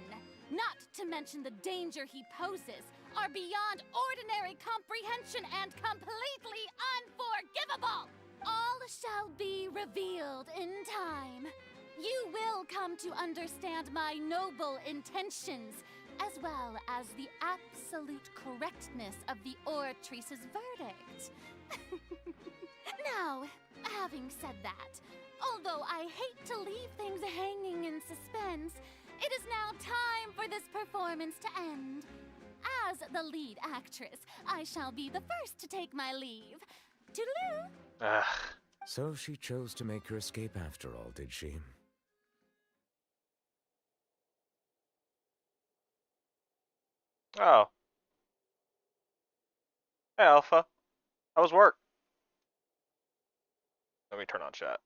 not to mention the danger he poses, are beyond ordinary comprehension and completely unforgivable! All shall be revealed in time. You will come to understand my noble intentions, as well as the absolute correctness of the Oratrice's verdict. Now, having said that, although I hate to leave things hanging in suspense, it is now time for this performance to end. As the lead actress, I shall be the first to take my leave. Toodaloo! So she chose to make her escape after all, did she? Oh. Hey, Alpha. How was work? Let me turn on chat.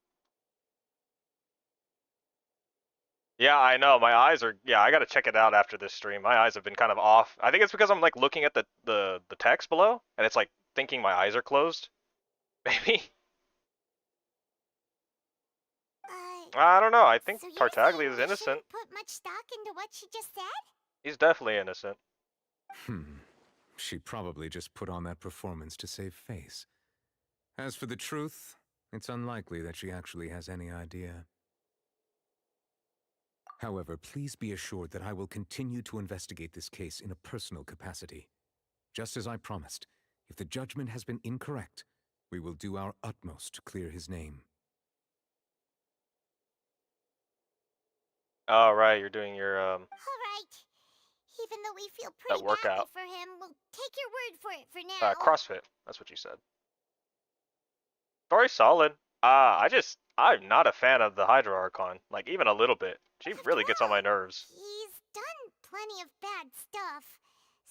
Yeah, I know. My eyes are... Yeah, I gotta check it out after this stream. My eyes have been kind of off. I think it's because I'm, like, looking at the text below, and it's, like, thinking my eyes are closed. Maybe? I don't know. I think So Tartaglia is we innocent. shouldn't put much stock into what she just said? He's definitely innocent. She probably just put on that performance to save face. As for the truth, it's unlikely that she actually has any idea. However, please be assured that I will continue to investigate this case in a personal capacity. Just as I promised, if the judgment has been incorrect, we will do our utmost to clear his name. Oh, right, you're doing your, All right. Even though we feel that pretty badly workout. for him, we'll take your word for it for now. CrossFit. That's what you said. Story's solid. I'm not a fan of the Hydra Archon. Like, even a little bit. She really gets on my nerves. He's done plenty of bad stuff,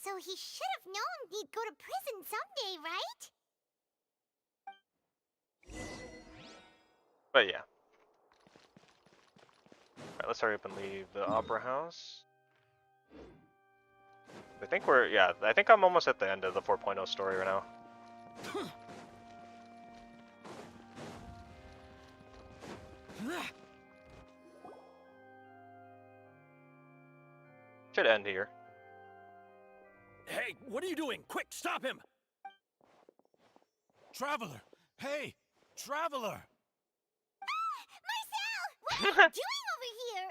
so he should have known he'd go to prison someday, right? But yeah. Alright, let's hurry up and leave the Opera House. I think I think I'm almost at the end of the 4.0 story right now. Should end here. Hey, what are you doing? Quick, stop him! Traveler! Hey! Traveler! Marcel! What are you doing over here?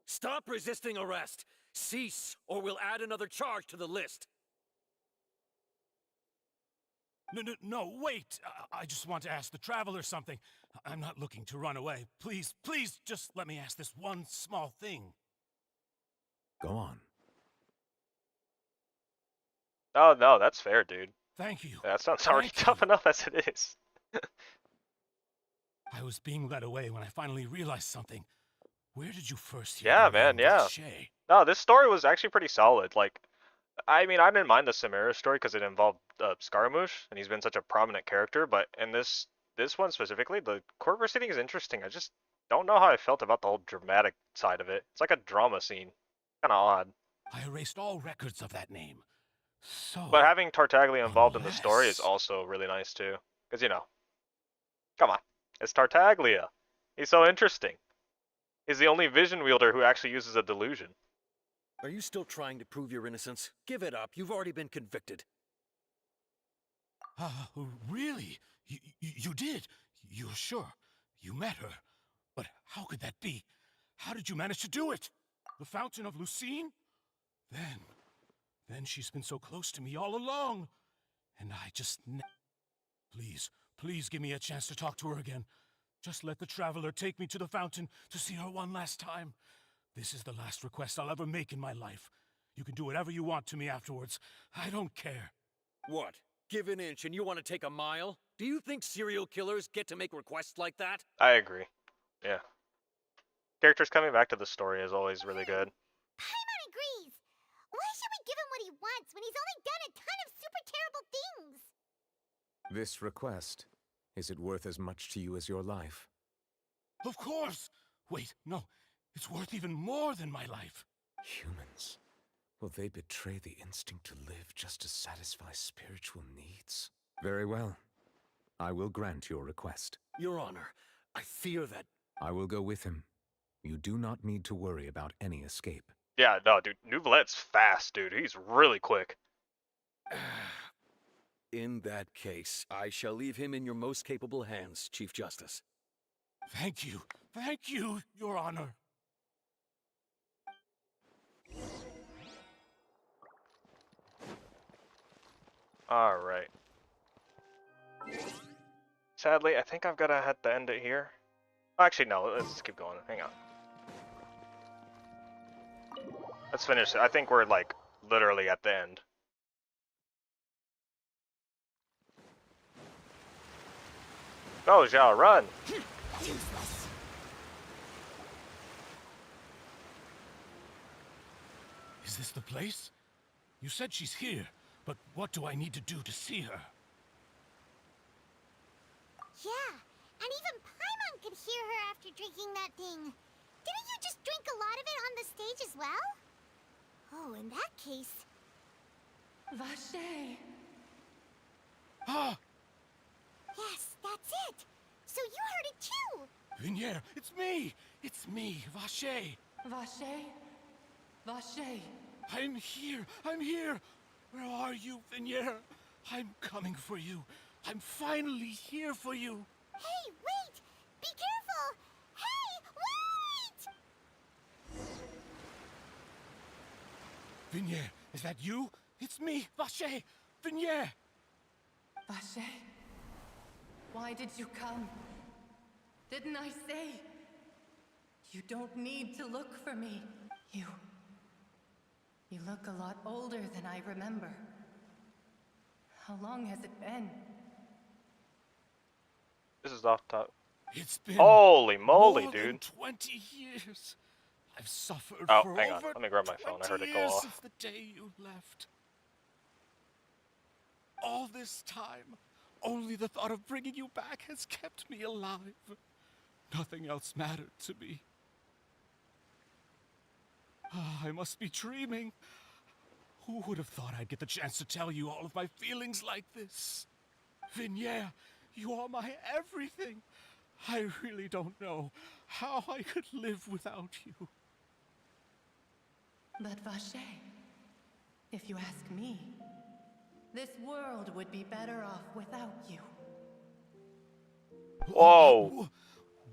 Stop resisting arrest! Cease, or we'll add another charge to the list. No, wait! I just want to ask the Traveler something. I'm not looking to run away. Please, please, just let me ask this one small thing. Go on. Oh, no, that's fair, dude. Thank you. That sounds already tough enough as it is. I was being led away when I finally realized something. Where did you first hear Yeah, the man, name yeah. Vache? No, this story was actually pretty solid. Like, I mean, I didn't mind the Samara story because it involved Scaramouche, and he's been such a prominent character. But in this one specifically, the court proceeding is interesting. I just don't know how I felt about the whole dramatic side of it. It's like a drama scene, kind of odd. I erased all records of that name. So. But having Tartaglia involved in the story is also really nice too, because you know, come on, it's Tartaglia. He's so interesting. He's the only vision wielder who actually uses a delusion. Are you still trying to prove your innocence? Give it up. You've already been convicted. Really? You did? You're sure? You met her? But how could that be? How did you manage to do it? The Fountain of Lucine? Then she's been so close to me all along. And I just... Please give me a chance to talk to her again. Just let the Traveler take me to the fountain to see her one last time. This is the last request I'll ever make in my life. You can do whatever you want to me afterwards. I don't care. What? Give an inch and you want to take a mile? Do you think serial killers get to make requests like that? I agree. Yeah. Characters coming back to the story is always really good. Paimon agrees. Why should we give him what he wants when he's only done a ton of super terrible things? This request, is it worth as much to you as your life? Of course! Wait, no. It's worth even more than my life. Humans. Will they betray the instinct to live just to satisfy spiritual needs? Very well. I will grant your request. Your Honor, I fear that... I will go with him. You do not need to worry about any escape. Yeah, no, dude. Nouvelette's fast, dude. He's really quick. In that case, I shall leave him in your most capable hands, Chief Justice. Thank you. Thank you, Your Honor. Alright. Sadly, I think I've got to have to end it here. Actually, no, let's keep going. Hang on. Let's finish it. I think we're, like, literally at the end. Go, Zhao, run! Useless. Is this the place? You said she's here, but what do I need to do to see her? Yeah, and even Paimon could hear her after drinking that thing. Didn't you just drink a lot of it on the stage as well? Oh, in that case... Vache. Ah! Yes, that's it. So you heard it too. Vignier, it's me! It's me, Vache! Vache? Vache. I'm here! I'm here! Where are you, Vignier? I'm coming for you. I'm finally here for you. Hey, wait! Be careful! Hey, wait! Vignier, is that you? It's me, Vache! Vignier! Vache? Why did you come? Didn't I say? You don't need to look for me. You look a lot older than I remember. How long has it been? This is off top. It's been holy moly, more dude. than 20 years. I've suffered Oh, for hang on. over Let me grab my phone. I heard it go 20 years off. since the day you left. All this time, only the thought of bringing you back has kept me alive. Nothing else mattered to me. I must be dreaming. Who would have thought I'd get the chance to tell you all of my feelings like this? Vignier, you are my everything. I really don't know how I could live without you. But Vache, if you ask me, this world would be better off without you. Whoa!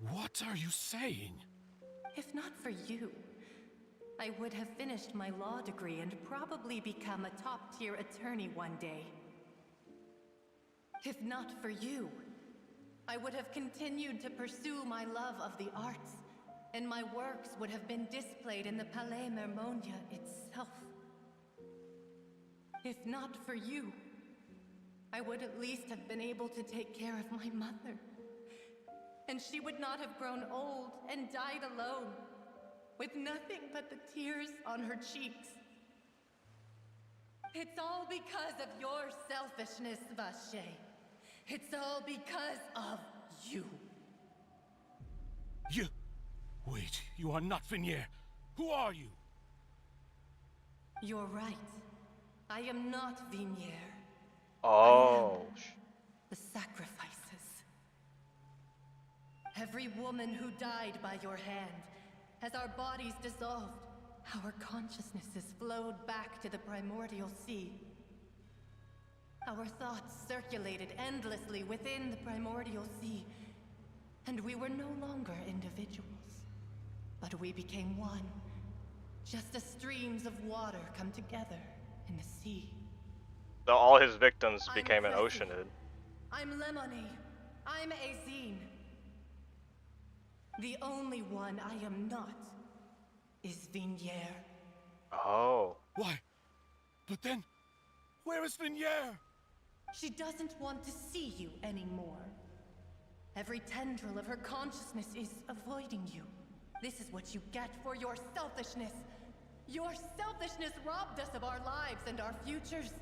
What are you saying? If not for you, I would have finished my law degree and probably become a top-tier attorney one day. If not for you, I would have continued to pursue my love of the arts, and my works would have been displayed in the Palais Mermonia itself. If not for you, I would at least have been able to take care of my mother. And she would not have grown old and died alone, with nothing but the tears on her cheeks. It's all because of your selfishness, Vache. It's all because of you. You... Wait, you are not Vignier. Who are you? You're right. I am not Vignier. Oh. The sacrifices. Every woman who died by your hand, as our bodies dissolved, our consciousnesses flowed back to the primordial sea. Our thoughts circulated endlessly within the primordial sea, and we were no longer individuals. But we became one, just as streams of water come together in the sea. So all his victims became an Cressy. oceanid. I'm Lemony. I'm Azine. The only one I am not is Vignier. Oh. Why? But then, where is Vignier? She doesn't want to see you anymore. Every tendril of her consciousness is avoiding you. This is what you get for your selfishness. Your selfishness robbed us of our lives and our futures.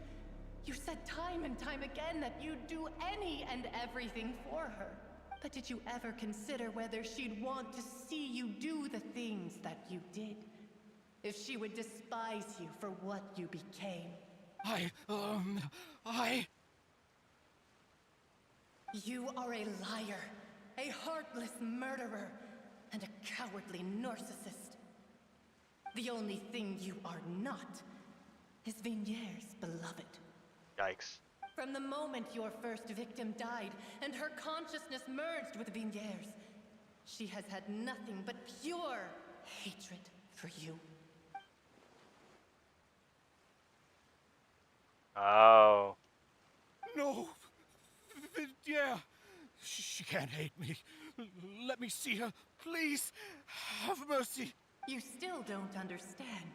You said time and time again that you'd do any and everything for her. But did you ever consider whether she'd want to see you do the things that you did? If she would despise you for what you became? You are a liar, a heartless murderer, and a cowardly narcissist. The only thing you are not is Vignier's beloved. Yikes. From the moment your first victim died and her consciousness merged with Vignier's, she has had nothing but pure hatred for you. Oh. No! Vignier! She can't hate me. Let me see her, please. Have mercy. You still don't understand.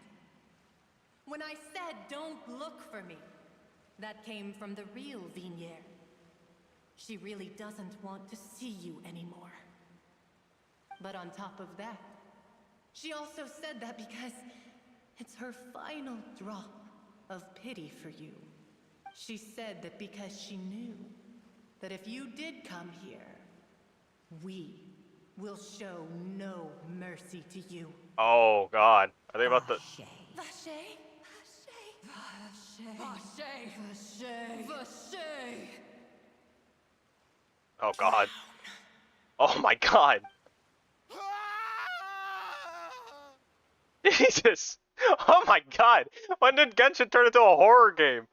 When I said don't look for me, that came from the real Vignier. She really doesn't want to see you anymore. But on top of that, she also said that because it's her final drop of pity for you. She said that because she knew that if you did come here, we will show no mercy to you. Oh God. Are they about to... Vache? Vache? Vache? Vache? Oh God. Oh my God. Jesus. Oh my God. When did Genshin turn into a horror game?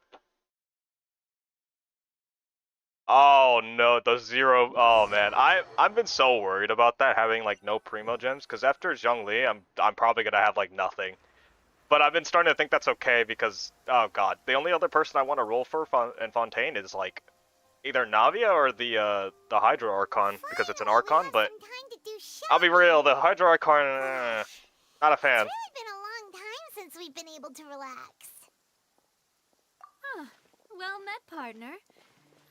Oh no, the zero. Oh man, I've been so worried about that having like no primo gems, because after Zhongli, I'm probably gonna have like nothing. But I've been starting to think that's okay because, oh God, the only other person I want to roll for in Fontaine is like either Navia or the Hydro Archon, because it's an Archon. But I'll be real, the Hydro Archon, not a fan. It's really been a long time since we've been able to relax. Huh. Well met, partner.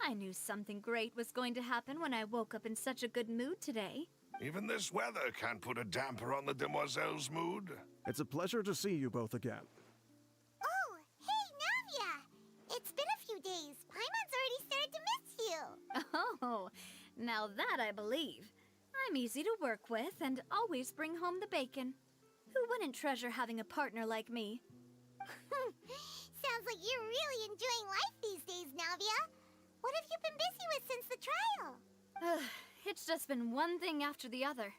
I knew something great was going to happen when I woke up in such a good mood today. Even this weather can't put a damper on the demoiselle's mood. It's a pleasure to see you both again. Oh, hey, Navia! It's been a few days. Paimon's already started to miss you. Oh, now that I believe. I'm easy to work with and always bring home the bacon. Who wouldn't treasure having a partner like me? Sounds like you're really enjoying life these days, Navia. What have you been busy with since the trial? It's just been one thing after the other.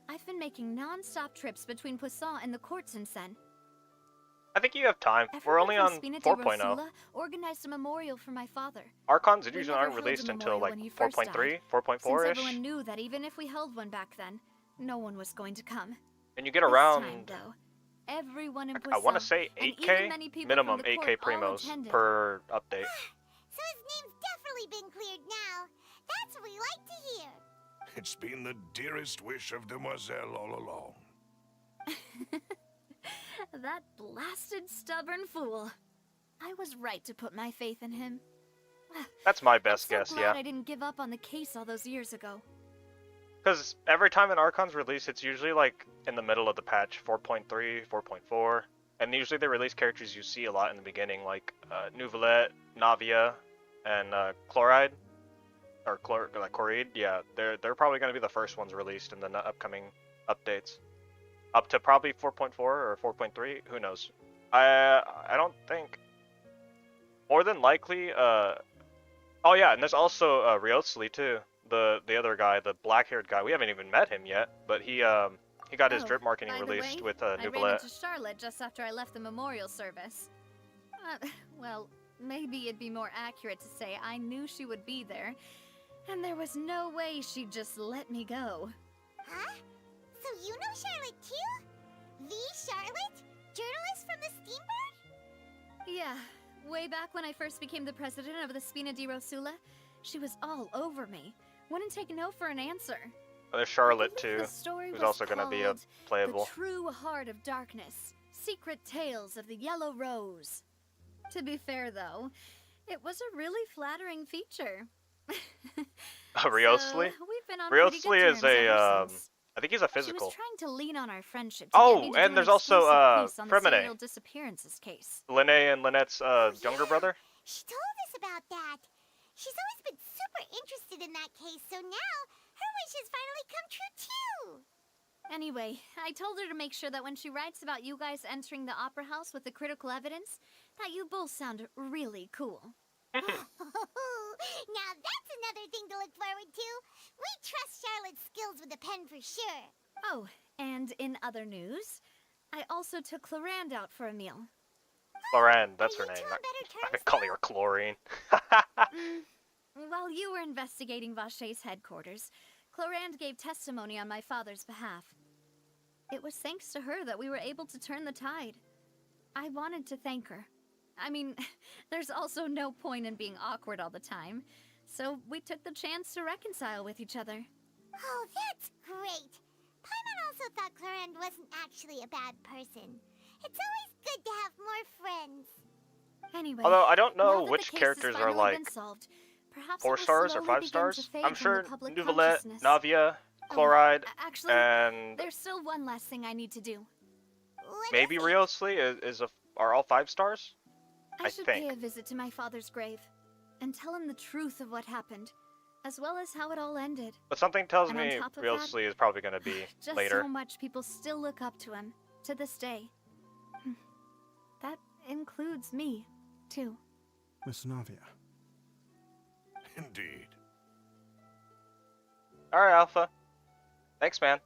I've been making non-stop trips between Poisson and the courts in Sen. I think you have time. We're only on 4.0. Rosula organized a memorial for my father. Archons We usually never aren't held released a until memorial like when he first 4.3, died, 4.4ish. Since everyone knew that even if we held one back then, no one was going to come. And you get This around, time, though, everyone in I want to Poisson, say and 8k, even many people minimum from the 8k court all primos attended. per update. So his name's definitely been cleared now. That's what we like to hear. It's been the dearest wish of Demoiselle all along. That blasted stubborn fool. I was right to put my faith in him. That's my best I'm guess, so glad yeah. I didn't give up on the case all those years ago. Because every time an Archon's released, it's usually like in the middle of the patch, 4.3, 4.4. And usually they release characters you see a lot in the beginning, like Nouvelette, Navia, and Chloride. Or Chloride, yeah. They're probably going to be the first ones released in the upcoming updates. Up to probably 4.4 or 4.3, who knows. I don't think... More than likely, oh yeah, and there's also Riosli too. The other guy, the black-haired guy. We haven't even met him yet, but he got his drip marketing released with I ran Nouvelette. into Charlotte just after I left the memorial service. Well, maybe it'd be more accurate to say I knew she would be there, and there was no way she'd just let me go. Huh? So you know Charlotte too? The Charlotte? Journalist from the Steambird? Yeah, way back when I first became the president of the Spina di Rosula, she was all over me. Wouldn't take no for an answer. There's Charlotte too, The story who's was also going to be a called playable. The True Heart of Darkness, Secret Tales of the Yellow Rose. To be fair though, it was a really flattering feature. Riosli? So, we've been on pretty good Riosli is terms a, ever since. I think he's a She was physical. trying to lean on our friendship to get me to Oh, and do there's an also exclusive piece on the Fremine. serial disappearances case. Linné and Lynette's younger brother. She told us about that. She's always been super interested in that case, so now her wish has finally come true too. Anyway, I told her to make sure that when she writes about you guys entering the opera house with the critical evidence, that you both sound really cool. Now that's another thing to look forward to. We trust Charlotte's skills with a pen for sure. Oh, and in other news, I also took Clorande out for a meal. Chlorande, that's her name. I've been calling her Chlorine. While you were investigating Vache's headquarters, Clorande gave testimony on my father's behalf. It was thanks to her that we were able to turn the tide. I wanted to thank her. I mean, there's also no point in being awkward all the time, so we took the chance to reconcile with each other. Oh, that's great. Paimon also thought Clorande wasn't actually a bad person. It's always good to have more friends. Anyway, Although I don't know now that which the case characters has are finally like been solved, perhaps 4 it will stars or slowly 5 begin stars. to fade I'm from sure the public Nouvelette, consciousness. Navia, Chloride, Actually, and there's still one last thing I need to do. maybe Riosli are all 5 stars. I should think. pay a visit to my father's grave and tell him the truth of what happened, as well as how it all ended. But something tells And on me top of Riosli is probably going to be Just later. so much people still look up to him, to this day. That includes me, too. Miss Navia. Indeed. Alright, Alpha. Thanks, man.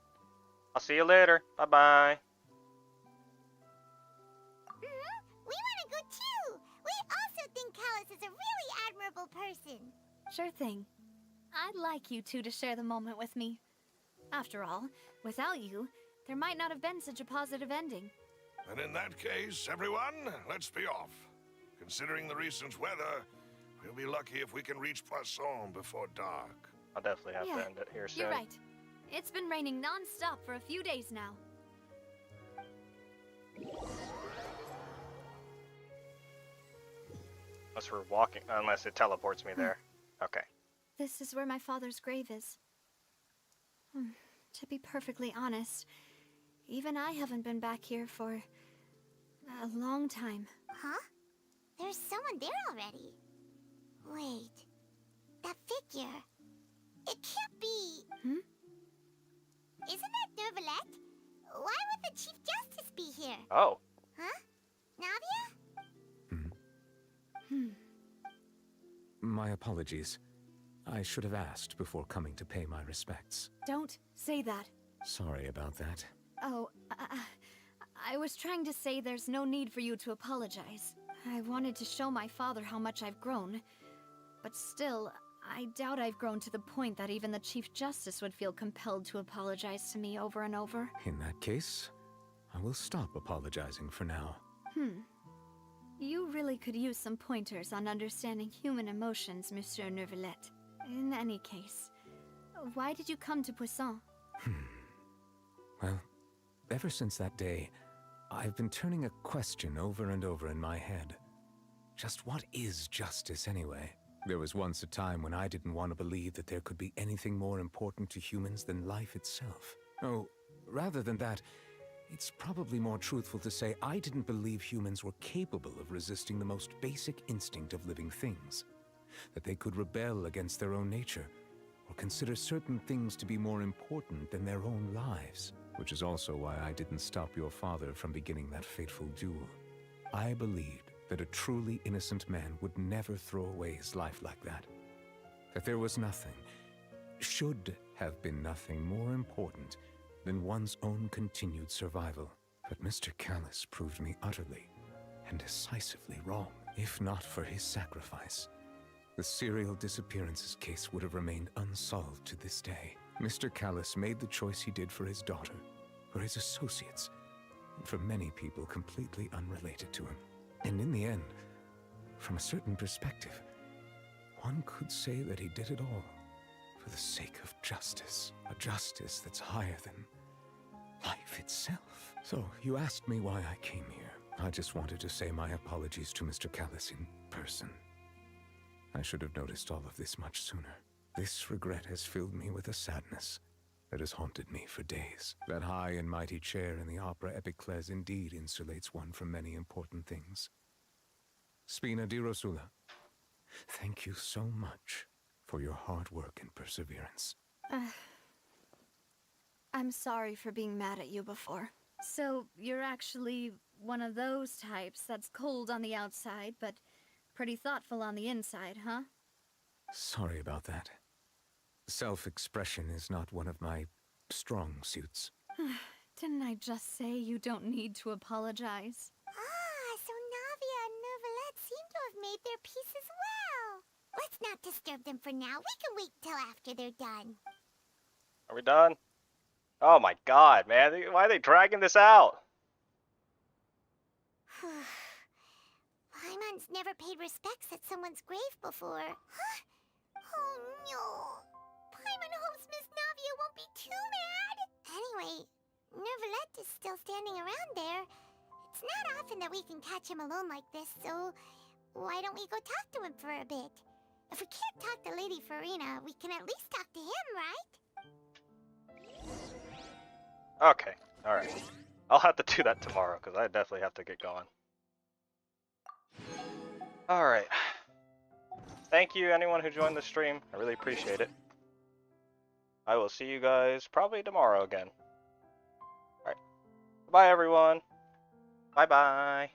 I'll see you later. Bye-bye. We want to go too. We also think Callus is a really admirable person. Sure thing. I'd like you two to share the moment with me. After all, without you, there might not have been such a positive ending. And in that case, everyone, let's be off. Considering the recent weather, we'll be lucky if we can reach Poisson before dark. I'll definitely have to end it here soon. You're right. It's been raining non-stop for a few days now. Unless we're walking, unless it teleports me there. Okay. This is where my father's grave is. To be perfectly honest, even I haven't been back here for a long time. Huh? There's someone there already. Wait. That figure. It can't be. Isn't that Nouvelette? Why would the Chief Justice be here? Oh. Huh? Navia? My apologies. I should have asked before coming to pay my respects. Don't say that. Sorry about that. Oh, I was trying to say there's no need for you to apologize. I wanted to show my father how much I've grown. But still, I doubt I've grown to the point that even the Chief Justice would feel compelled to apologize to me over and over. In that case, I will stop apologizing for now. You really could use some pointers on understanding human emotions, Monsieur Neuvillette. In any case, why did you come to Poisson? Well, ever since that day, I've been turning a question over and over in my head. Just what is justice anyway? There was once a time when I didn't want to believe that there could be anything more important to humans than life itself. Oh, rather than that, it's probably more truthful to say I didn't believe humans were capable of resisting the most basic instinct of living things. That they could rebel against their own nature, or consider certain things to be more important than their own lives. Which is also why I didn't stop your father from beginning that fateful duel. I believed that a truly innocent man would never throw away his life like that. That there was nothing, should have been nothing more important than one's own continued survival. But Mr. Callus proved me utterly and decisively wrong. If not for his sacrifice, the serial disappearances case would have remained unsolved to this day. Mr. Callus made the choice he did for his daughter, for his associates, and for many people completely unrelated to him. And in the end, from a certain perspective, one could say that he did it all for the sake of justice. A justice that's higher than life itself. So, you asked me why I came here. I just wanted to say my apologies to Mr. Callus in person. I should have noticed all of this much sooner. This regret has filled me with a sadness that has haunted me for days. That high and mighty chair in the Opera Epiclese indeed insulates one from many important things. Spina di Rosula, thank you so much for your hard work and perseverance. I'm sorry for being mad at you before. So, you're actually one of those types that's cold on the outside, but pretty thoughtful on the inside, huh? Sorry about that. Self-expression is not one of my strong suits. Didn't I just say you don't need to apologize? So Navia and Neuvillette seem to have made their peace as well. Let's not disturb them for now. We can wait till after they're done. Are we done? Oh my god, man. Why are they dragging this out? Paimon's never paid respects at someone's grave before. Huh? Oh no. Paimon hopes Miss Navia won't be too mad. Anyway, Neuvillette is still standing around there. It's not often that we can catch him alone like this, so why don't we go talk to him for a bit? If we can't talk to Lady Farina, we can at least talk to him, right? Okay, alright. I'll have to do that tomorrow, because I definitely have to get going. Alright. Thank you, anyone who joined the stream. I really appreciate it. I will see you guys probably tomorrow again. Alright. Bye, everyone. Bye-bye.